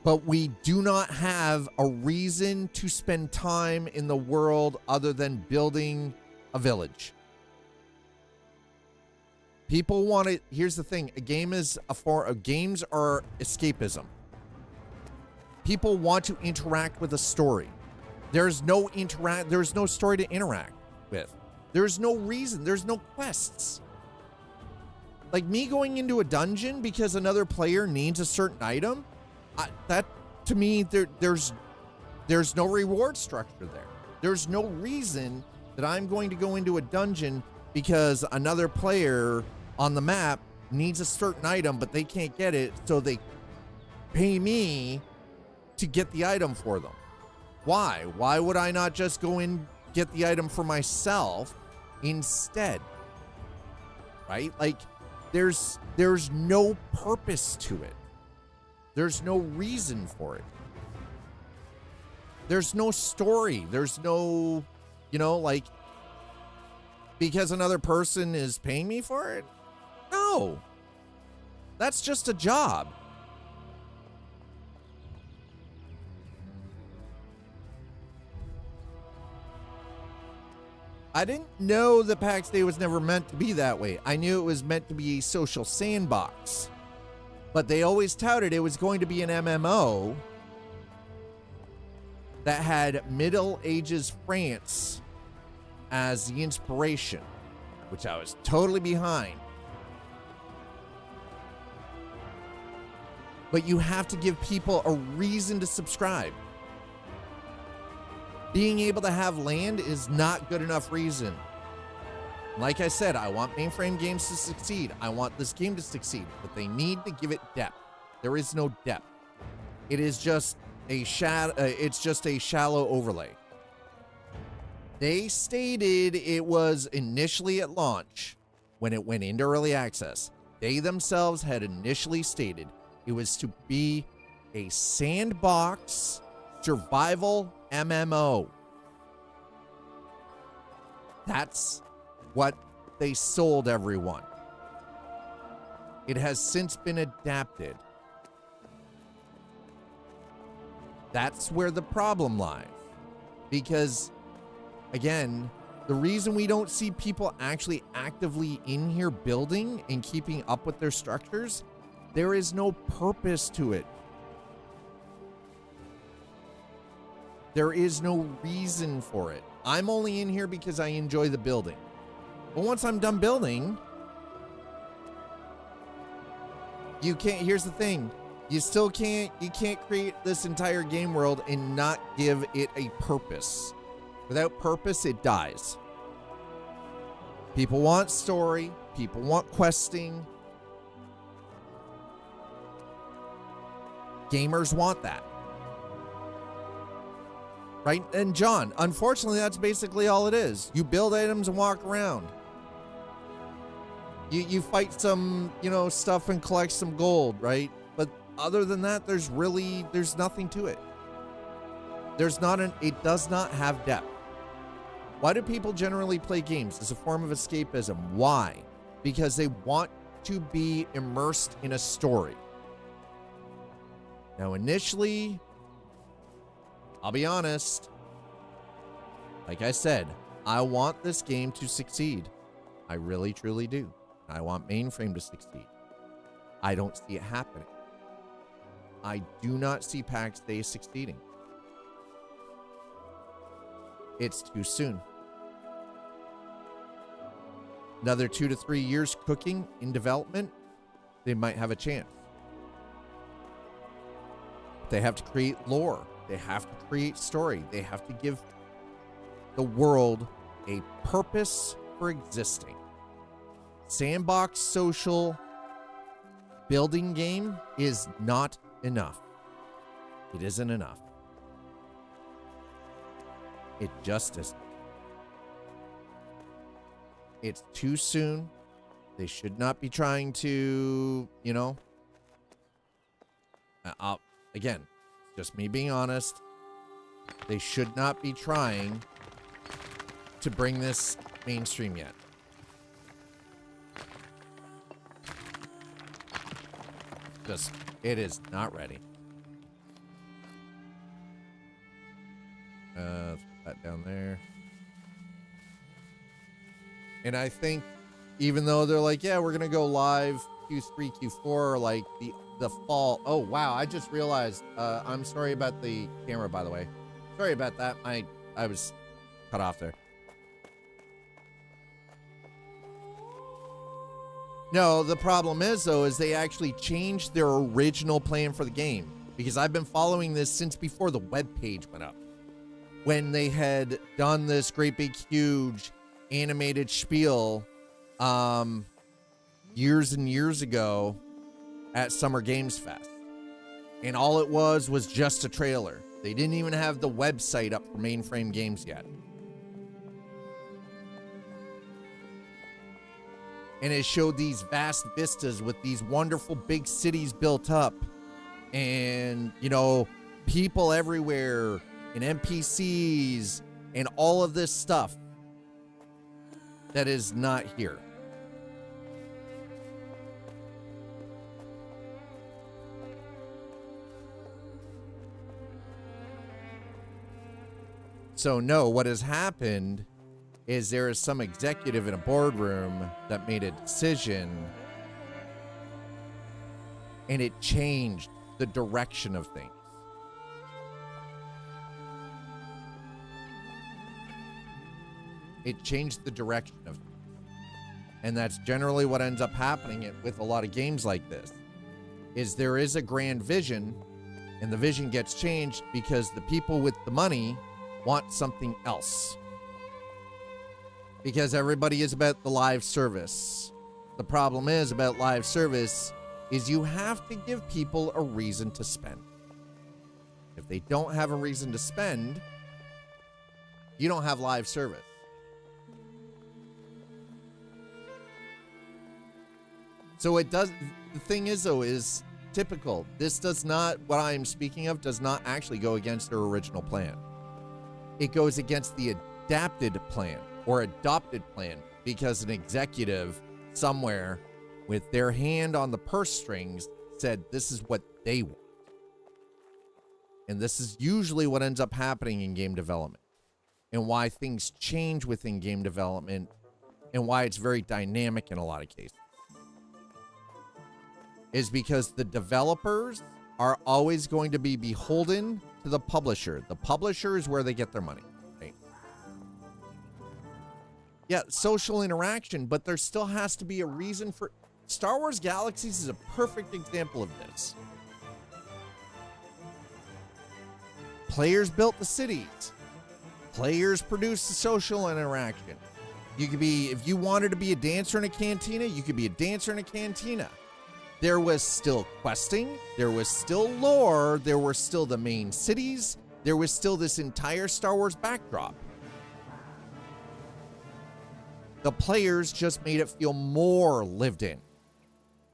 But we do not have a reason to spend time in the world other than building a village. People want it. Here's the thing. Games are escapism. People want to interact with a story. There's no story to interact with. There's no reason. There's no quests. Like me going into a dungeon because another player needs a certain item, that to me, there's no reward structure there. There's no reason that I'm going to go into a dungeon because another player on the map needs a certain item, but they can't get it, so they pay me to get the item for them. Why? Why would I not just go and get the item for myself instead? Right? Like, there's no purpose to it. There's no reason for it. There's no story. There's no, like, because another person is paying me for it? No. That's just a job. I didn't know that Pax Day was never meant to be that way. I knew it was meant to be a social sandbox. But they always touted it was going to be an MMO that had Middle Ages France as the inspiration, which I was totally behind. But you have to give people a reason to subscribe. Being able to have land is not good enough reason. Like I said, I want mainframe games to succeed. I want this game to succeed, but they need to give it depth. There is no depth. It is just a shallow overlay. They stated it was initially at launch, when it went into early access, they themselves had initially stated it was to be a sandbox survival MMO. That's what they sold everyone. It has since been adapted. That's where the problem lies. Because, again, the reason we don't see people actually actively in here building and keeping up with their structures, there is no purpose to it. There is no reason for it. I'm only in here because I enjoy the building. But once I'm done building, you can't, here's the thing. You can't create this entire game world and not give it a purpose. Without purpose, it dies. People want story. People want questing. Gamers want that. Right? And John, unfortunately, that's basically all it is. You build items and walk around. You fight some, stuff and collect some gold, right? But other than that, there's nothing to it. It does not have depth. Why do people generally play games? As a form of escapism. Why? Because they want to be immersed in a story. Now, initially, I'll be honest. Like I said, I want this game to succeed. I really, truly do. I want mainframe to succeed. I don't see it happening. I do not see Pax Dei succeeding. It's too soon. Another 2 to 3 years cooking in development, they might have a chance. They have to create lore. They have to create story. They have to give the world a purpose for existing. Sandbox social building game is not enough. It isn't enough. It just isn't. It's too soon. They should not be trying to, again, just me being honest. They should not be trying to bring this mainstream yet. It is not ready. Let's put that down there. And I think even though they're like, yeah, we're going to go live Q3, Q4, like the fall. Oh, wow. I just realized, I'm sorry about the camera, by the way. Sorry about that. I was cut off there. No, the problem is, though, is they actually changed their original plan for the game. Because I've been following this since before the webpage went up. When they had done this great big huge animated spiel years and years ago at Summer Games Fest. And all it was just a trailer. They didn't even have the website up for Mainframe Games yet. And it showed these vast vistas with these wonderful big cities built up. And, you know, people everywhere and NPCs and all of this stuff that is not here. So no, what has happened is there is some executive in a boardroom that made a decision and it changed the direction of things. It changed the direction of things. And that's generally what ends up happening with a lot of games like this, is there is a grand vision and the vision gets changed because the people with the money want something else. Because everybody is about the live service. The problem is about live service is you have to give people a reason to spend. If they don't have a reason to spend, you don't have live service. So it does, the thing is though, is typical. This does not, what I'm speaking of does not actually go against their original plan. It goes against the adapted plan or adopted plan because an executive somewhere with their hand on the purse strings said this is what they want. And this is usually what ends up happening in game development and why things change within game development and why it's very dynamic in a lot of cases. Is because the developers are always going to be beholden to the publisher. The publisher is where they get their money, right? Yeah, social interaction, but there still has to be a reason for... Star Wars Galaxies is a perfect example of this. Players built the cities. Players produced the social interaction. You could be, if you wanted to be a dancer in a cantina, you could be a dancer in a cantina. There was still questing, there was still lore, there were still the main cities, there was still this entire Star Wars backdrop. The players just made it feel more lived in.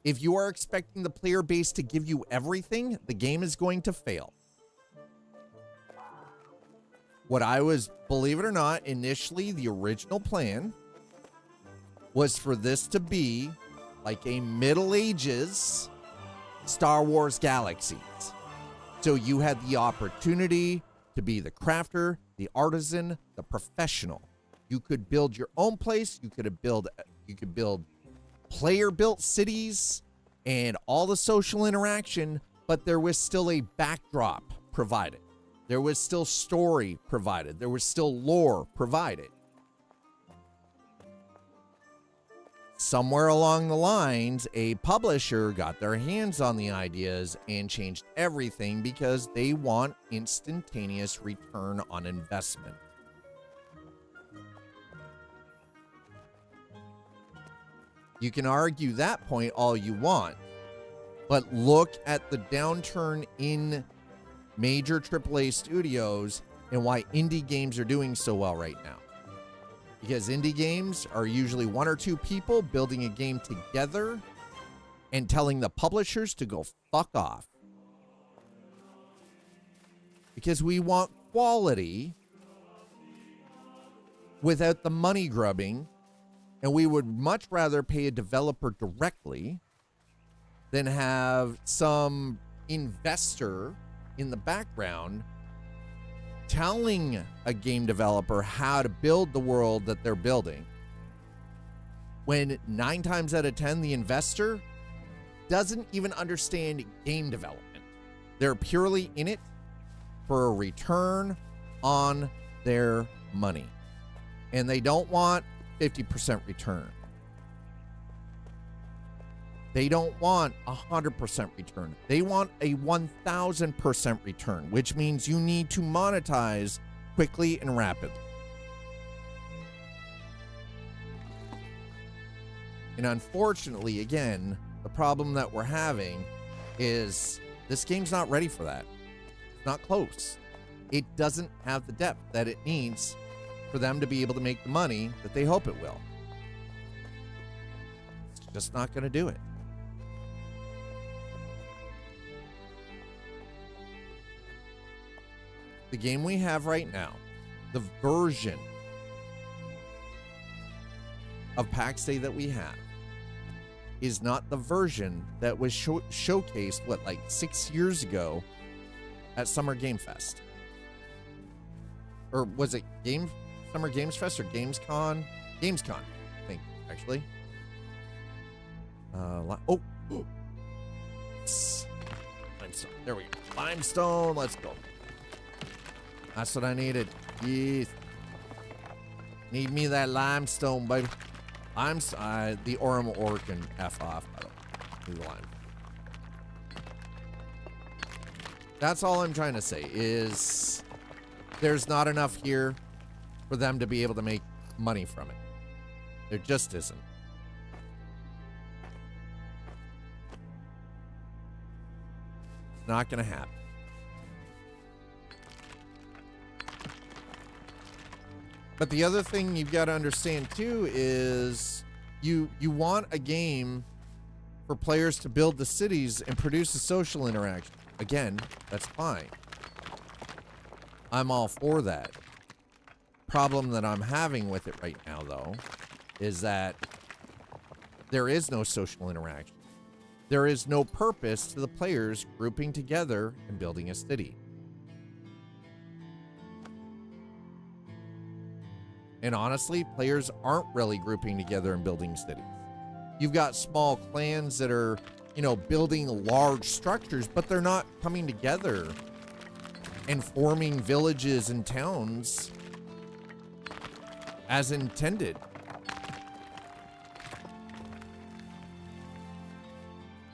If you are expecting the player base to give you everything, the game is going to fail. What I was, believe it or not, initially the original plan was for this to be like a Middle Ages Star Wars Galaxies. So you had the opportunity to be the crafter, the artisan, the professional. You could build your own place. You could build player-built cities and all the social interaction, but there was still a backdrop provided. There was still story provided. There was still lore provided. Somewhere along the lines, a publisher got their hands on the ideas and changed everything because they want instantaneous return on investment. You can argue that point all you want, but look at the downturn in major AAA studios and why indie games are doing so well right now. Because indie games are usually one or two people building a game together and telling the publishers to go fuck off. Because we want quality without the money grubbing, and we would much rather pay a developer directly than have some investor in the background telling a game developer how to build the world that they're building, when 9 times out of 10 the investor doesn't even understand game development. They're purely in it for a return on their money, and they don't want 50% return. They don't want 100% return. They want a 1,000% return, which means you need to monetize quickly and rapidly. And unfortunately, again, the problem that we're having is this game's not ready for that. It's not close. It doesn't have the depth that it needs for them to be able to make the money that they hope it will. It's just not going to do it. The game we have right now, the version of Pax Day that we have, is not the version that was showcased, what, like 6 years ago at Summer Game Fest? Or was it Summer Games Fest or Gamescom? Gamescom, I think, actually. Limestone. There we go. Limestone, let's go. That's what I needed. Yes. Need me that limestone, baby. The Orem ore can F off. I don't need the lime. That's all I'm trying to say is there's not enough here for them to be able to make money from it. There just isn't. It's not going to happen. But the other thing you've got to understand too is you want a game for players to build the cities and produce a social interaction. Again, that's fine. I'm all for that. Problem that I'm having with it right now though is that there is no social interaction. There is no purpose to the players grouping together and building a city. And honestly, players aren't really grouping together and building cities. You've got small clans that are, building large structures, but they're not coming together and forming villages and towns as intended.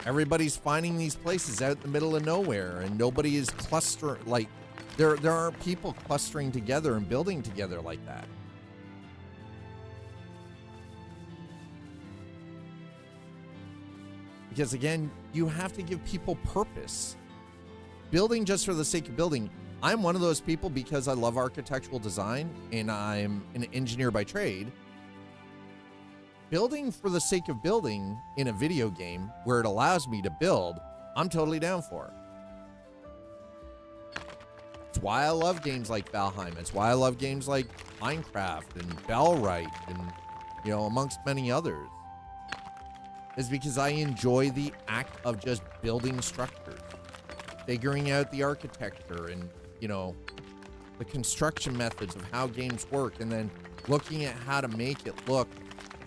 Everybody's finding these places out in the middle of nowhere, and nobody is clustering. Like, there aren't people clustering together and building together like that. Because again, you have to give people purpose. Building just for the sake of building. I'm one of those people because I love architectural design and I'm an engineer by trade. Building for the sake of building in a video game where it allows me to build, I'm totally down for. It's why I love games like Valheim. It's why I love games like Minecraft and Bellwright and, amongst many others. Is because I enjoy the act of just building structures, figuring out the architecture and, the construction methods of how games work, and then looking at how to make it look,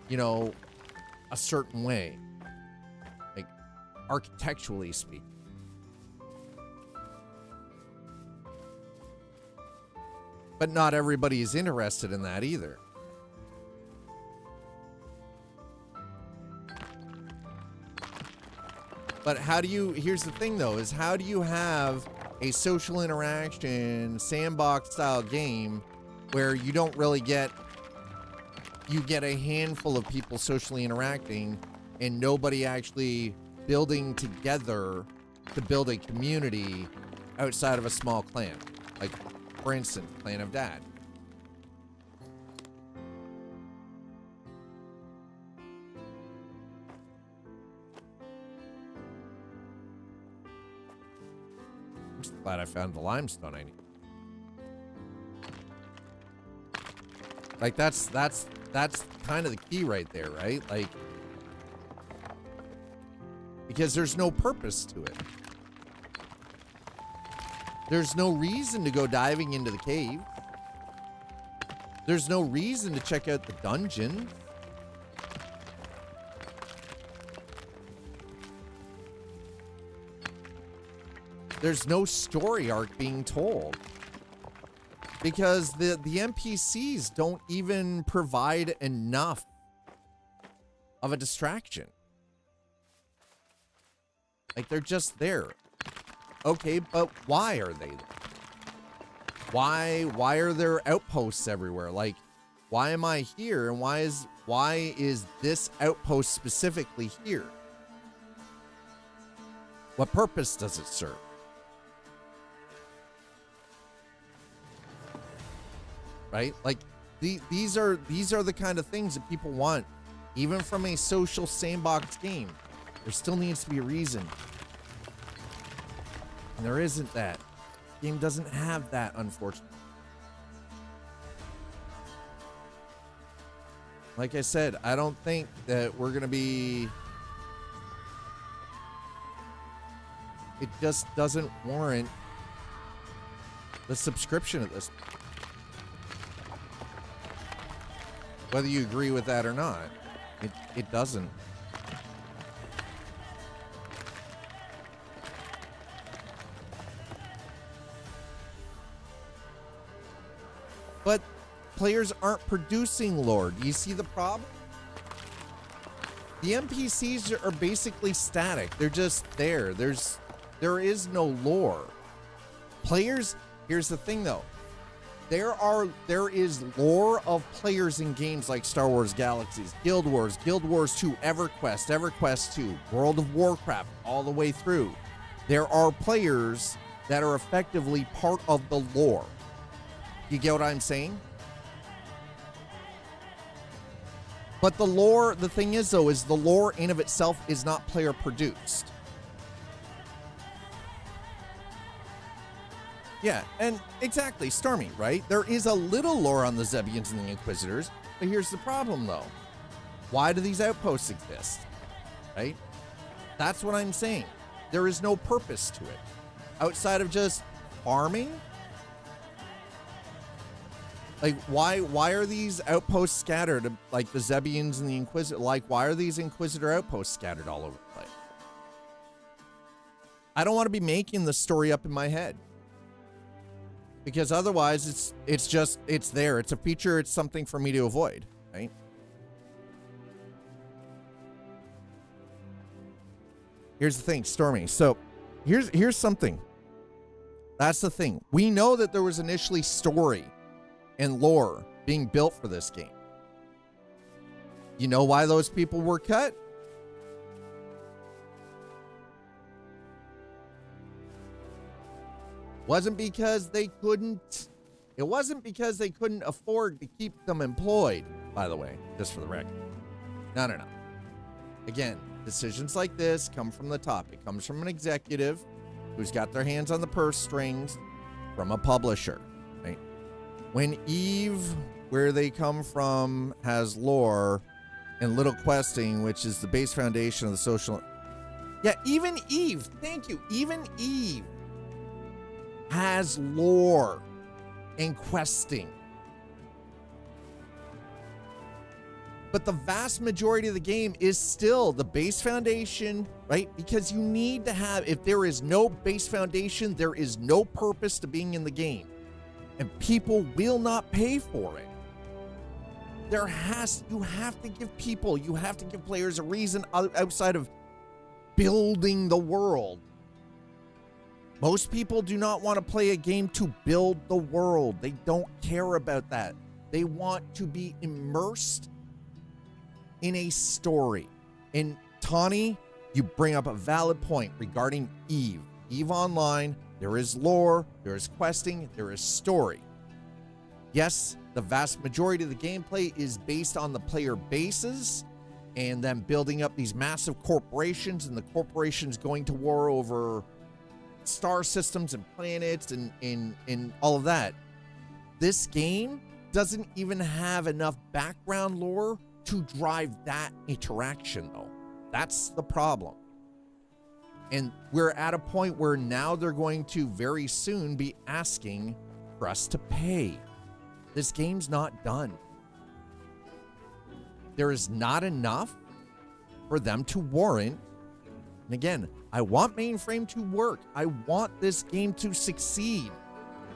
a certain way, like architecturally speaking. But not everybody is interested in that either. But here's the thing though, is how do you have a social interaction sandbox style game where you don't really you get a handful of people socially interacting and nobody actually building together to build a community outside of a small clan? Like, for instance, Clan of Dad. I'm just glad I found the limestone I need. Like, that's kind of the key right there, right? Like, because there's no purpose to it. There's no reason to go diving into the cave. There's no reason to check out the dungeon. There's no story arc being told. Because the NPCs don't even provide enough of a distraction. Like, they're just there. Okay, but why are they there? Why are there outposts everywhere? Like, why am I here and why is Why is this outpost specifically here? What purpose does it serve? Right? Like these are the kind of things that people want, even from a social sandbox game. There still needs to be a reason. And there isn't that. The game doesn't have that, unfortunately. Like I said, I don't think that we're going to be... It just doesn't warrant the subscription at this point. Whether you agree with that or not, it doesn't. But players aren't producing lore. Do you see the problem? The NPCs are basically static. They're just there. There is no lore. Players, here's the thing though. There is lore of players in games like Star Wars Galaxies, Guild Wars 2, EverQuest 2, World of Warcraft, all the way through. There are players that are effectively part of the lore. You get what I'm saying? But the lore, the thing is though, is the lore in of itself is not player produced. Yeah, and exactly, Stormy, right? There is a little lore on the Zebians and the Inquisitors, but here's the problem though. Why do these outposts exist? Right? That's what I'm saying. There is no purpose to it. Outside of just farming? Like, why are these outposts scattered? Like the Zebians and the Inquisitor, like, why are these Inquisitor outposts scattered all over the place? I don't want to be making the story up in my head. Because otherwise it's there. It's a feature, it's something for me to avoid, right? Here's the thing, Stormy. So here's something. That's the thing. We know that there was initially story and lore being built for this game. You know why those people were cut? Wasn't because they couldn't. It wasn't because they couldn't afford to keep them employed, by the way, just for the record. No. Again, decisions like this come from the top. It comes from an executive who's got their hands on the purse strings from a publisher, right? When Eve, where they come from, has lore, and Little Questing, which is the base foundation of the social... Yeah, even Eve, thank you, even Eve has lore and questing. But the vast majority of the game is still the base foundation, right? Because you need to have, if there is no base foundation, there is no purpose to being in the game. And people will not pay for it. You have to give players a reason outside of building the world. Most people do not want to play a game to build the world. They don't care about that. They want to be immersed in a story. And Tawny, you bring up a valid point regarding Eve. Eve Online, there is lore, there is questing, there is story. Yes, the vast majority of the gameplay is based on the player bases and them building up these massive corporations, and the corporations going to war over star systems and planets and all of that. This game doesn't even have enough background lore to drive that interaction, though. That's the problem. And we're at a point where now they're going to very soon be asking for us to pay. This game's not done. There is not enough for them to warrant. And again, I want mainframe to work. I want this game to succeed,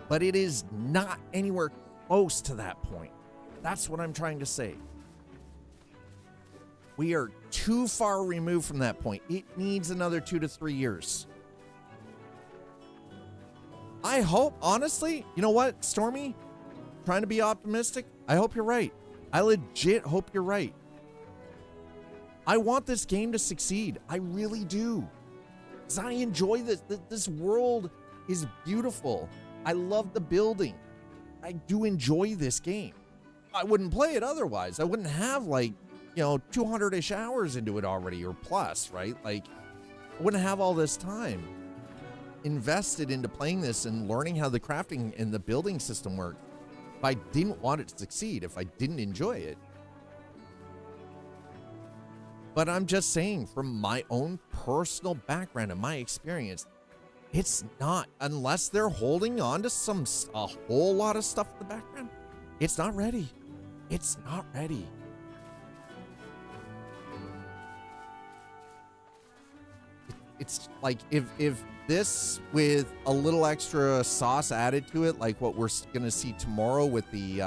but it is not anywhere close to that point. That's what I'm trying to say. We are too far removed from that point. It needs another 2 to 3 years. I hope, honestly, you know what, Stormy? Trying to be optimistic. I hope you're right. I legit hope you're right. I want this game to succeed. I really do. Because I enjoy this. This world is beautiful. I love the building. I do enjoy this game. I wouldn't play it otherwise. I wouldn't have, like, 200-ish hours into it already or plus, right? Like, I wouldn't have all this time invested into playing this and learning how the crafting and the building system works if I didn't want it to succeed, if I didn't enjoy it. But I'm just saying, from my own personal background and my experience, it's not, unless they're holding on to a whole lot of stuff in the background, it's not ready. It's not ready. It's like, if this with a little extra sauce added to it, like what we're gonna see tomorrow with the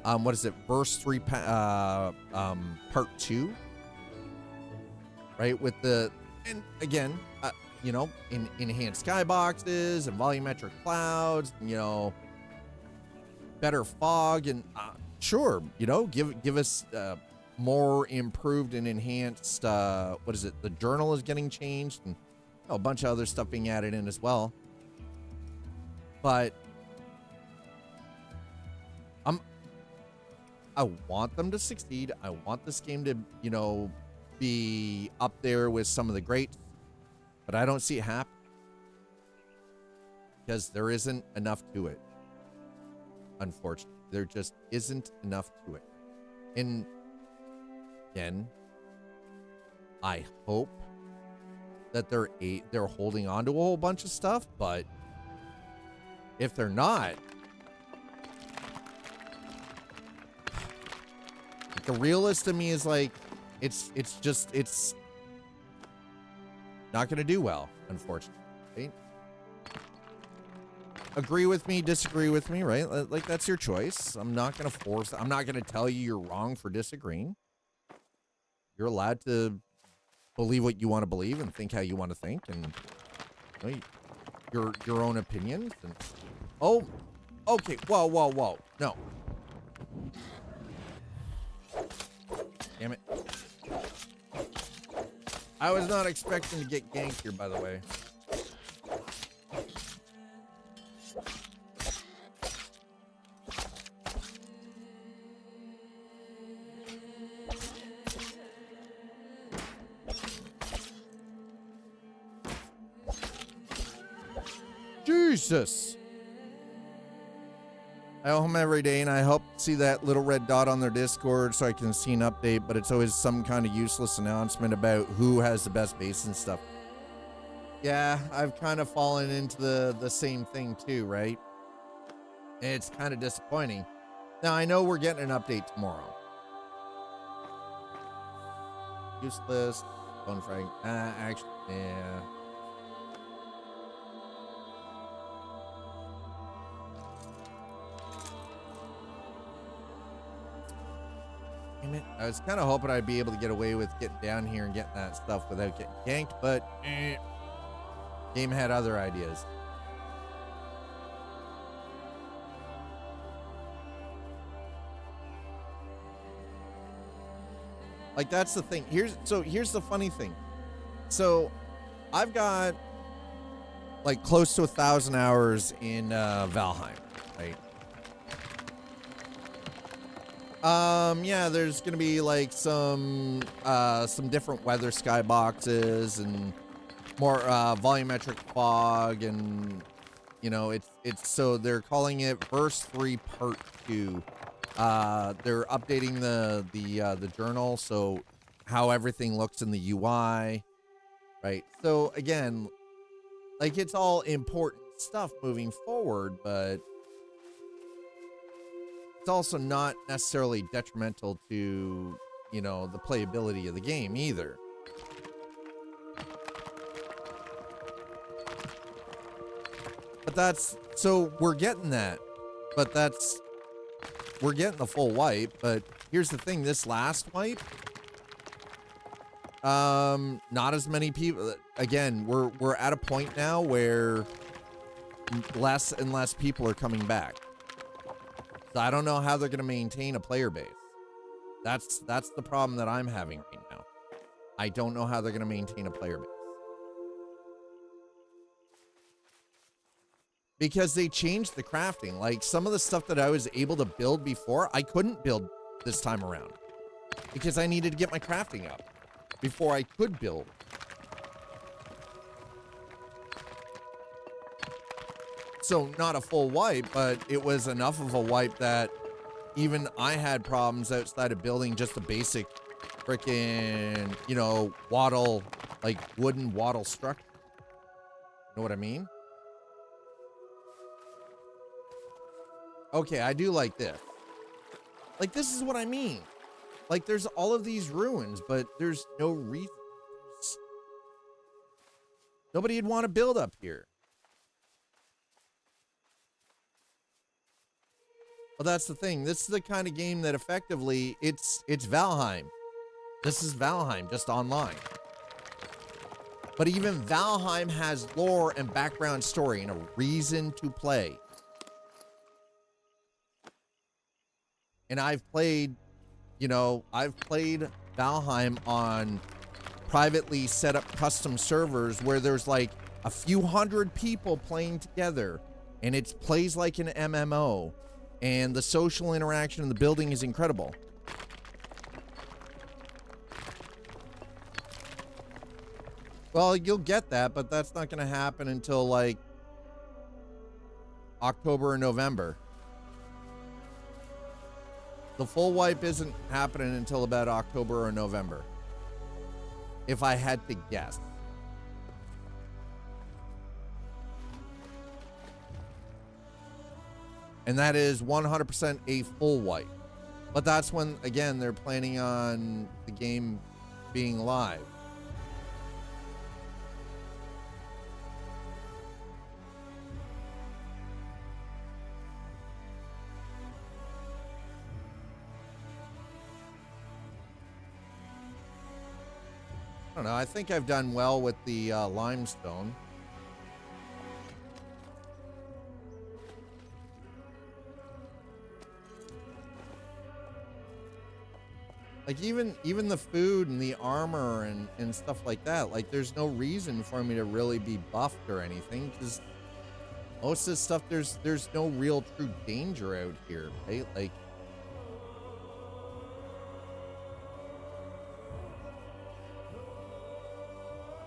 what is it, verse 3 part 2, right? With the, and again, in enhanced skyboxes and volumetric clouds, better fog, and sure, give us more improved and enhanced, what is it, the journal is getting changed, and a bunch of other stuff being added in as well. But I want them to succeed. I want this game to, be up there with some of the greats, but I don't see it happen because there isn't enough to it. Unfortunately, there just isn't enough to it. And again, I hope that they're holding on to a whole bunch of stuff, but if they're not, the realist to me is like, it's not going to do well, unfortunately. Right? Agree with me, disagree with me, right? Like, that's your choice. I'm not going to tell you you're wrong for disagreeing. You're allowed to believe what you want to believe and think how you want to think, and your own opinions. And oh, okay, whoa, no. Damn it. I was not expecting to get ganked here, by the way. Jesus. I owe him every day, and I hope to see that little red dot on their Discord so I can see an update, but it's always some kind of useless announcement about who has the best base and stuff. Yeah, I've kind of fallen into the same thing too, right? It's kind of disappointing. Now, I know we're getting an update tomorrow. Useless. Bone frag. Actually, yeah. Damn it. I was kind of hoping I'd be able to get away with getting down here and getting that stuff without getting ganked, but game had other ideas. Like, that's the thing. Here's the funny thing. So I've got like close to 1,000 hours in Valheim, right? Yeah, there's gonna be like some different weather skyboxes and more volumetric fog, and it's so they're calling it verse 3 part 2. They're updating the journal, so how everything looks in the UI, right? So again, like, it's all important stuff moving forward, but it's also not necessarily detrimental to, the playability of the game either. But so we're getting that, but we're getting the full wipe. But here's the thing, this last wipe, not as many people, again, we're at a point now where less and less people are coming back. So I don't know how they're going to maintain a player base. That's the problem that I'm having right now. I don't know how they're going to maintain a player base. Because they changed the crafting. Like, some of the stuff that I was able to build before, I couldn't build this time around. Because I needed to get my crafting up before I could build. So, not a full wipe, but it was enough of a wipe that even I had problems outside of building just a basic freaking, you know, wattle, like wooden wattle structure. You know what I mean? Okay, I do like this. Like, this is what I mean. Like, there's all of these ruins, but there's no reason. Nobody'd want to build up here. Well, that's the thing. This is the kind of game that effectively, it's Valheim. This is Valheim, just online. But even Valheim has lore and background story and a reason to play. And I've played, you know, I've played Valheim on privately set up custom servers where there's like a few hundred people playing together and it plays like an MMO and the social interaction in the building is incredible. Well, you'll get that, but that's not going to happen until like October or November. The full wipe isn't happening until about October or November, if I had to guess. And that is 100% a full wipe. But that's when, again, they're planning on the game being live. I don't know. I think I've done well with the limestone. Like even the food and the armor and stuff like that, like there's no reason for me to really be buffed or anything because most of this stuff there's no real true danger out here, right? Like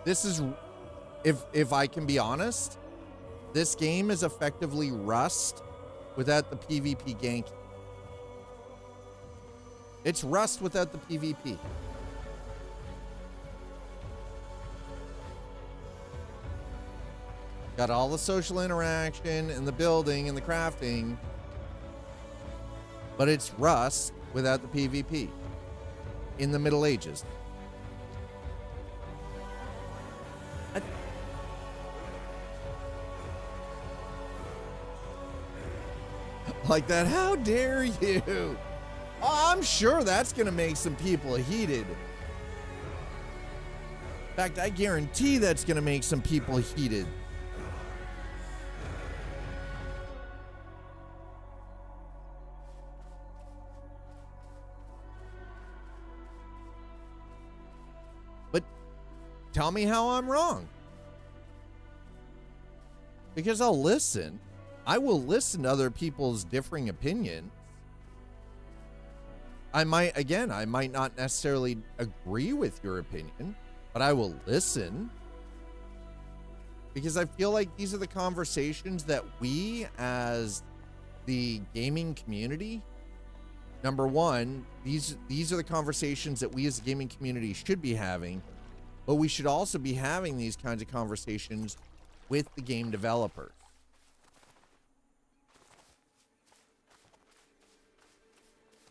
this is, if I can be honest, this game is effectively Rust without the PvP gank. It's Rust without the PvP. Got all the social interaction and the building and the crafting, but it's Rust without the PvP in the Middle Ages. Like that, how dare you? Oh, I'm sure that's gonna make some people heated. In fact, I guarantee that's gonna make some people heated. But tell me how I'm wrong. Because I'll listen. I will listen to other people's differing opinions. I might not necessarily agree with your opinion, but I will listen. Because I feel like these are the conversations that we as the gaming community, number one, these are the conversations that we as the gaming community should be having, but we should also be having these kinds of conversations with the game developers.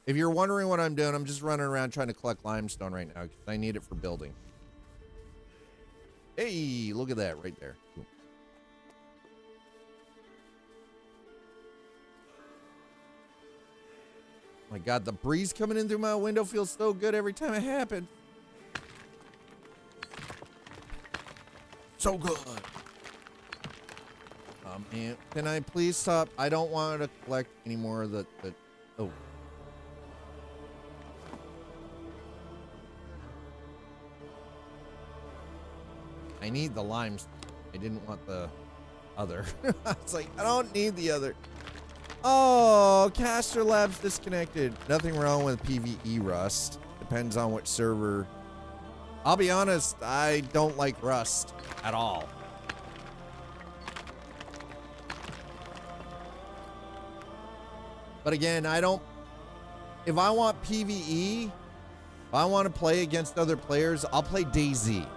If you're wondering what I'm doing, I'm just running around trying to collect limestone right now because I need it for building. Hey, look at that right there. Cool. My God, the breeze coming in through my window feels so good every time it happens. So good. And can I please stop? I don't want to collect any more of the oh. I need the limes. I didn't want the other. I was like, I don't need the other. Oh, Caster Labs disconnected. Nothing wrong with PvE Rust. Depends on which server. I'll be honest, I don't like Rust at all. But again, if I want PvE, if I want to play against other players, I'll play DayZ.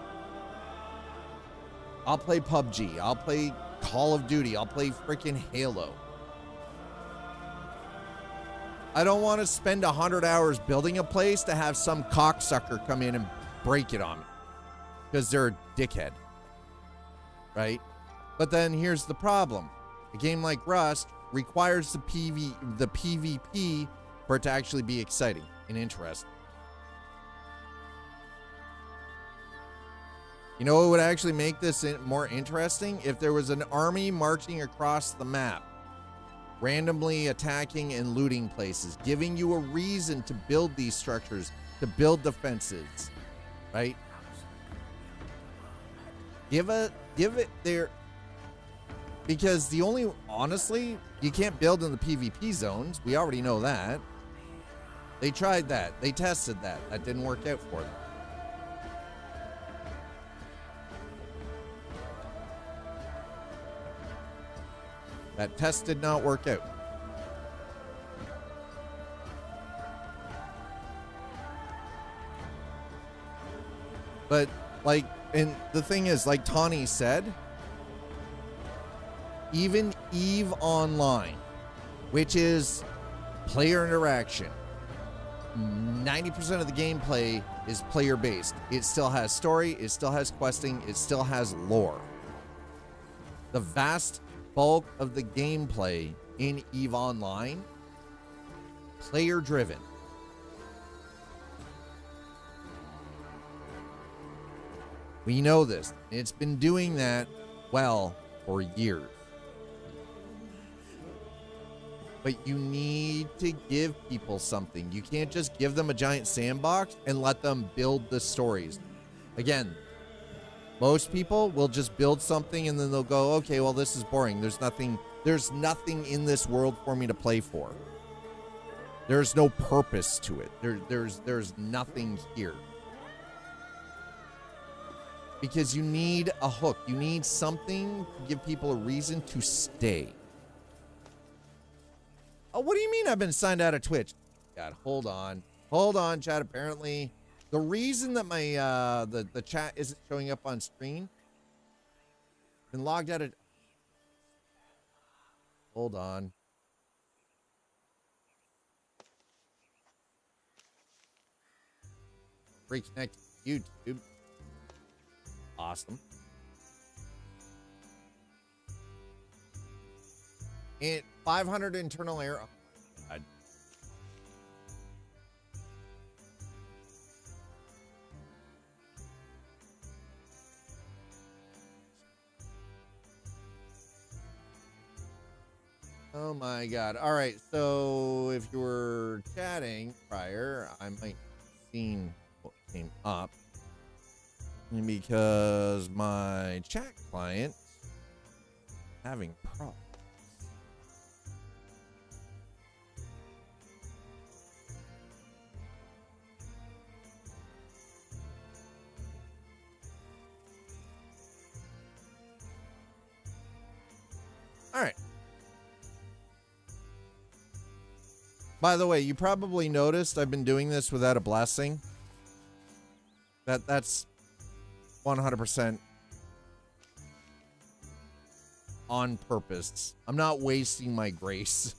I'll play PUBG. I'll play Call of Duty. I'll play freaking Halo. I don't want to spend 100 hours building a place to have some cocksucker come in and break it on me because they're a dickhead, right? But then here's the problem. A game like Rust requires the PvP for it to actually be exciting and interesting. You know what would actually make this more interesting? If there was an army marching across the map, randomly attacking and looting places, giving you a reason to build these structures, to build defenses, right? Give it there, because honestly, you can't build in the PvP zones. We already know that. They tried that. They tested that. That didn't work out for them. That test did not work out. But like, and the thing is, like Tawny said, even EVE Online, which is player interaction, 90% of the gameplay is player based. It still has story, it still has questing, it still has lore. The vast bulk of the gameplay in EVE Online, player driven. We know this. It's been doing that well for years. But you need to give people something. You can't just give them a giant sandbox and let them build the stories. Again, most people will just build something and then they'll go, okay, well, this is boring. There's nothing in this world for me to play for. There's no purpose to it. There's nothing here. Because you need a hook. You need something to give people a reason to stay. Oh, what do you mean I've been signed out of Twitch? God, hold on. Hold on, chat. Apparently, the reason that my the chat isn't showing up on screen, been logged out of. Hold on. Reconnect YouTube. Awesome. And 500 internal error. Oh, God. Oh my God. All right. So if you were chatting prior, I might have seen what came up. Because my chat client having problems. All right. By the way, you probably noticed I've been doing this without a blessing. That's 100% on purpose. I'm not wasting my grace.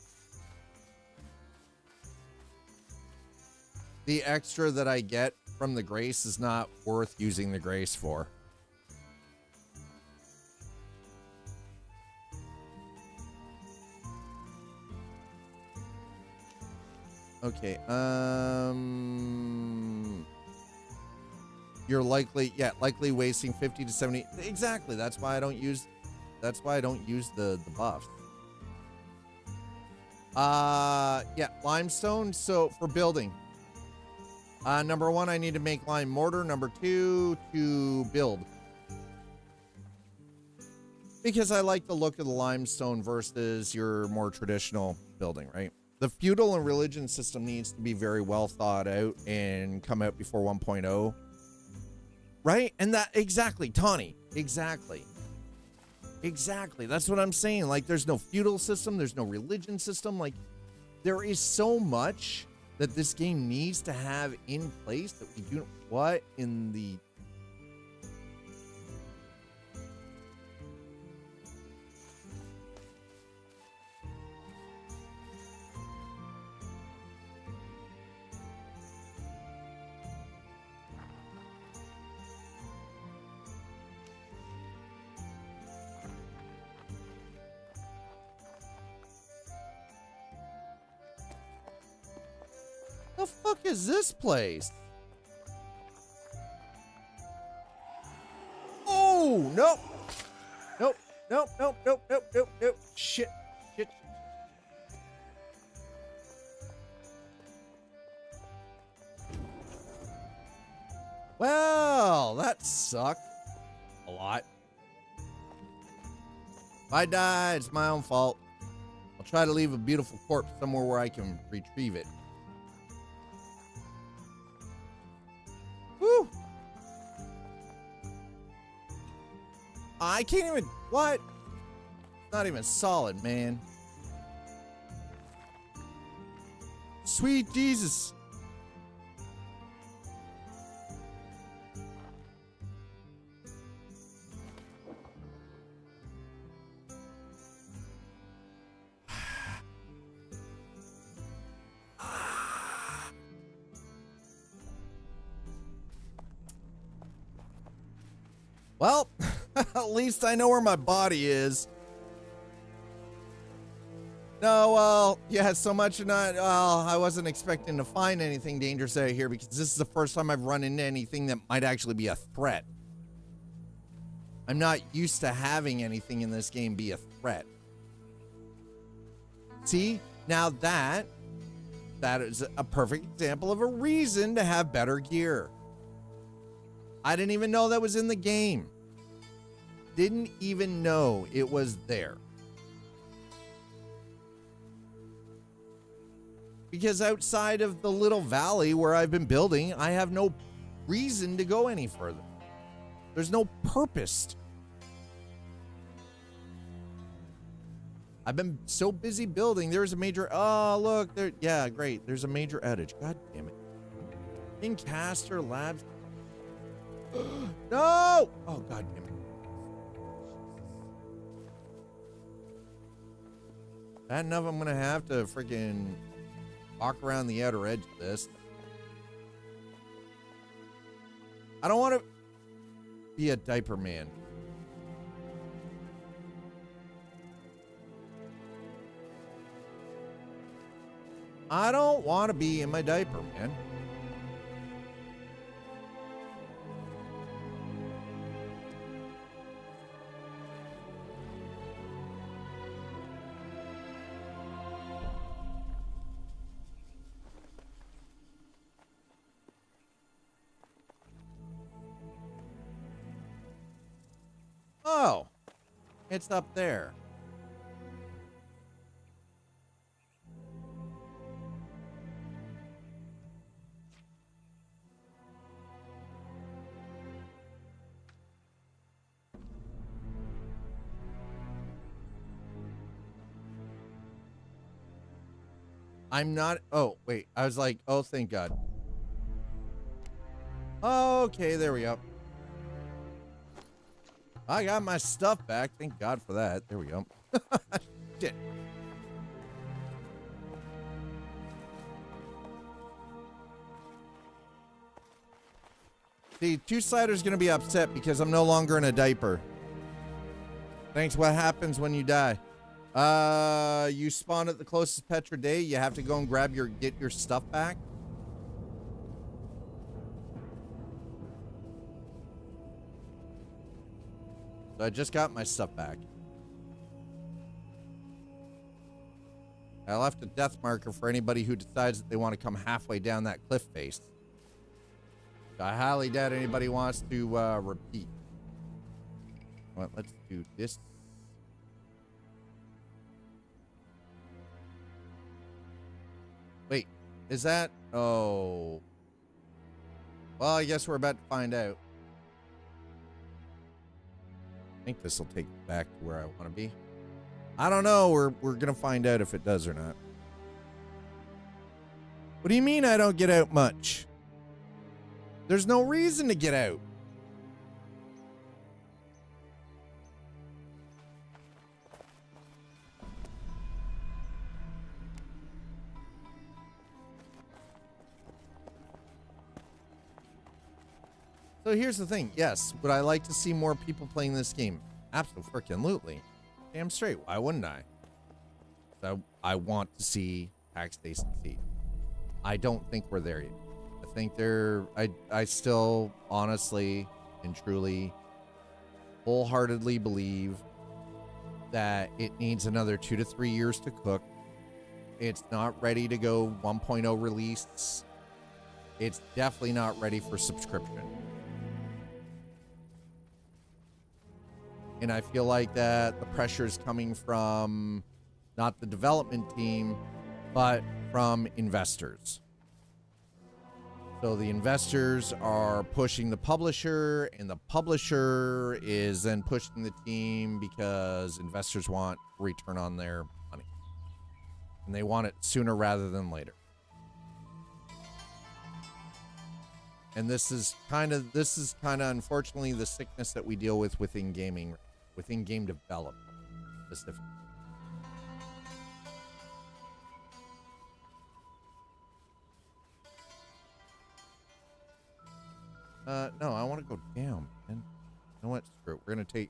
The extra that I get from the grace is not worth using the grace for. Okay, you're likely wasting 50 to 70. Exactly. That's why I don't use the buff. Yeah, limestone. So for building, number one, I need to make lime mortar. Number two, to build. Because I like the look of the limestone versus your more traditional building, right? The feudal and religion system needs to be very well thought out and come out before 1.0. Right? And that, exactly, Tawny. Exactly. Exactly. That's what I'm saying. Like, there's no feudal system. There's no religion system. Like, there is so much that this game needs to have in place that we do. What in the... The fuck is this place? Oh, nope. Nope, nope, nope, nope, nope, nope, nope. Shit, shit. Well, that sucked a lot. If I die, it's my own fault. I'll try to leave a beautiful corpse somewhere where I can retrieve it. Woo! I can't even... What? Not even solid, man. Sweet Jesus. Well, at least I know where my body is. No, well, yeah, so much not. Well, I wasn't expecting to find anything dangerous out here because this is the first time I've run into anything that might actually be a threat. I'm not used to having anything in this game be a threat. See, now that is a perfect example of a reason to have better gear. I didn't even know that was in the game. Didn't even know it was there. Because outside of the little valley where I've been building, I have no reason to go any further. There's no purpose. I've been so busy building. There's a major... Oh, look. There. Yeah, great. There's a major outage. God damn it. In Caster Labs... No! Oh, God damn it. Bad enough I'm gonna have to freaking walk around the outer edge of this. I don't want to be a diaper man. I don't want to be in my diaper, man. Oh, it's up there. I'm not. Oh, wait. I was like, oh, thank God. Okay, there we go. I got my stuff back. Thank God for that. There we go. Shit. See, Two-Sider's going to be upset because I'm no longer in a diaper. Thanks. What happens when you die? You spawn at the closest Petra Day. You have to go and get your stuff back. So I just got my stuff back. I left a death marker for anybody who decides that they want to come halfway down that cliff face. I highly doubt anybody wants to repeat. Well, let's do this. Wait, is that? Oh. Well, I guess we're about to find out. I think this will take me back to where I want to be. I don't know. We're gonna find out if it does or not. What do you mean I don't get out much? There's no reason to get out. So here's the thing. Yes, would I like to see more people playing this game? Absolutely. Damn straight. Why wouldn't I? So I want to see Pax Dei succeed. I don't think we're there yet. I think I still honestly and truly wholeheartedly believe that it needs another 2 to 3 years to cook. It's not ready to go 1.0 release. It's definitely not ready for subscription. And I feel like that the pressure is coming from not the development team, but from investors. So the investors are pushing the publisher, and the publisher is then pushing the team because investors want return on their money. And they want it sooner rather than later. And this is kind of unfortunately the sickness that we deal with within gaming, within game development specifically. No, I want to go down, man. You know what? Screw it.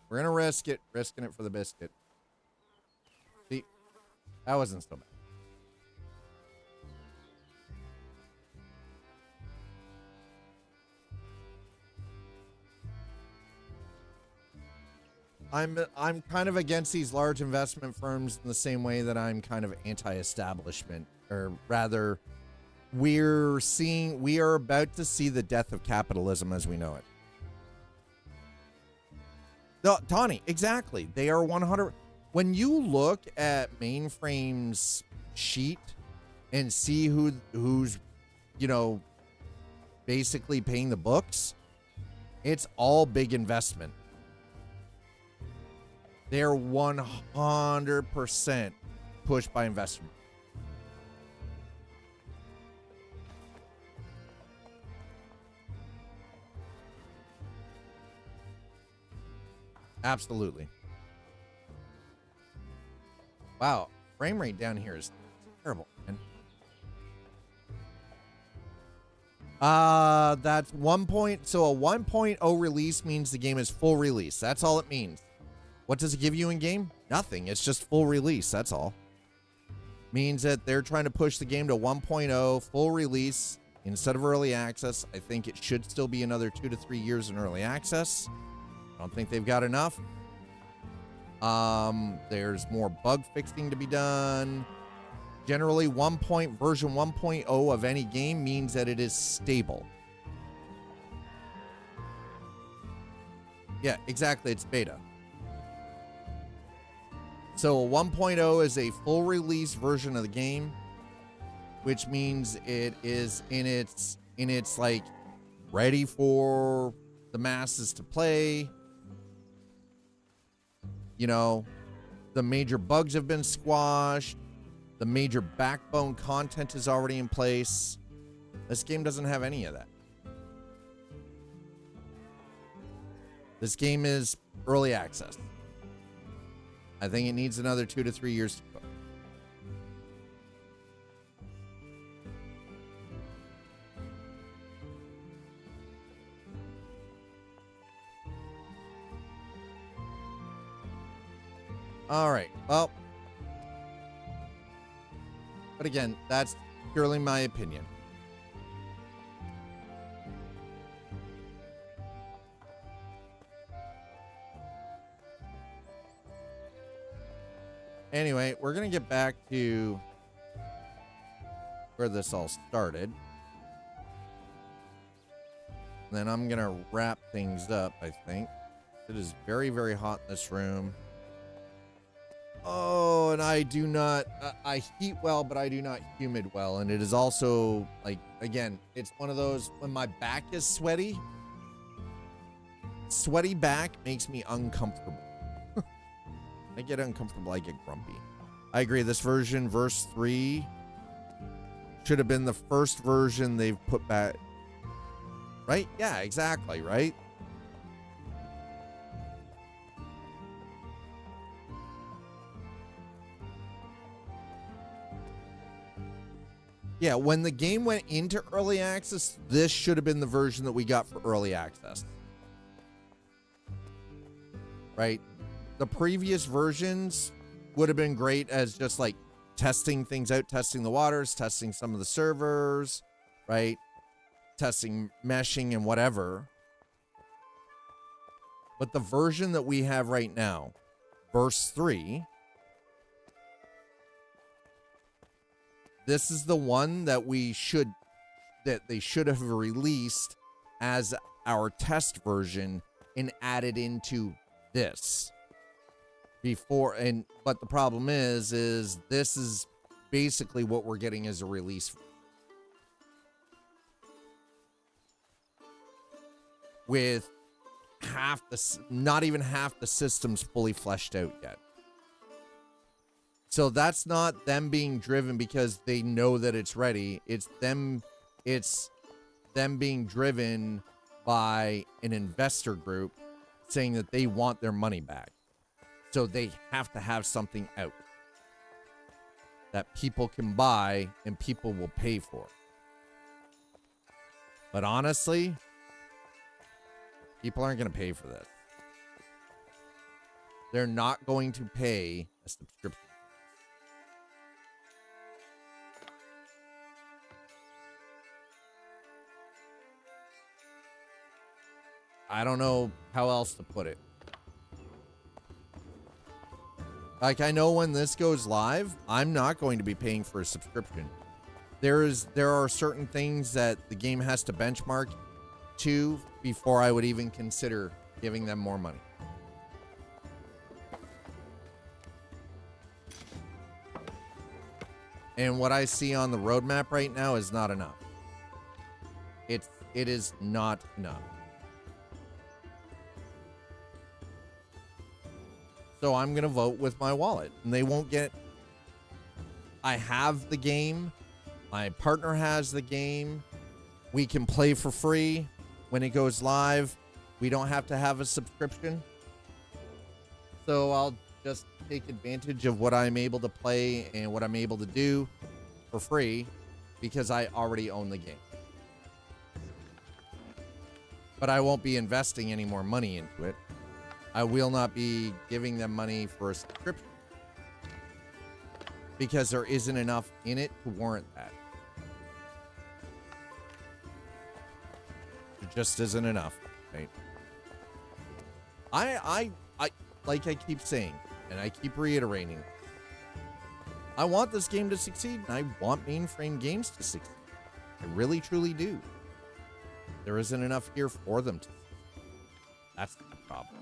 We're gonna risk it, risking it for the biscuit. See, that wasn't so bad. I'm kind of against these large investment firms in the same way that I'm kind of anti-establishment, or rather, we are about to see the death of capitalism as we know it. No, Tawny, exactly. They are 100. When you look at Mainframe's sheet and see who's, you know, basically paying the books, it's all big investment. They're 100% pushed by investment. Absolutely. Wow, frame rate down here is terrible, man. That's 1 point. So a 1.0 release means the game is full release. That's all it means. What does it give you in game? Nothing. It's just full release. That's all. Means that they're trying to push the game to 1.0 full release instead of early access. I think it should still be another 2 to 3 years in early access. I don't think they've got enough. There's more bug fixing to be done. Generally, version 1.0 of any game means that it is stable. Yeah, exactly. It's beta. So a 1.0 is a full release version of the game, which means it is in its like ready for the masses to play. You know, the major bugs have been squashed. The major backbone content is already in place. This game doesn't have any of that. This game is early access. I think it needs another 2 to 3 years to cook. All right. Well, but again, that's purely my opinion. Anyway, we're going to get back to where this all started. And then I'm going to wrap things up, I think. It is very, very hot in this room. Oh, and I do not, I heat well, but I do not humid well. And it is also, like, again, it's one of those, when my back is sweaty back makes me uncomfortable. I get uncomfortable, I get grumpy. I agree, this version, verse 3, should have been the first version they've put back. Right? Yeah, exactly, right? Yeah, when the game went into early access, this should have been the version that we got for early access. Right? The previous versions would have been great as just like testing things out, testing the waters, testing some of the servers, right? Testing meshing and whatever. But the version that we have right now, verse 3, this is the one that they should have released as our test version and added into this before. But the problem is this is basically what we're getting as a release with not even half the systems fully fleshed out yet. So that's not them being driven because they know that it's ready. It's them being driven by an investor group saying that they want their money back. So they have to have something out that people can buy and people will pay for. But honestly, people aren't going to pay for this. They're not going to pay a subscription. I don't know how else to put it. Like, I know when this goes live, I'm not going to be paying for a subscription. There are certain things that the game has to benchmark to before I would even consider giving them more money. And what I see on the roadmap right now is not enough. It is not enough. So I'm going to vote with my wallet. And they won't get... I have the game. My partner has the game. We can play for free when it goes live. We don't have to have a subscription. So I'll just take advantage of what I'm able to play and what I'm able to do for free because I already own the game. But I won't be investing any more money into it. I will not be giving them money for a subscription because there isn't enough in it to warrant that. There just isn't enough, right? I like I keep saying, and I keep reiterating, I want this game to succeed, and I want mainframe games to succeed. I really, truly do. There isn't enough here for them to succeed. That's the problem.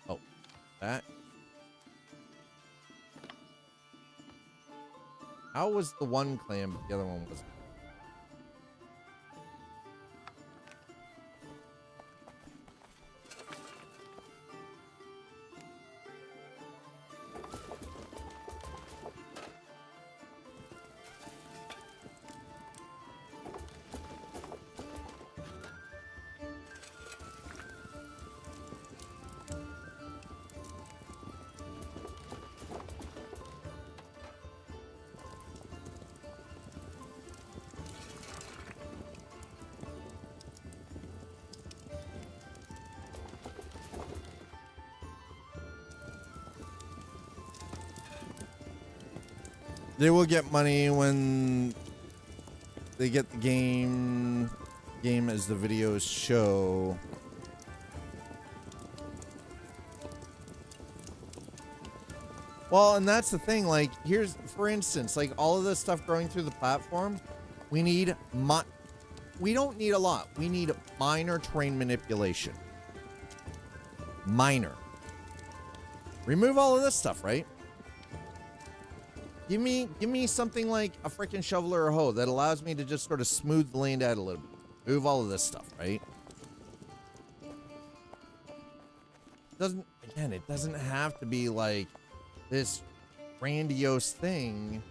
Oh, that. How was the one clan, but the other one wasn't? They will get money when they get the game as the videos show. Well, and that's the thing. Like, here's, for instance, like all of this stuff growing through the platform, we don't need a lot. We need minor terrain manipulation. Minor. Remove all of this stuff, right? Give me something like a freaking shovel or a hoe that allows me to just sort of smooth the land out a little bit. Move all of this stuff, right? It doesn't have to be like this grandiose thing.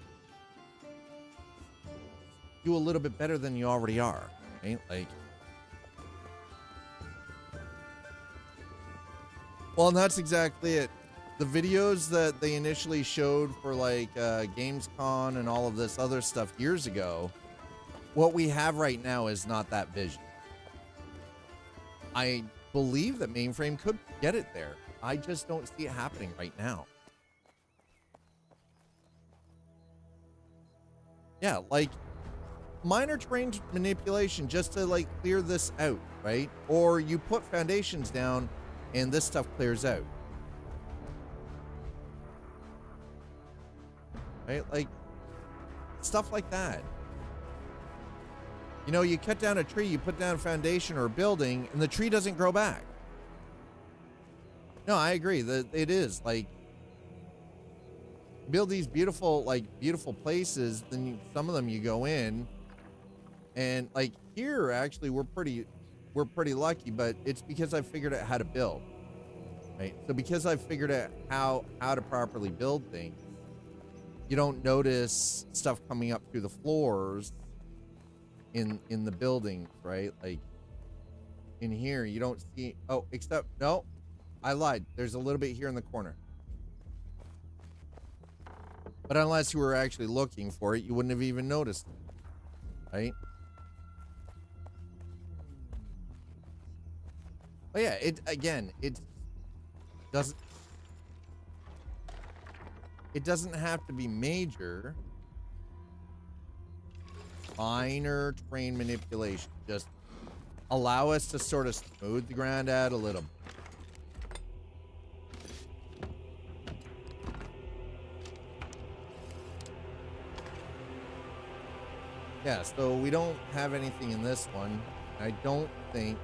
Do a little bit better than you already are, right? Like, well, and that's exactly it. The videos that they initially showed for like Gamescom and all of this other stuff years ago, what we have right now is not that vision. I believe that Mainframe could get it there. I just don't see it happening right now. Yeah, like minor terrain manipulation just to like clear this out, right? Or you put foundations down and this stuff clears out. Right? Like stuff like that. You know, you cut down a tree, you put down a foundation or a building, and the tree doesn't grow back. No, I agree that it is like build these beautiful places. Then some of them you go in, and like here, actually, we're pretty lucky, but it's because I figured out how to build. Right? So because I figured out how to properly build things, you don't notice stuff coming up through the floors in the buildings, right? Like in here, you don't see. Oh, except no, I lied. There's a little bit here in the corner. But unless you were actually looking for it, you wouldn't have even noticed it, right? But yeah, it doesn't have to be major. Minor terrain manipulation. Just allow us to sort of smooth the ground out a little. Yeah, so we don't have anything in this one. I don't think.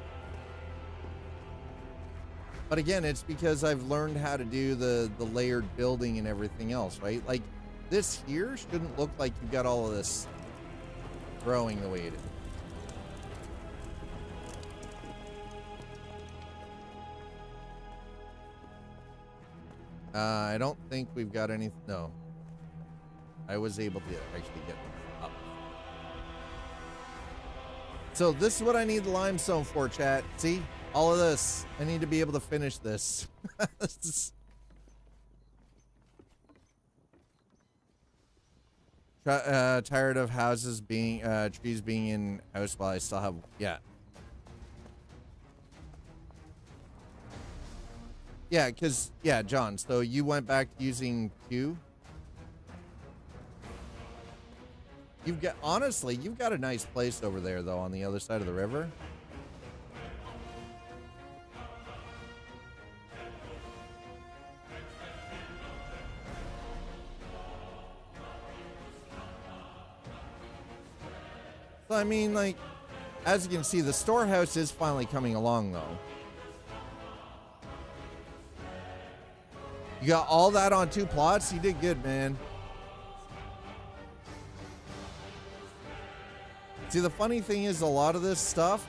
But again, it's because I've learned how to do the layered building and everything else, right? Like this here shouldn't look like you've got all of this growing the way it is. I don't think we've got anything. No. I was able to actually get them up. So this is what I need the limestone for, chat. See? All of this. I need to be able to finish this. Tired of houses being, trees being in house while I still have, yeah. Yeah, because, yeah, John, so you went back to using Q? You've got, honestly, you've got a nice place over there, though, on the other side of the river. So, I mean, like, as you can see, the storehouse is finally coming along, though. You got all that on 2 plots? You did good, man. See, the funny thing is, a lot of this stuff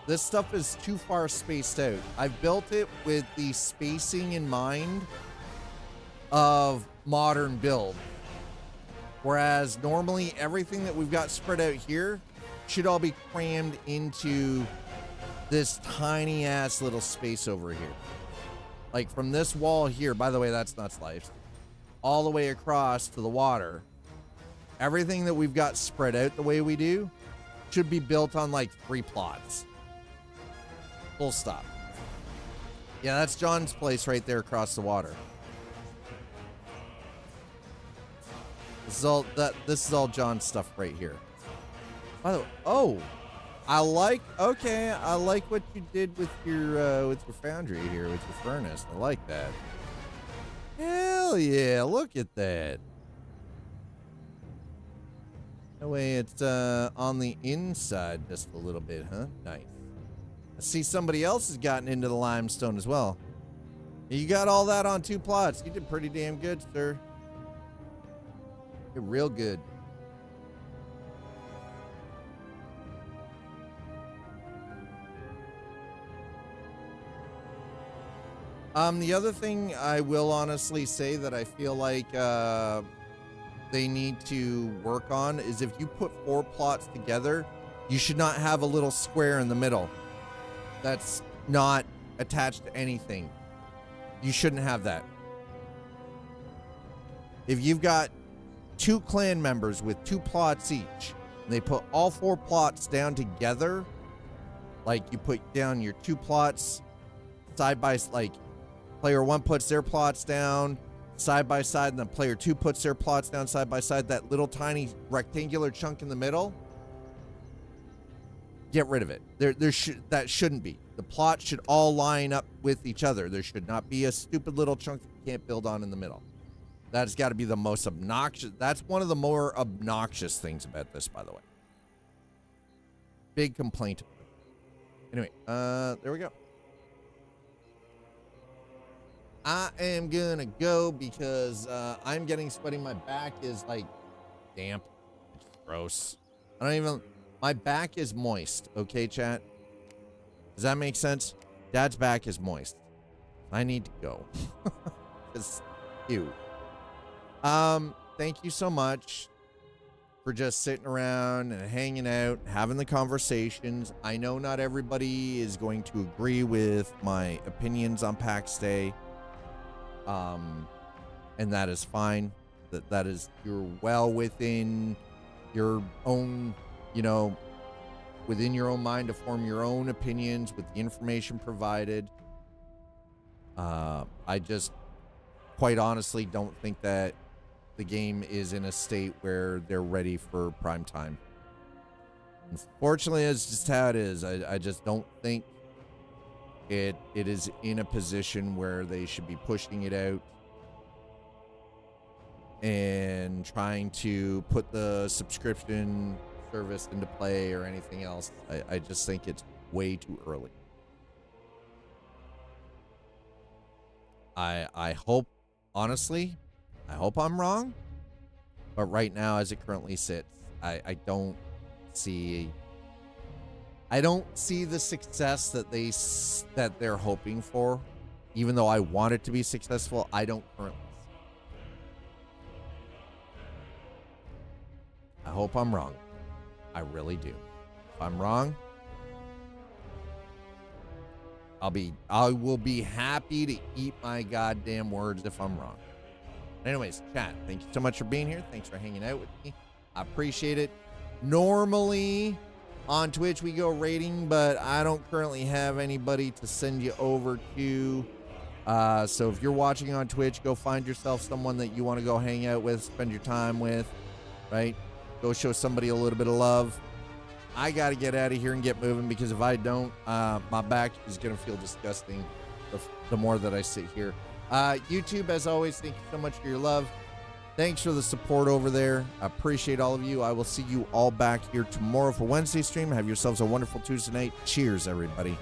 is too far spaced out. I've built it with the spacing in mind of modern build. Whereas normally everything that we've got spread out here should all be crammed into this tiny ass little space over here. Like from this wall here, by the way, that's not sliced, all the way across to the water. Everything that we've got spread out the way we do should be built on like 3 plots. Full stop. Yeah, that's John's place right there across the water. This is all John's stuff right here. By the way, oh, I like what you did with your foundry here, with your furnace. I like that. Hell yeah, look at that. That way it's on the inside just a little bit, huh? Nice. I see somebody else has gotten into the limestone as well. You got all that on 2 plots. You did pretty damn good, sir. You're real good. The other thing I will honestly say that I feel like they need to work on is if you put 4 plots together, you should not have a little square in the middle that's not attached to anything. You shouldn't have that. If you've got 2 clan members with 2 plots each, and they put all 4 plots down together, like you put down your 2 plots side by, like player 1 puts their plots down side by side, and then player 2 puts their plots down side by side, that little tiny rectangular chunk in the middle, get rid of it. That shouldn't be. The plots should all line up with each other. There should not be a stupid little chunk that you can't build on in the middle. That's got to be the most obnoxious. That's one of the more obnoxious things about this, by the way. Big complaint. Anyway, there we go. I am gonna go because I'm getting sweaty. My back is like damp. It's gross. My back is moist. Okay, chat? Does that make sense? Dad's back is moist. I need to go. It's ew. Thank you so much for just sitting around and hanging out, having the conversations. I know not everybody is going to agree with my opinions on Pax Dei. And that is fine. That is, you're well within your own, within your own mind to form your own opinions with the information provided. I just quite honestly don't think that the game is in a state where they're ready for prime time. Unfortunately, it's just how it is. I just don't think it is in a position where they should be pushing it out and trying to put the subscription service into play or anything else. I just think it's way too early. I hope, honestly, I hope I'm wrong, but right now as it currently sits, I don't see the success that they're hoping for. Even though I want it to be successful, I don't currently see. I hope I'm wrong. I really do. If I'm wrong, I will be happy to eat my goddamn words if I'm wrong. Anyways, chat, thank you so much for being here. Thanks for hanging out with me. I appreciate it. Normally on Twitch we go rating, but I don't currently have anybody to send you over to. So if you're watching on Twitch, go find yourself someone that you want to go hang out with, spend your time with, right? Go show somebody a little bit of love. I got to get out of here and get moving because if I don't, my back is going to feel disgusting the more that I sit here. YouTube, as always, thank you so much for your love. Thanks for the support over there. I appreciate all of you. I will see you all back here tomorrow for Wednesday stream. Have yourselves a wonderful Tuesday night. Cheers, everybody.